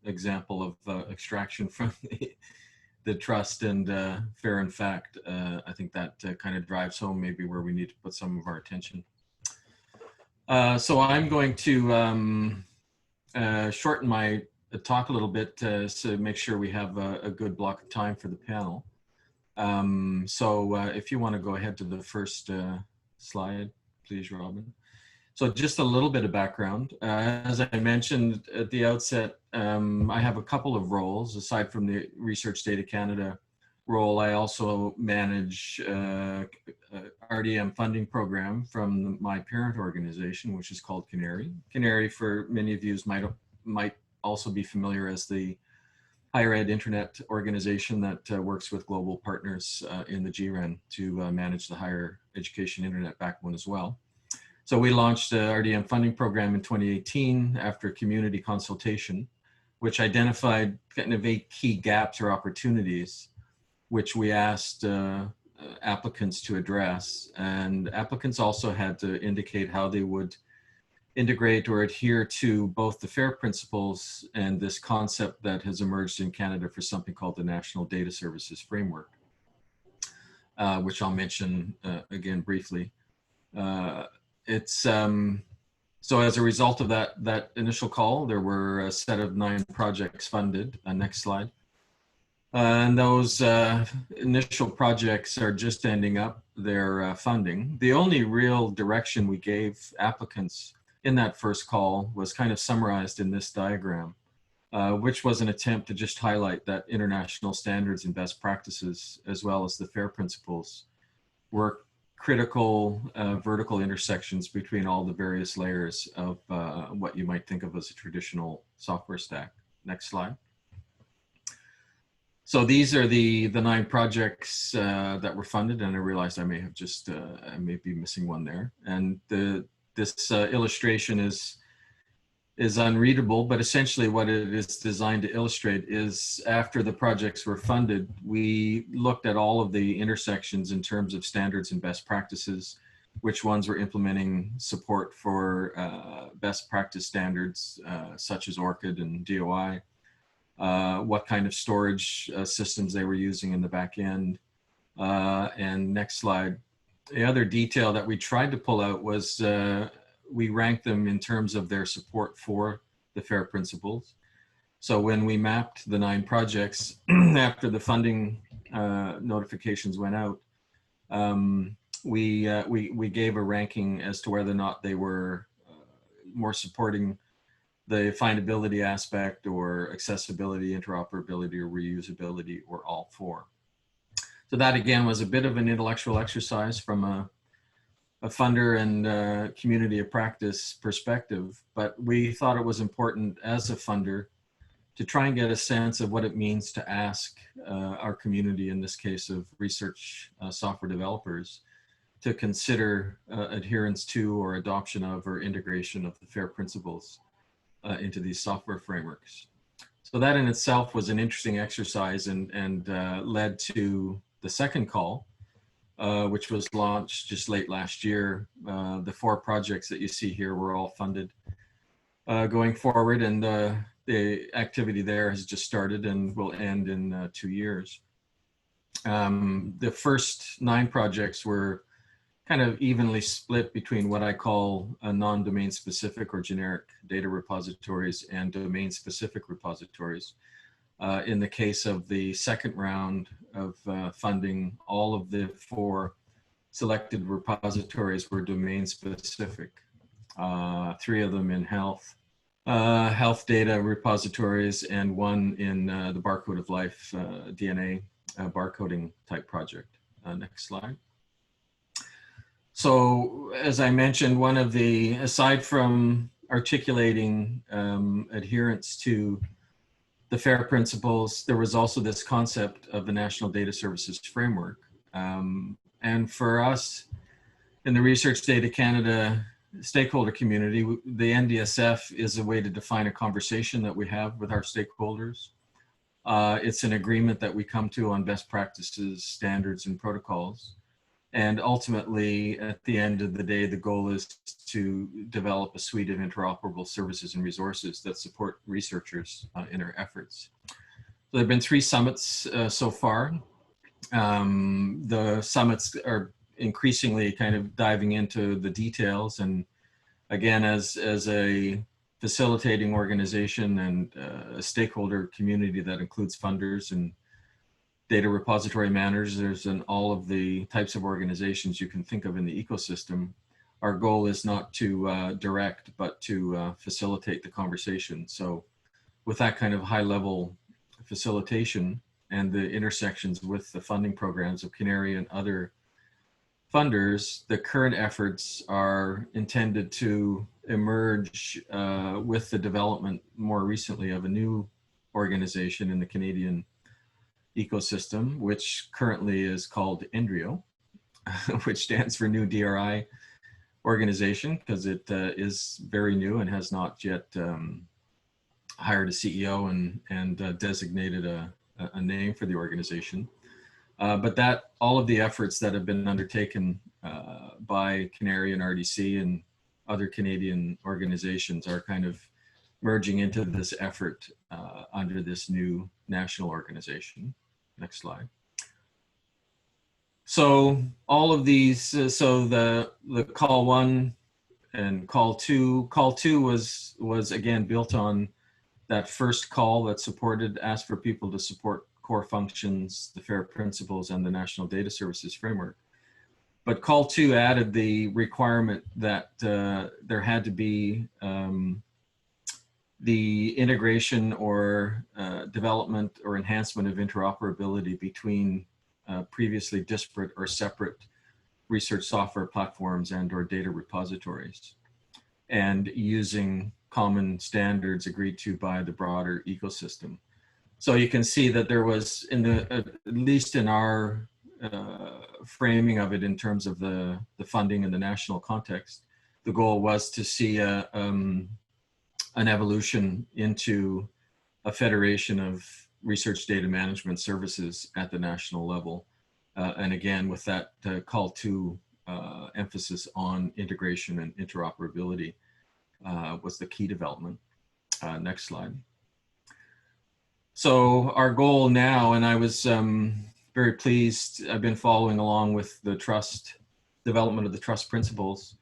example of extraction from the trust and fair and fact. I think that kind of drives home maybe where we need to put some of our attention. So I'm going to shorten my talk a little bit to make sure we have a good block of time for the panel. So if you want to go ahead to the first slide, please, Robin. So just a little bit of background. As I mentioned at the outset, I have a couple of roles. Aside from the Research Data Canada role, I also manage RDM funding program from my parent organization, which is called Canary. Canary, for many of you, might also be familiar as the higher ed internet organization that works with global partners in the GREN to manage the higher education internet backbone as well. So we launched the RDM funding program in 2018 after community consultation, which identified kind of 8 key gaps or opportunities, which we asked applicants to address. And applicants also had to indicate how they would integrate or adhere to both the FAIR principles and this concept that has emerged in Canada for something called the National Data Services Framework, which I'll mention again briefly. So as a result of that initial call, there were a set of 9 projects funded. Next slide. And those initial projects are just ending up their funding. The only real direction we gave applicants in that first call was kind of summarized in this diagram, which was an attempt to just highlight that international standards and best practices, as well as the FAIR principles, were critical vertical intersections between all the various layers of what you might think of as a traditional software stack. Next slide. So these are the 9 projects that were funded, and I realized I may have just, I may be missing one there. And this illustration is unreadable, but essentially what it is designed to illustrate is after the projects were funded, we looked at all of the intersections in terms of standards and best practices, which ones were implementing support for best practice standards such as ORCID and DOI, what kind of storage systems they were using in the back end. And next slide. The other detail that we tried to pull out was we ranked them in terms of their support for the FAIR principles. So when we mapped the 9 projects after the funding notifications went out, we gave a ranking as to whether or not they were more supporting the findability aspect or accessibility, interoperability, or reusability, or all 4. So that again was a bit of an intellectual exercise from a funder and community of practice perspective, but we thought it was important as a funder to try and get a sense of what it means to ask our community, in this case of research software developers, to consider adherence to or adoption of or integration of the FAIR principles into these software frameworks. So that in itself was an interesting exercise and led to the second call, which was launched just late last year. The 4 projects that you see here were all funded going forward, and the activity there has just started and will end in 2 years. The first 9 projects were kind of evenly split between what I call non-domain specific or generic data repositories and domain specific repositories. In the case of the second round of funding, all of the 4 selected repositories were domain specific. 3 of them in health data repositories, and 1 in the Barcode of Life DNA barcoding type project. Next slide. So as I mentioned, one of the, aside from articulating adherence to the FAIR principles, there was also this concept of the National Data Services Framework. And for us in the Research Data Canada stakeholder community, the NDSF is a way to define a conversation that we have with our stakeholders. It's an agreement that we come to on best practices, standards, and protocols. And ultimately, at the end of the day, the goal is to develop a suite of interoperable services and resources that support researchers in our efforts. there have been 3 summits so far. The summits are increasingly kind of diving into the details, and again, as a facilitating organization and a stakeholder community that includes funders and data repository managers and all of the types of organizations you can think of in the ecosystem. Our goal is not to direct, but to facilitate the conversation. So with that kind of high level facilitation and the intersections with the funding programs of Canary and other funders, the current efforts are intended to emerge with the development more recently of a new organization in the Canadian ecosystem, which currently is called NDRIO, which stands for New DRI Organization, because it is very new and has not yet hired a CEO and designated a name for the organization. But that all of the efforts that have been undertaken by Canary and RDC and other Canadian organizations are kind of merging into this effort under this new national organization. Next slide. So all of these, so the call 1 and call 2 was again built on that first call that asked for people to support core functions, the FAIR principles, and the National Data Services Framework. But call 2 added the requirement that there had to be the integration or development or enhancement of interoperability between previously disparate or separate research software platforms and or data repositories, and using common standards agreed to by the broader ecosystem. So you can see that there was, at least in our framing of it in terms of the funding in the national context, the goal was to see an evolution into a federation of research data management services at the national level. And again, with that call to emphasis on integration and interoperability was the key development. Next slide. So our goal now, and I was very pleased, I've been following along with the development of the trust principles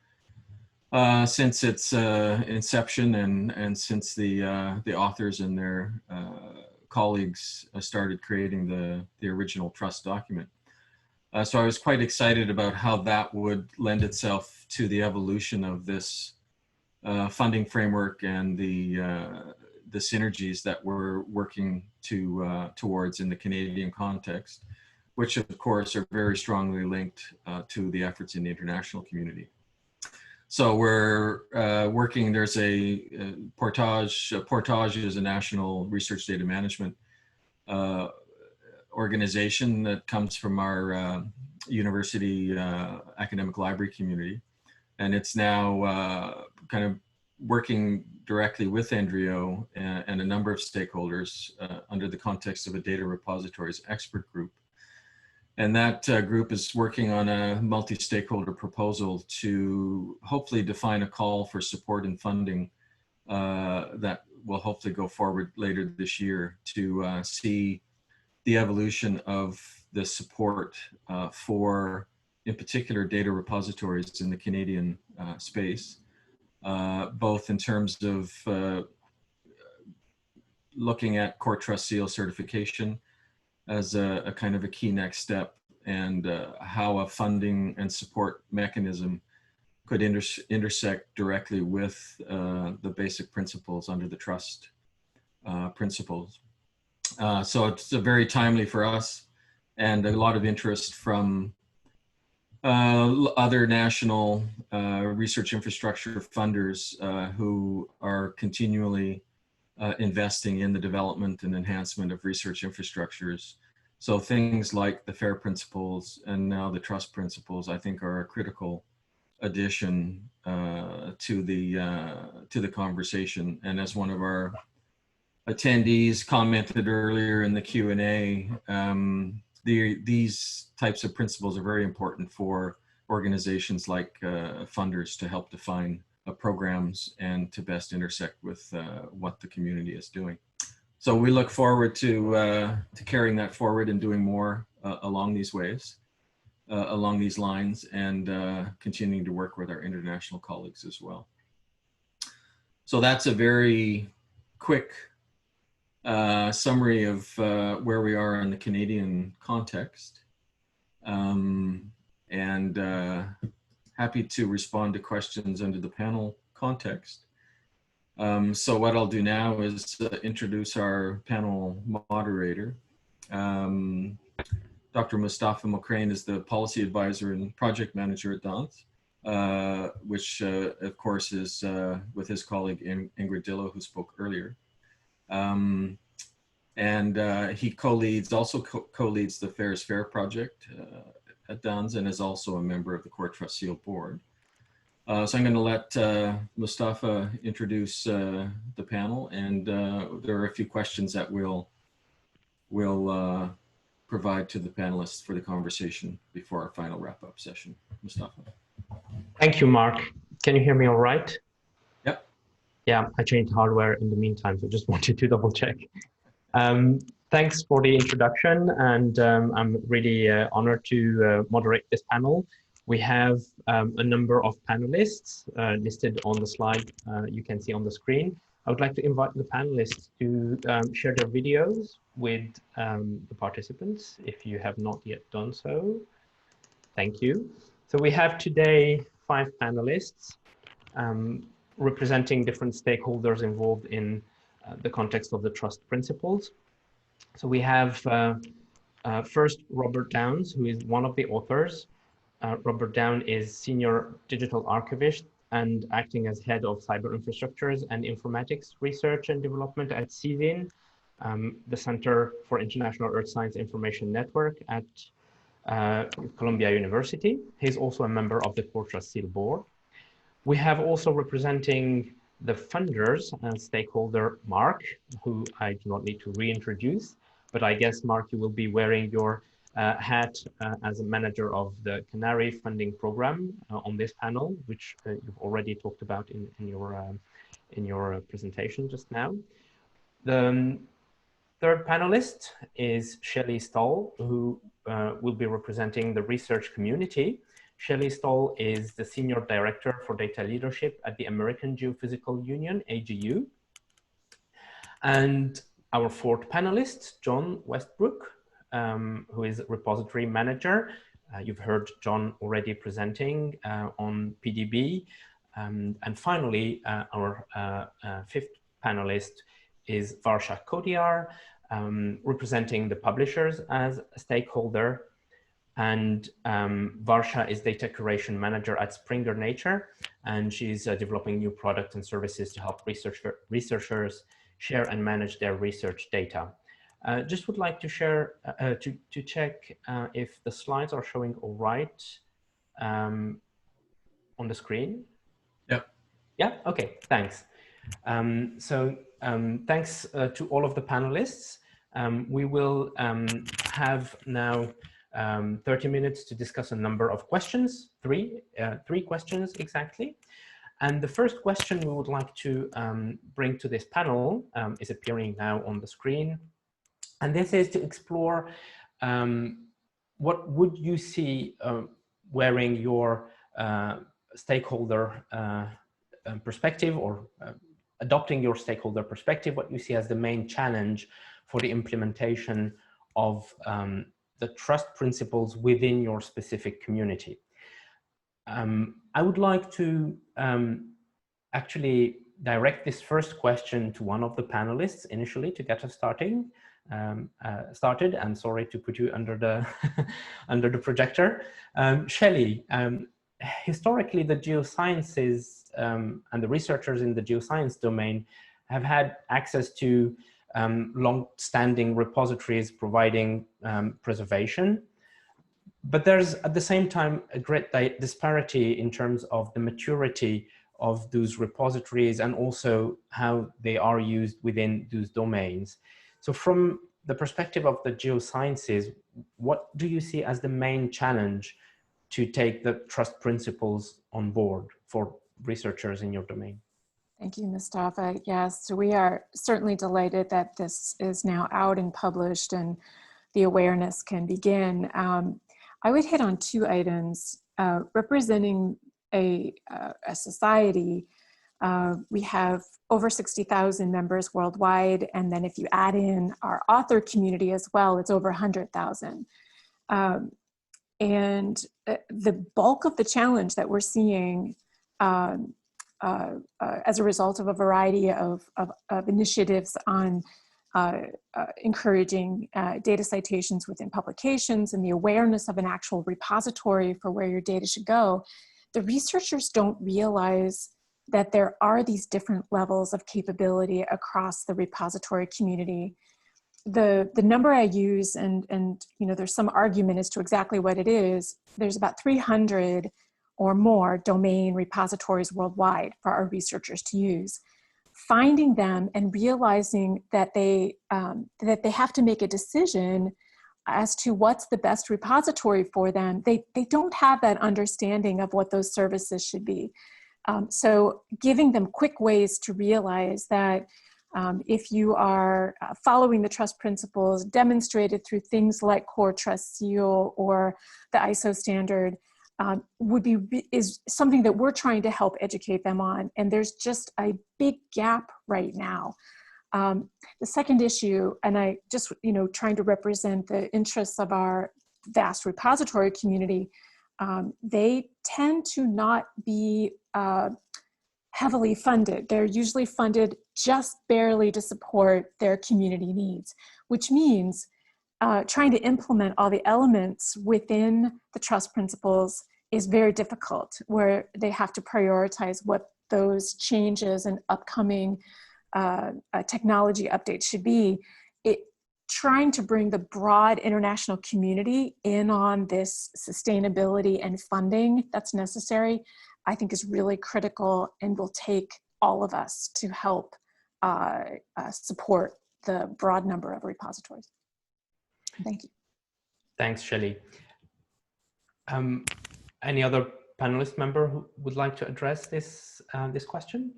since its inception and since the authors and their colleagues started creating the original trust document. So I was quite excited about how that would lend itself to the evolution of this funding framework and the synergies that we're working towards in the Canadian context, which of course are very strongly linked to the efforts in the international community. So we're working, there's a Portage is a national research data management organization that comes from our university academic library community. And it's now kind of working directly with NDRIO and a number of stakeholders under the context of a data repositories expert group. And that group is working on a multi-stakeholder proposal to hopefully define a call for support and funding that will hopefully go forward later this year to see the evolution of the support for, in particular, data repositories in the Canadian space, both in terms of looking at Core Trust Seal certification as a kind of a key next step, and how a funding and support mechanism could intersect directly with the basic principles under the trust principles. So it's very timely for us, and a lot of interest from other national research infrastructure funders who are continually investing in the development and enhancement of research infrastructures. So things like the FAIR principles and now the trust principles, I think, are a critical addition to the conversation. And as one of our attendees commented earlier in the Q&A, these types of principles are very important for organizations like funders to help define programs and to best intersect with what the community is doing. So we look forward to carrying that forward and doing more along these ways, along these lines, and continuing to work with our international colleagues as well. So that's a very quick summary of where we are in the Canadian context. And happy to respond to questions under the panel context. So what I'll do now is introduce our panel moderator. Dr. Mustafa Mokrane is the policy advisor and project manager at DANS, which of course is with his colleague Ingrid Dillo, who spoke earlier. And he also co-leads the Fair is Fair project at DANS and is also a member of the Core Trust Seal board. So I'm going to let Mustafa introduce the panel, and there are a few questions that we'll provide to the panelists for the conversation before our final wrap-up session. Mustafa. Thank you, Mark. Can you hear me all right? Yep. Yeah, I changed hardware in the meantime, so just wanted to double check. Thanks for the introduction, and I'm really honored to moderate this panel. We have a number of panelists listed on the slide you can see on the screen. I would like to invite the panelists to share their videos with the participants, if you have not yet done so. Thank you. So we have today 5 panelists representing different stakeholders involved in the context of the trust principles. So we have first Robert Downs, who is one of the authors. Robert Down is Senior Digital Archivist and acting as Head of Cyber Infrastructures and Informatics Research and Development at CVIN, the Center for International Earth Science Information Network at Columbia University. He's also a member of the Core Trust Seal board. We have also representing the funders and stakeholder Mark, who I do not need to reintroduce, but I guess, Mark, you will be wearing your hat as a manager of the Canary funding program on this panel, which you've already talked about in your presentation just now. The third panelist is Shelley Stoll, who will be representing the research community. Shelley Stoll is the Senior Director for Data Leadership at the American Geophysical Union, AGU. And our fourth panelist, John Westbrook, who is repository manager. You've heard John already presenting on PDB. And finally, our fifth panelist is Varsha Kodiar, representing the publishers as a stakeholder. And Varsha is data curation manager at Springer Nature, and she's developing new products and services to help researchers share and manage their research data. Just would like to share, to check if the slides are showing all right on the screen. Yep. Yeah, okay, thanks. Thanks to all of the panelists. We will have now 30 minutes to discuss a number of questions, three questions exactly. And the first question we would like to bring to this panel is appearing now on the screen. And this is to explore what would you see wearing your stakeholder perspective, or adopting your stakeholder perspective, what you see as the main challenge for the implementation of the trust principles within your specific community. I would like to actually direct this first question to one of the panelists initially to get us started. And sorry to put you under the under the projector. Shelley, historically the geosciences and the researchers in the geoscience domain have had access to long-standing repositories providing preservation. But there's at the same time a great disparity in terms of the maturity of those repositories and also how they are used within those domains. So from the perspective of the geosciences, what do you see as the main challenge to take the trust principles on board for researchers in your domain? Thank you, Mustafa. Yes, we are certainly delighted that this is now out and published and the awareness can begin. I would hit on two items. Representing a society, we have over 60,000 members worldwide, and then if you add in our author community as well, it's over 100,000. And the bulk of the challenge that we're seeing as a result of a variety of initiatives on encouraging data citations within publications and the awareness of an actual repository for where your data should go, the researchers don't realize that there are these different levels of capability across the repository community. The number I use, and you know, there's some argument as to exactly what it is, there's about 300 or more domain repositories worldwide for our researchers to use. Finding them and realizing that they have to make a decision as to what's the best repository for them, they don't have that understanding of what those services should be. So giving them quick ways to realize that if you are following the trust principles demonstrated through things like Core Trust Seal or the ISO standard, is something that we're trying to help educate them on. And there's just a big gap right now. The second issue, and I just, you know, trying to represent the interests of our vast repository community, they tend to not be heavily funded. They're usually funded just barely to support their community needs, which means trying to implement all the elements within the trust principles is very difficult, where they have to prioritize what those changes and upcoming technology updates should be. Trying to bring the broad international community in on this sustainability and funding that's necessary, I think is really critical and will take all of us to help support the broad number of repositories. Thank you. Thanks, Shelley. Any other panelist member who would like to address this, this question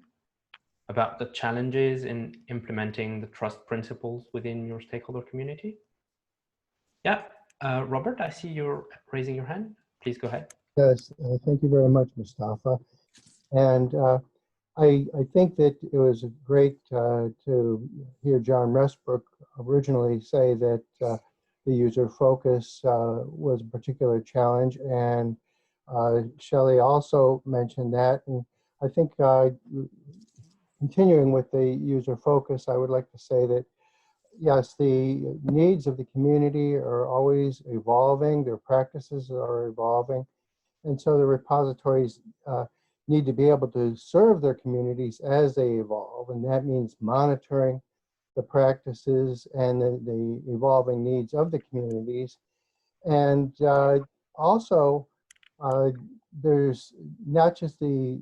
about the challenges in implementing the trust principles within your stakeholder community? Yeah, Robert, I see you're raising your hand. Please go ahead. Yes, thank you very much, Mustafa. And I think that it was great to hear John Resbrook originally say that the user focus was a particular challenge, and Shelley also mentioned that. And I think continuing with the user focus, I would like to say that yes, the needs of the community are always evolving, their practices are evolving, and so the repositories need to be able to serve their communities as they evolve, and that means monitoring the practices and the evolving needs of the communities. And also, there's not just the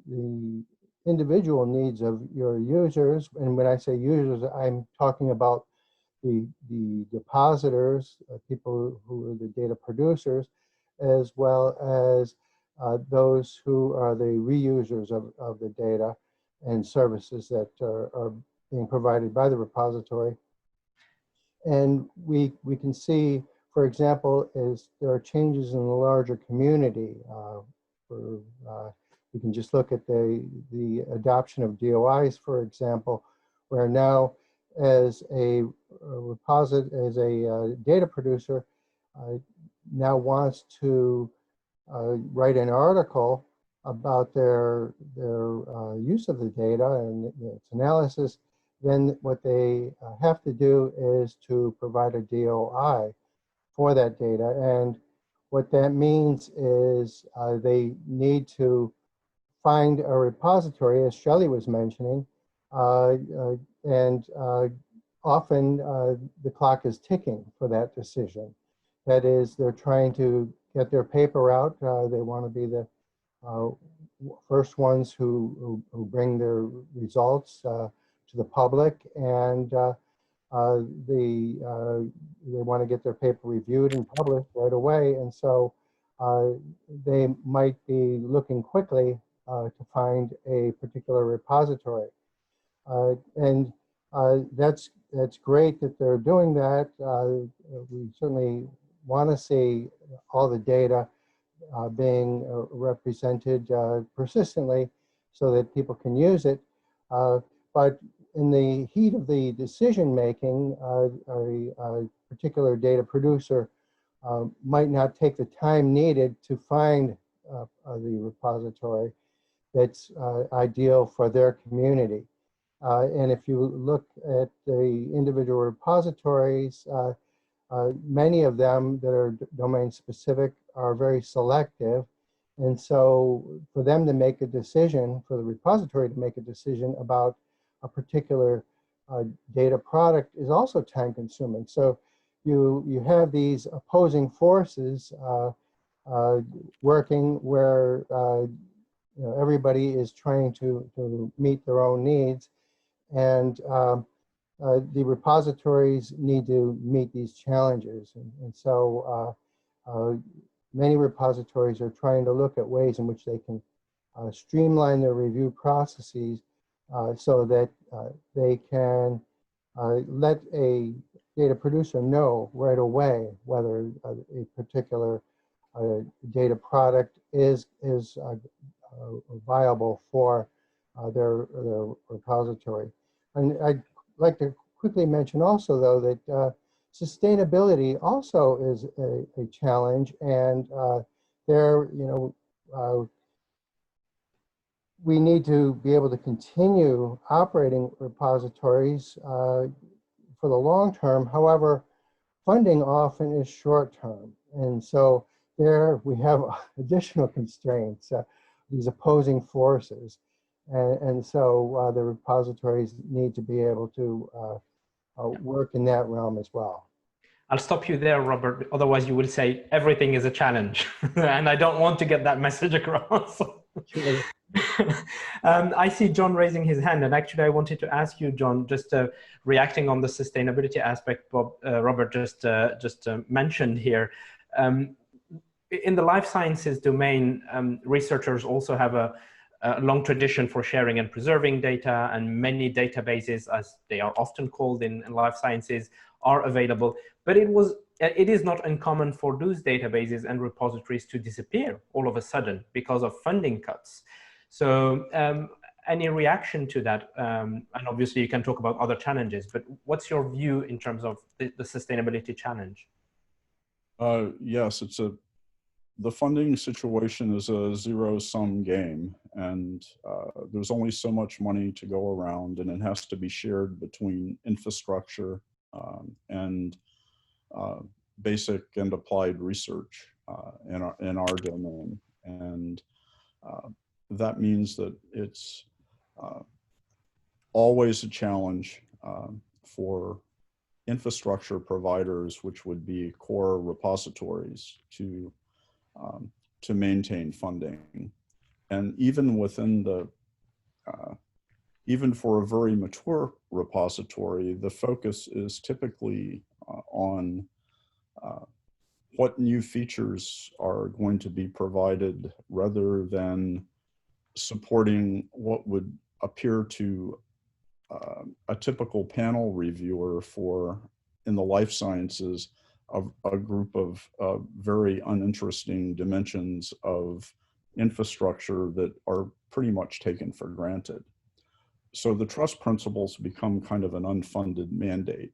individual needs of your users, and when I say users, I'm talking about the depositors, people who are the data producers, as well as those who are the reusers of the data and services that are being provided by the repository. And we can see, for example, is there are changes in the larger community. We can just look at the adoption of DOIs, for example, where now as a data producer now wants to write an article about their use of the data and its analysis, then what they have to do is to provide a DOI for that data. And what that means is they need to find a repository, as Shelley was mentioning, and often the clock is ticking for that decision. That is, they're trying to get their paper out. They want to be the first ones who bring their results to the public, and they want to get their paper reviewed and published right away. And so they might be looking quickly to find a particular repository. And that's great that they're doing that. We certainly want to see all the data being represented persistently so that people can use it. But in the heat of the decision making, a particular data producer might not take the time needed to find the repository that's ideal for their community. And if you look at the individual repositories, many of them that are domain specific are very selective. And so for them to make a decision, for the repository to make a decision about a particular data product is also time consuming. So you have these opposing forces working where everybody is trying to meet their own needs. And the repositories need to meet these challenges. And so many repositories are trying to look at ways in which they can streamline their review processes so that they can let a data producer know right away whether a particular data product is viable for their repository. And I'd like to quickly mention also, though, that sustainability also is a challenge, and there, we need to be able to continue operating repositories for the long term. However, funding often is short term, and so there we have additional constraints, these opposing forces. And so the repositories need to be able to work in that realm as well. I'll stop you there, Robert. Otherwise, you will say everything is a challenge. And I don't want to get that message across. I see John raising his hand. And actually, I wanted to ask you, John, just reacting on the sustainability aspect Robert just mentioned here. In the life sciences domain, researchers also have a long tradition for sharing and preserving data, and many databases, as they are often called in life sciences, are available. But it is not uncommon for those databases and repositories to disappear all of a sudden because of funding cuts. So any reaction to that? And obviously you can talk about other challenges, but what's your view in terms of the sustainability challenge? Yes, the funding situation is a zero-sum game, and there's only so much money to go around, and it has to be shared between infrastructure and basic and applied research in our domain. And that means that it's always a challenge for infrastructure providers, which would be core repositories, to maintain funding. And even within even for a very mature repository, the focus is typically on what new features are going to be provided rather than supporting what would appear to a typical panel reviewer for, in the life sciences, a group of very uninteresting dimensions of infrastructure that are pretty much taken for granted. So the trust principles become kind of an unfunded mandate.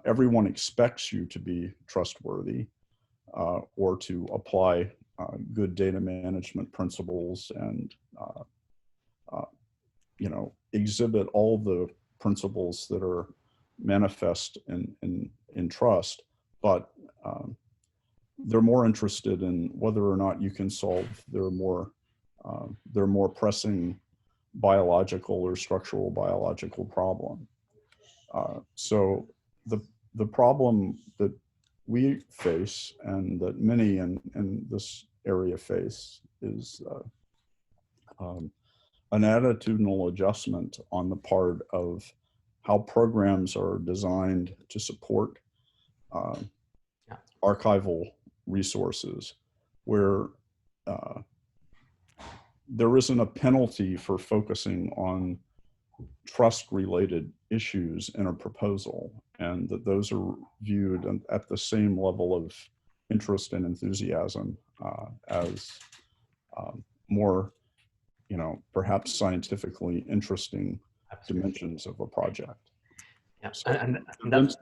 Everyone expects you to be trustworthy or to apply good data management principles and exhibit all the principles that are manifest in trust, but they're more interested in whether or not you can solve their more pressing biological or structural biological problem. So the problem that we face and that many in this area face is an attitudinal adjustment on the part of how programs are designed to support archival resources, where there isn't a penalty for focusing on trust-related issues in a proposal, and that those are viewed at the same level of interest and enthusiasm as more, perhaps scientifically interesting dimensions of a project. Yeah, So and that's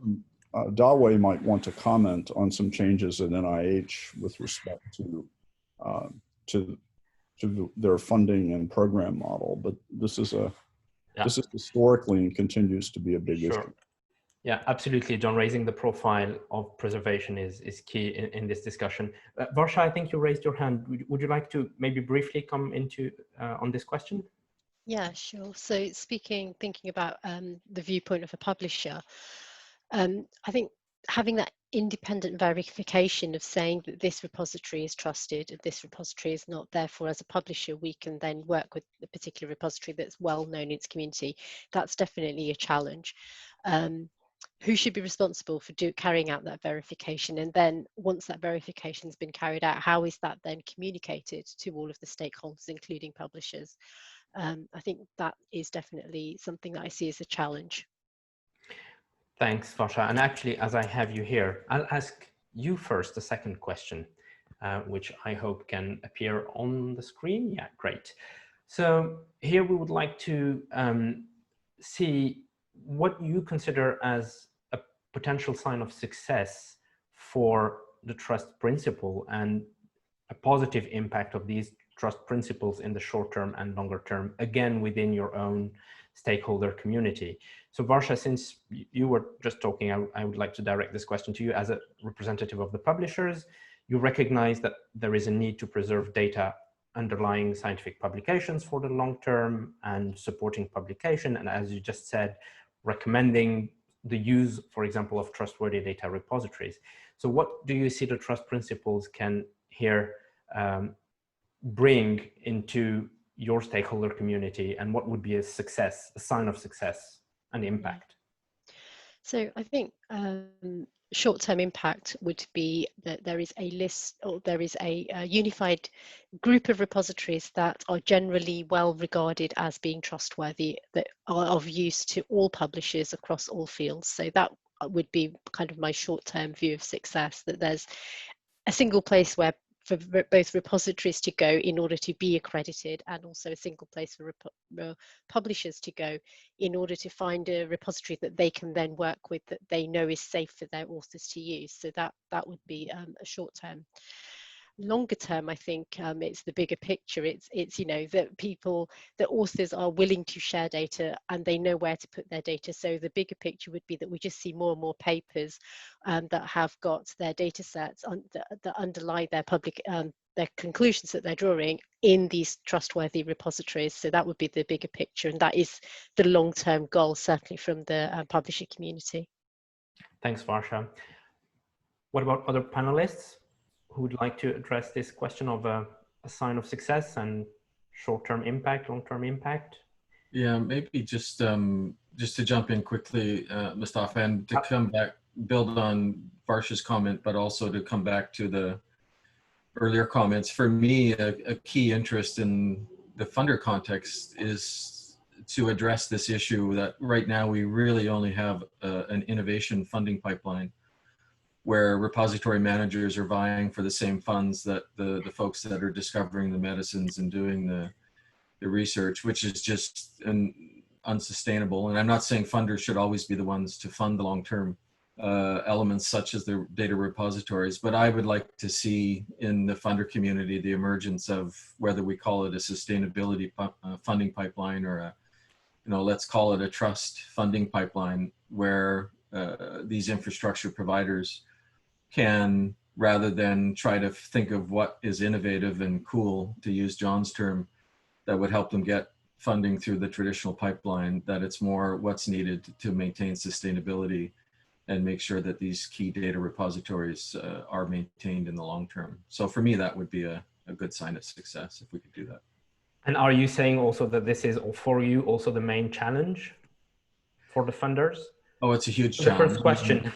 Dawe might want to comment on some changes in NIH with respect to their funding and program model, but this is historically and continues to be a big issue. Yeah, absolutely, John. Raising the profile of preservation is key in this discussion. Varsha, I think you raised your hand. Would you like to maybe briefly come into on this question? Yeah, sure. So thinking about the viewpoint of a publisher, I think having that independent verification of saying that this repository is trusted and this repository is not, therefore as a publisher we can then work with a particular repository that's well known in its community, that's definitely a challenge. Who should be responsible for carrying out that verification? And then once that verification has been carried out, how is that then communicated to all of the stakeholders, including publishers? I think that is definitely something that I see as a challenge. Thanks, Varsha. And actually, as I have you here, I'll ask you first the second question, which I hope can appear on the screen. Yeah, great. So here we would like to see what you consider as a potential sign of success for the trust principle and a positive impact of these trust principles in the short term and longer term, again, within your own stakeholder community. So Varsha, since you were just talking, I would like to direct this question to you as a representative of the publishers. You recognize that there is a need to preserve data underlying scientific publications for the long term and supporting publication. And as you just said, recommending the use, for example, of trustworthy data repositories. So what do you see the trust principles can here bring into your stakeholder community, and what would be a success, a sign of success and impact? So I think short-term impact would be that there is a list, or there is a unified group of repositories that are generally well regarded as being trustworthy, that are of use to all publishers across all fields. So that would be kind of my short-term view of success, that there's a single place where for both repositories to go in order to be accredited, and also a single place for publishers to go in order to find a repository that they can then work with, that they know is safe for their authors to use. So that would be a short term. Longer term, I think it's the bigger picture. It's that authors are willing to share data and they know where to put their data. So the bigger picture would be that we just see more and more papers that have got their data sets that underlie their their conclusions that they're drawing in these trustworthy repositories. So that would be the bigger picture, and that is the long-term goal, certainly from the publisher community. Thanks, Varsha. What about other panelists who would like to address this question of a sign of success and short-term impact, long-term impact? Yeah, maybe just to jump in quickly, Mustafa, and to come back, build on Varsha's comment, but also to come back to the earlier comments. For me, a key interest in the funder context is to address this issue that right now we really only have an innovation funding pipeline, where repository managers are vying for the same funds that the folks that are discovering the medicines and doing the research, which is just unsustainable. And I'm not saying funders should always be the ones to fund the long-term elements such as the data repositories, but I would like to see in the funder community the emergence of, whether we call it a sustainability funding pipeline or let's call it a trust funding pipeline, where these infrastructure providers can, rather than try to think of what is innovative and cool, to use John's term, that would help them get funding through the traditional pipeline, that it's more what's needed to maintain sustainability and make sure that these key data repositories are maintained in the long term. So for me, that would be a good sign of success if we could do that. And are you saying also that this is, for you, also the main challenge for the funders? Oh, it's a huge The challenge. first question.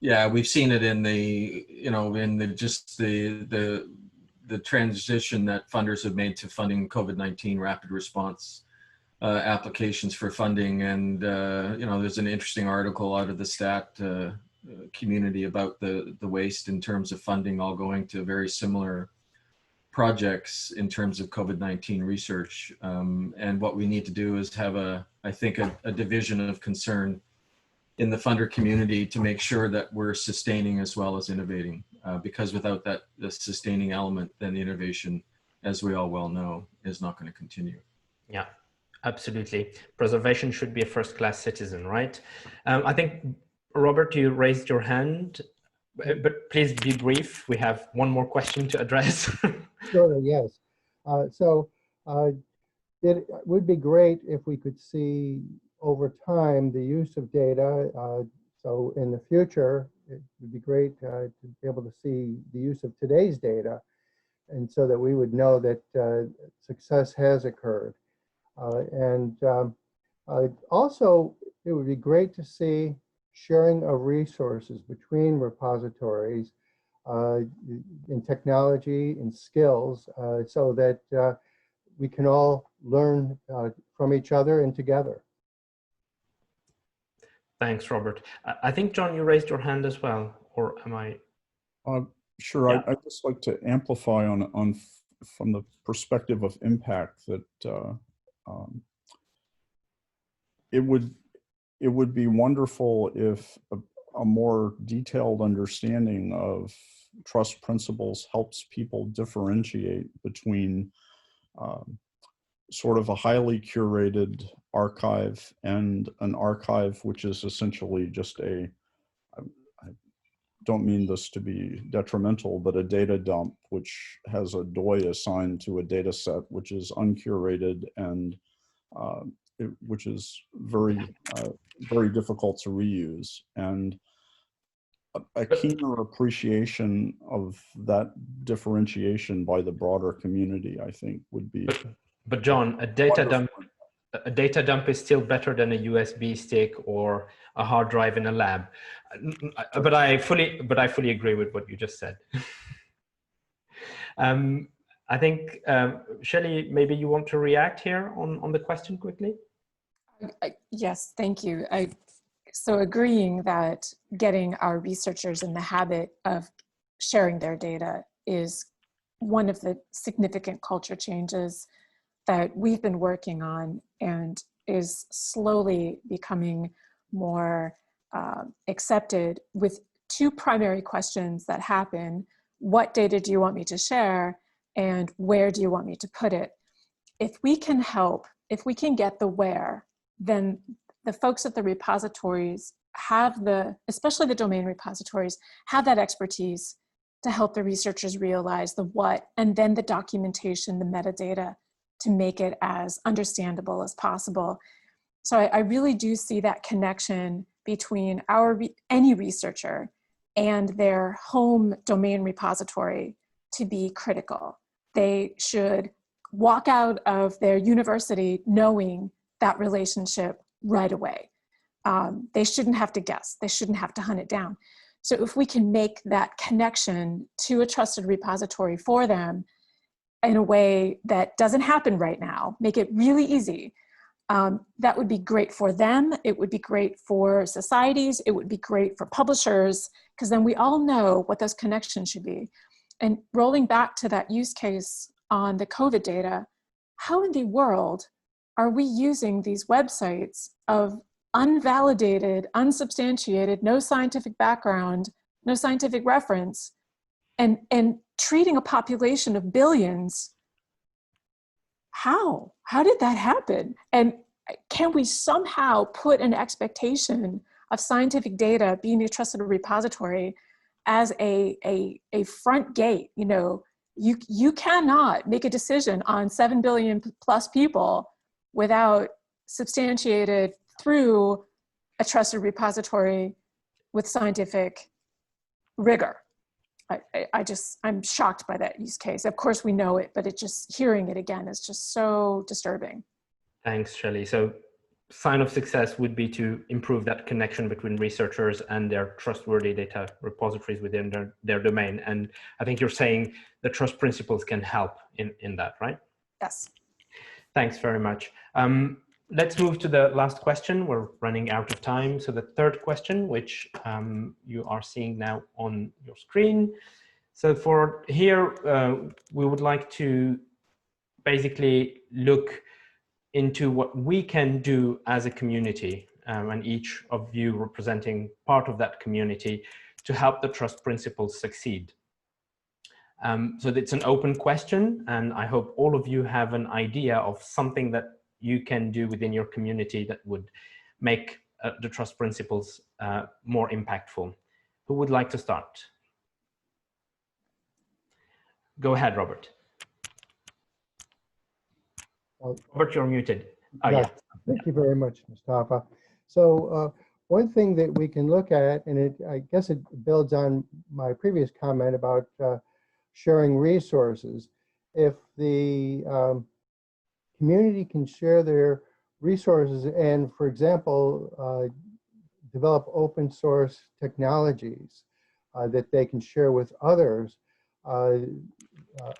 Yeah, we've seen it in the transition that funders have made to funding COVID-19 rapid response applications for funding. And, you know, there's an interesting article out of the STAT community about the waste in terms of funding all going to very similar projects in terms of COVID-19 research. And what we need to do is have I think a division of concern in the funder community to make sure that we're sustaining as well as innovating, because without that, the sustaining element, then the innovation, as we all well know, is not going to continue. Yeah, absolutely. Preservation should be a first-class citizen, right? I think, Robert, you raised your hand, but please be brief. We have one more question to address. Sure, yes. It would be great if we could see over time the use of data. So in the future, it would be great to be able to see the use of today's data, and so that we would know that success has occurred. Also, it would be great to see sharing of resources between repositories in technology and skills, so that we can all learn from each other and together. Thanks, Robert. I think, John, you raised your hand as well, or am I? Sure. Yeah. I'd just like to amplify on from the perspective of impact that it would be wonderful if a more detailed understanding of trust principles helps people differentiate between sort of a highly curated archive and an archive which is essentially just I don't mean this to be detrimental, but a data dump which has a DOI assigned to a data set which is uncurated and which is very difficult to reuse. And a keener appreciation of that differentiation by the broader community, I think, would be. But John, a data dump is still better than a USB stick or a hard drive in a lab. But I fully agree with what you just said. I think, Shelley, maybe you want to react here on the question quickly? Yes, thank you. So agreeing that getting our researchers in the habit of sharing their data is one of the significant culture changes that we've been working on and is slowly becoming more accepted, with two primary questions that happen. What data do you want me to share, and where do you want me to put it? If we can help, if we can get the where, then the folks at the repositories have especially the domain repositories, have that expertise to help the researchers realize the what, and then the documentation, the metadata, to make it as understandable as possible. So I really do see that connection between any researcher and their home domain repository to be critical. They should walk out of their university knowing that relationship right away. They shouldn't have to guess. They shouldn't have to hunt it down. So if we can make that connection to a trusted repository for them in a way that doesn't happen right now, make it really easy, that would be great for them. It would be great for societies. It would be great for publishers, because then we all know what those connections should be. And rolling back to that use case on the COVID data, how in the world are we using these websites of unvalidated, unsubstantiated, no scientific background, no scientific reference, and treating a population of billions? How did that happen? And can we somehow put an expectation of scientific data being a trusted repository as a front gate? You know, you cannot make a decision on 7 billion plus people without substantiated through a trusted repository with scientific rigor. I'm shocked by that use case. Of course we know it, but hearing it again is just so disturbing. Thanks, Shelley. So sign of success would be to improve that connection between researchers and their trustworthy data repositories within their domain. And I think you're saying the trust principles can help in that, right? Yes. Thanks very much. let's move to the last question. We're running out of time. So the third question, which you are seeing now on your screen. So for here, we would like to basically look into what we can do as a community, and each of you representing part of that community to help the trust principles succeed. So it's an open question, and I hope all of you have an idea of something that you can do within your community that would make the trust principles more impactful. Who would like to start? Go ahead, Robert. Robert, you're muted. Oh, yes, yeah. thank you very much, Mustafa. So one thing that we can look at, and I guess it builds on my previous comment about sharing resources. If the community can share their resources and, for example, develop open source technologies that they can share with others, other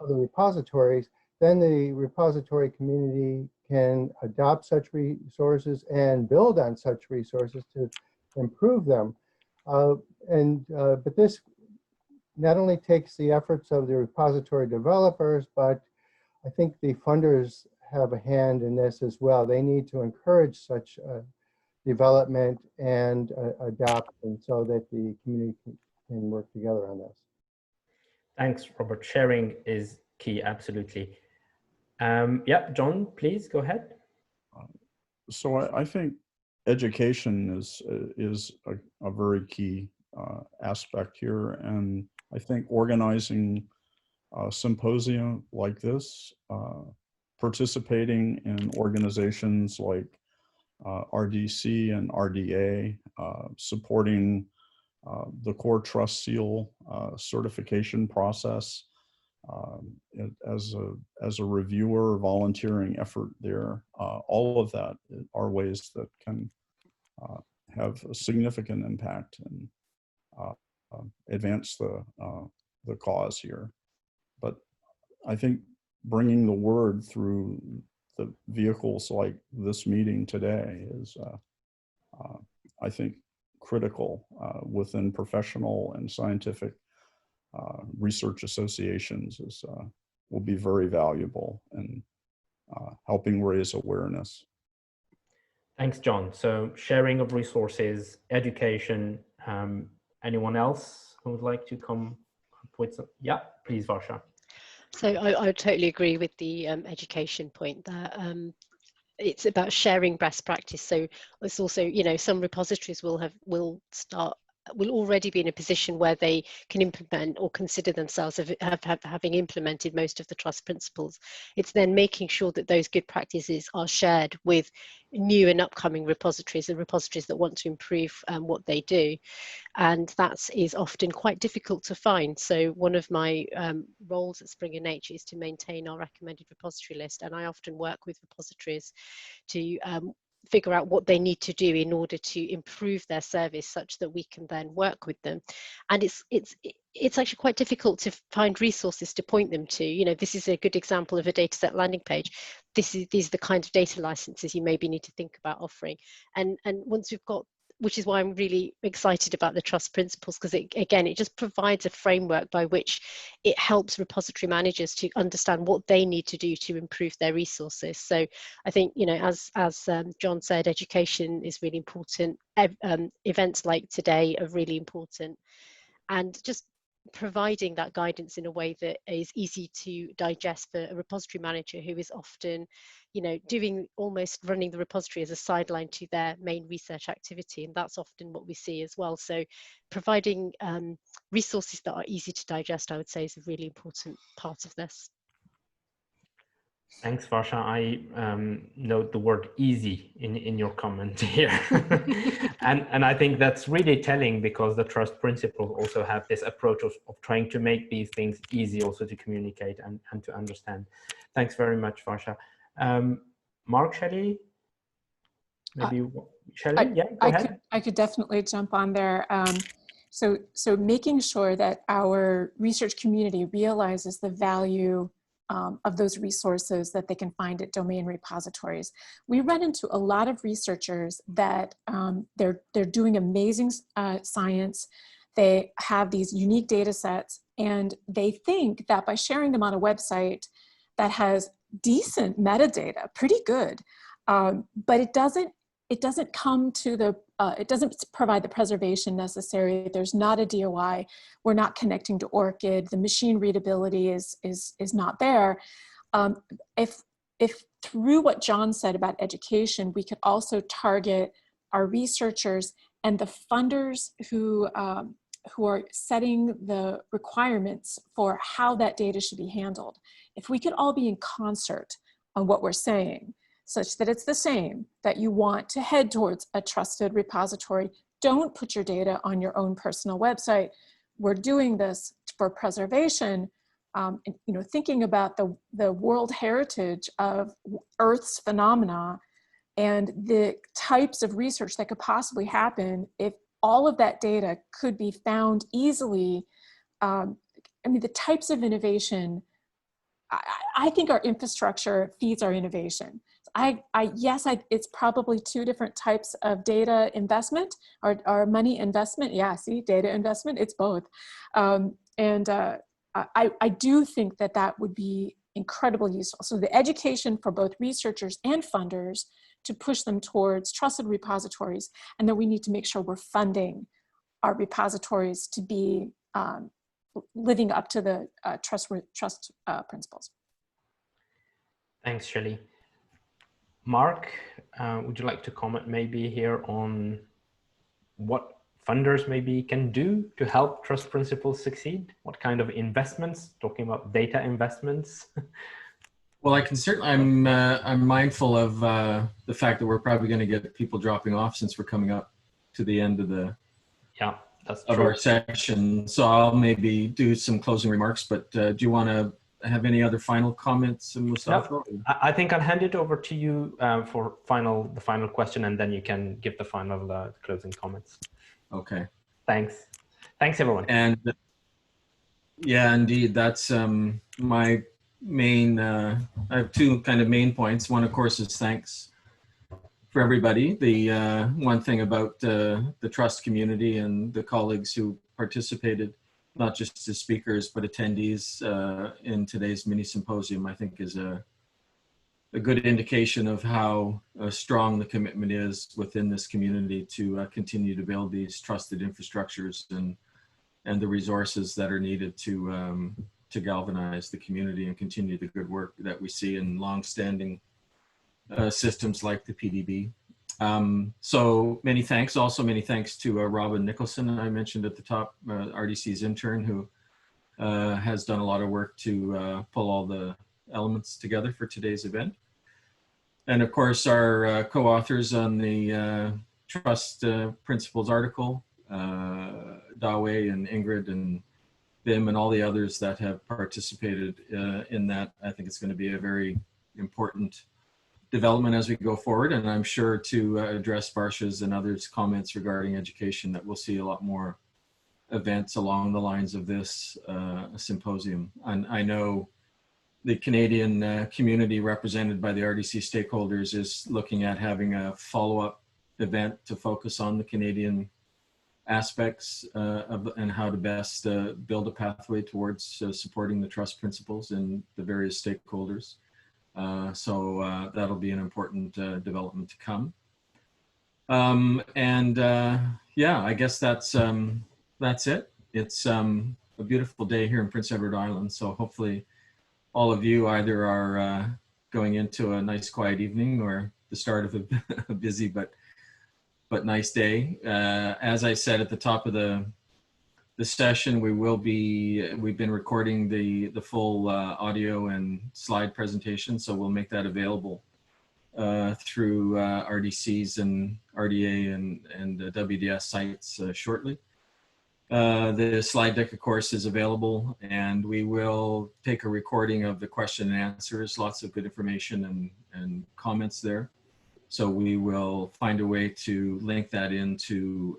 repositories, then the repository community can adopt such resources and build on such resources to improve them. But this not only takes the efforts of the repository developers, but I think the funders have a hand in this as well. They need to encourage such development and adoption so that the community can work together on this. Thanks, Robert. Sharing is key, absolutely. Yeah, John, please go ahead. So I think education is a very key aspect here, and I think organizing a symposium like this, participating in organizations like RDC and RDA, supporting the Core Trust Seal certification process, as a reviewer, volunteering effort there, all of that are ways that can have a significant impact and advance the cause here. But I think bringing the word through the vehicles like this meeting today is, I think, critical within professional and scientific research associations will be very valuable in helping raise awareness. Thanks, John. So sharing of resources, education, anyone else who would like to come up with some? Yeah, please, Varsha. So I totally agree with the education point there. It's about sharing best practice. So it's also, you know, some repositories will already be in a position where they can implement or consider themselves having implemented most of the trust principles. It's then making sure that those good practices are shared with new and upcoming repositories, and repositories that want to improve what they do. And that is often quite difficult to find. So one of my roles at Springer Nature is to maintain our recommended repository list, and I often work with repositories to figure out what they need to do in order to improve their service such that we can then work with them. And it's actually quite difficult to find resources to point them to. You know, this is a good example of a dataset landing page. These are the kind of data licenses you maybe need to think about offering. And once we've got, which is why I'm really excited about the trust principles, because it just provides a framework by which it helps repository managers to understand what they need to do to improve their resources. So I think, you know, as John said, education is really important. Events like today are really important, and just providing that guidance in a way that is easy to digest for a repository manager who is often, you know, almost running the repository as a sideline to their main research activity, and that's often what we see as well. So providing resources that are easy to digest, I would say, is a really important part of this. Thanks, Varsha. I note the word easy in your comment here. and I think that's really telling, because the trust principles also have this approach of trying to make these things easy also to communicate and to understand. Thanks very much, Varsha. Mark, Shelley? Maybe Shelley? Yeah, go ahead. I could definitely jump on there. So making sure that our research community realizes the value of those resources that they can find at domain repositories. We run into a lot of researchers that they're doing amazing science. They have these unique data sets, and they think that by sharing them on a website that has decent metadata, pretty good, but it doesn't come to the, it doesn't provide the preservation necessary. There's not a DOI. We're not connecting to ORCID. The machine readability is not there. If through what John said about education, we could also target our researchers and the funders who are setting the requirements for how that data should be handled. If we could all be in concert on what we're saying, such that it's the same, that you want to head towards a trusted repository, don't put your data on your own personal website. We're doing this for preservation, and, you know, thinking about the world heritage of Earth's phenomena and the types of research that could possibly happen if all of that data could be found easily. I mean, the types of innovation, I think our infrastructure feeds our innovation. It's probably two different types of data investment or money investment. Yeah, see, data investment, it's both. I do think that that would be incredibly useful. So the education for both researchers and funders to push them towards trusted repositories, and then we need to make sure we're funding our repositories to be living up to the trust principles. Thanks, Shelley. Mark, would you like to comment maybe here on what funders maybe can do to help trust principles succeed? What kind of investments, talking about data investments? Well, I can certainly, I'm mindful of the fact that we're probably going to get people dropping off since we're coming up to the end of our session. So I'll maybe do some closing remarks, but do you want to have any other final comments, Mustafa? No, I think I'll hand it over to you for the final question, and then you can give the final closing comments. Okay. Thanks. Thanks, everyone. And yeah, indeed, that's my main, I have two kind of main points. One, of course, is thanks for everybody. The one thing about the trust community and the colleagues who participated, not just as speakers, but attendees in today's mini symposium, I think is a good indication of how strong the commitment is within this community to continue to build these trusted infrastructures and the resources that are needed to galvanize the community and continue the good work that we see in long-standing systems like the PDB. So many thanks. Also many thanks to Robin Nicholson, I mentioned at the top, RDC's intern, who has done a lot of work to pull all the elements together for today's event. And of course, our co-authors on the Trust Principles article, Dawe and Ingrid and Bim and all the others that have participated in that. I think it's going to be a very important development as we go forward. And I'm sure to address Barsha's and others' comments regarding education, that we'll see a lot more events along the lines of this symposium. And I know the Canadian community represented by the RDC stakeholders is looking at having a follow-up event to focus on the Canadian aspects and how to best build a pathway towards supporting the trust principles and the various stakeholders. So that'll be an important development to come. Yeah, I guess that's it. It's a beautiful day here in Prince Edward Island. So hopefully all of you either are going into a nice quiet evening or the start of a busy but nice day. As I said at the top of the session, we've been recording the full audio and slide presentation, so we'll make that available through RDC's and RDA and WDS sites shortly. The slide deck, of course, is available, and we will take a recording of the question and answers, lots of good information and comments there. So we will find a way to link that into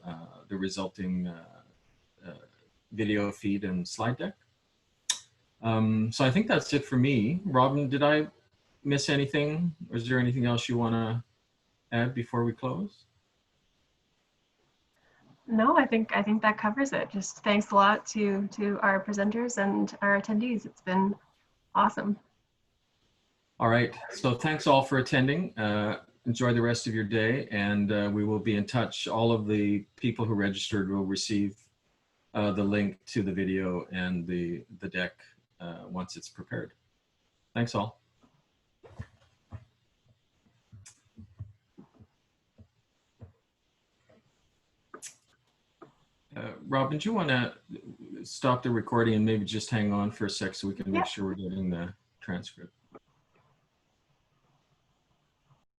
the resulting video feed and slide deck. So I think that's it for me. Robin, did I miss anything? Or is there anything else you want to add before we close? No, I think that covers it. Just thanks a lot to our presenters and our attendees. It's been awesome. All right, so thanks all for attending. Enjoy the rest of your day, and we will be in touch. All of the people who registered will receive the link to the video and the deck once it's prepared. Thanks all. Robin, do you want to stop the recording and maybe just hang on for a sec so we can make sure we're getting the transcript?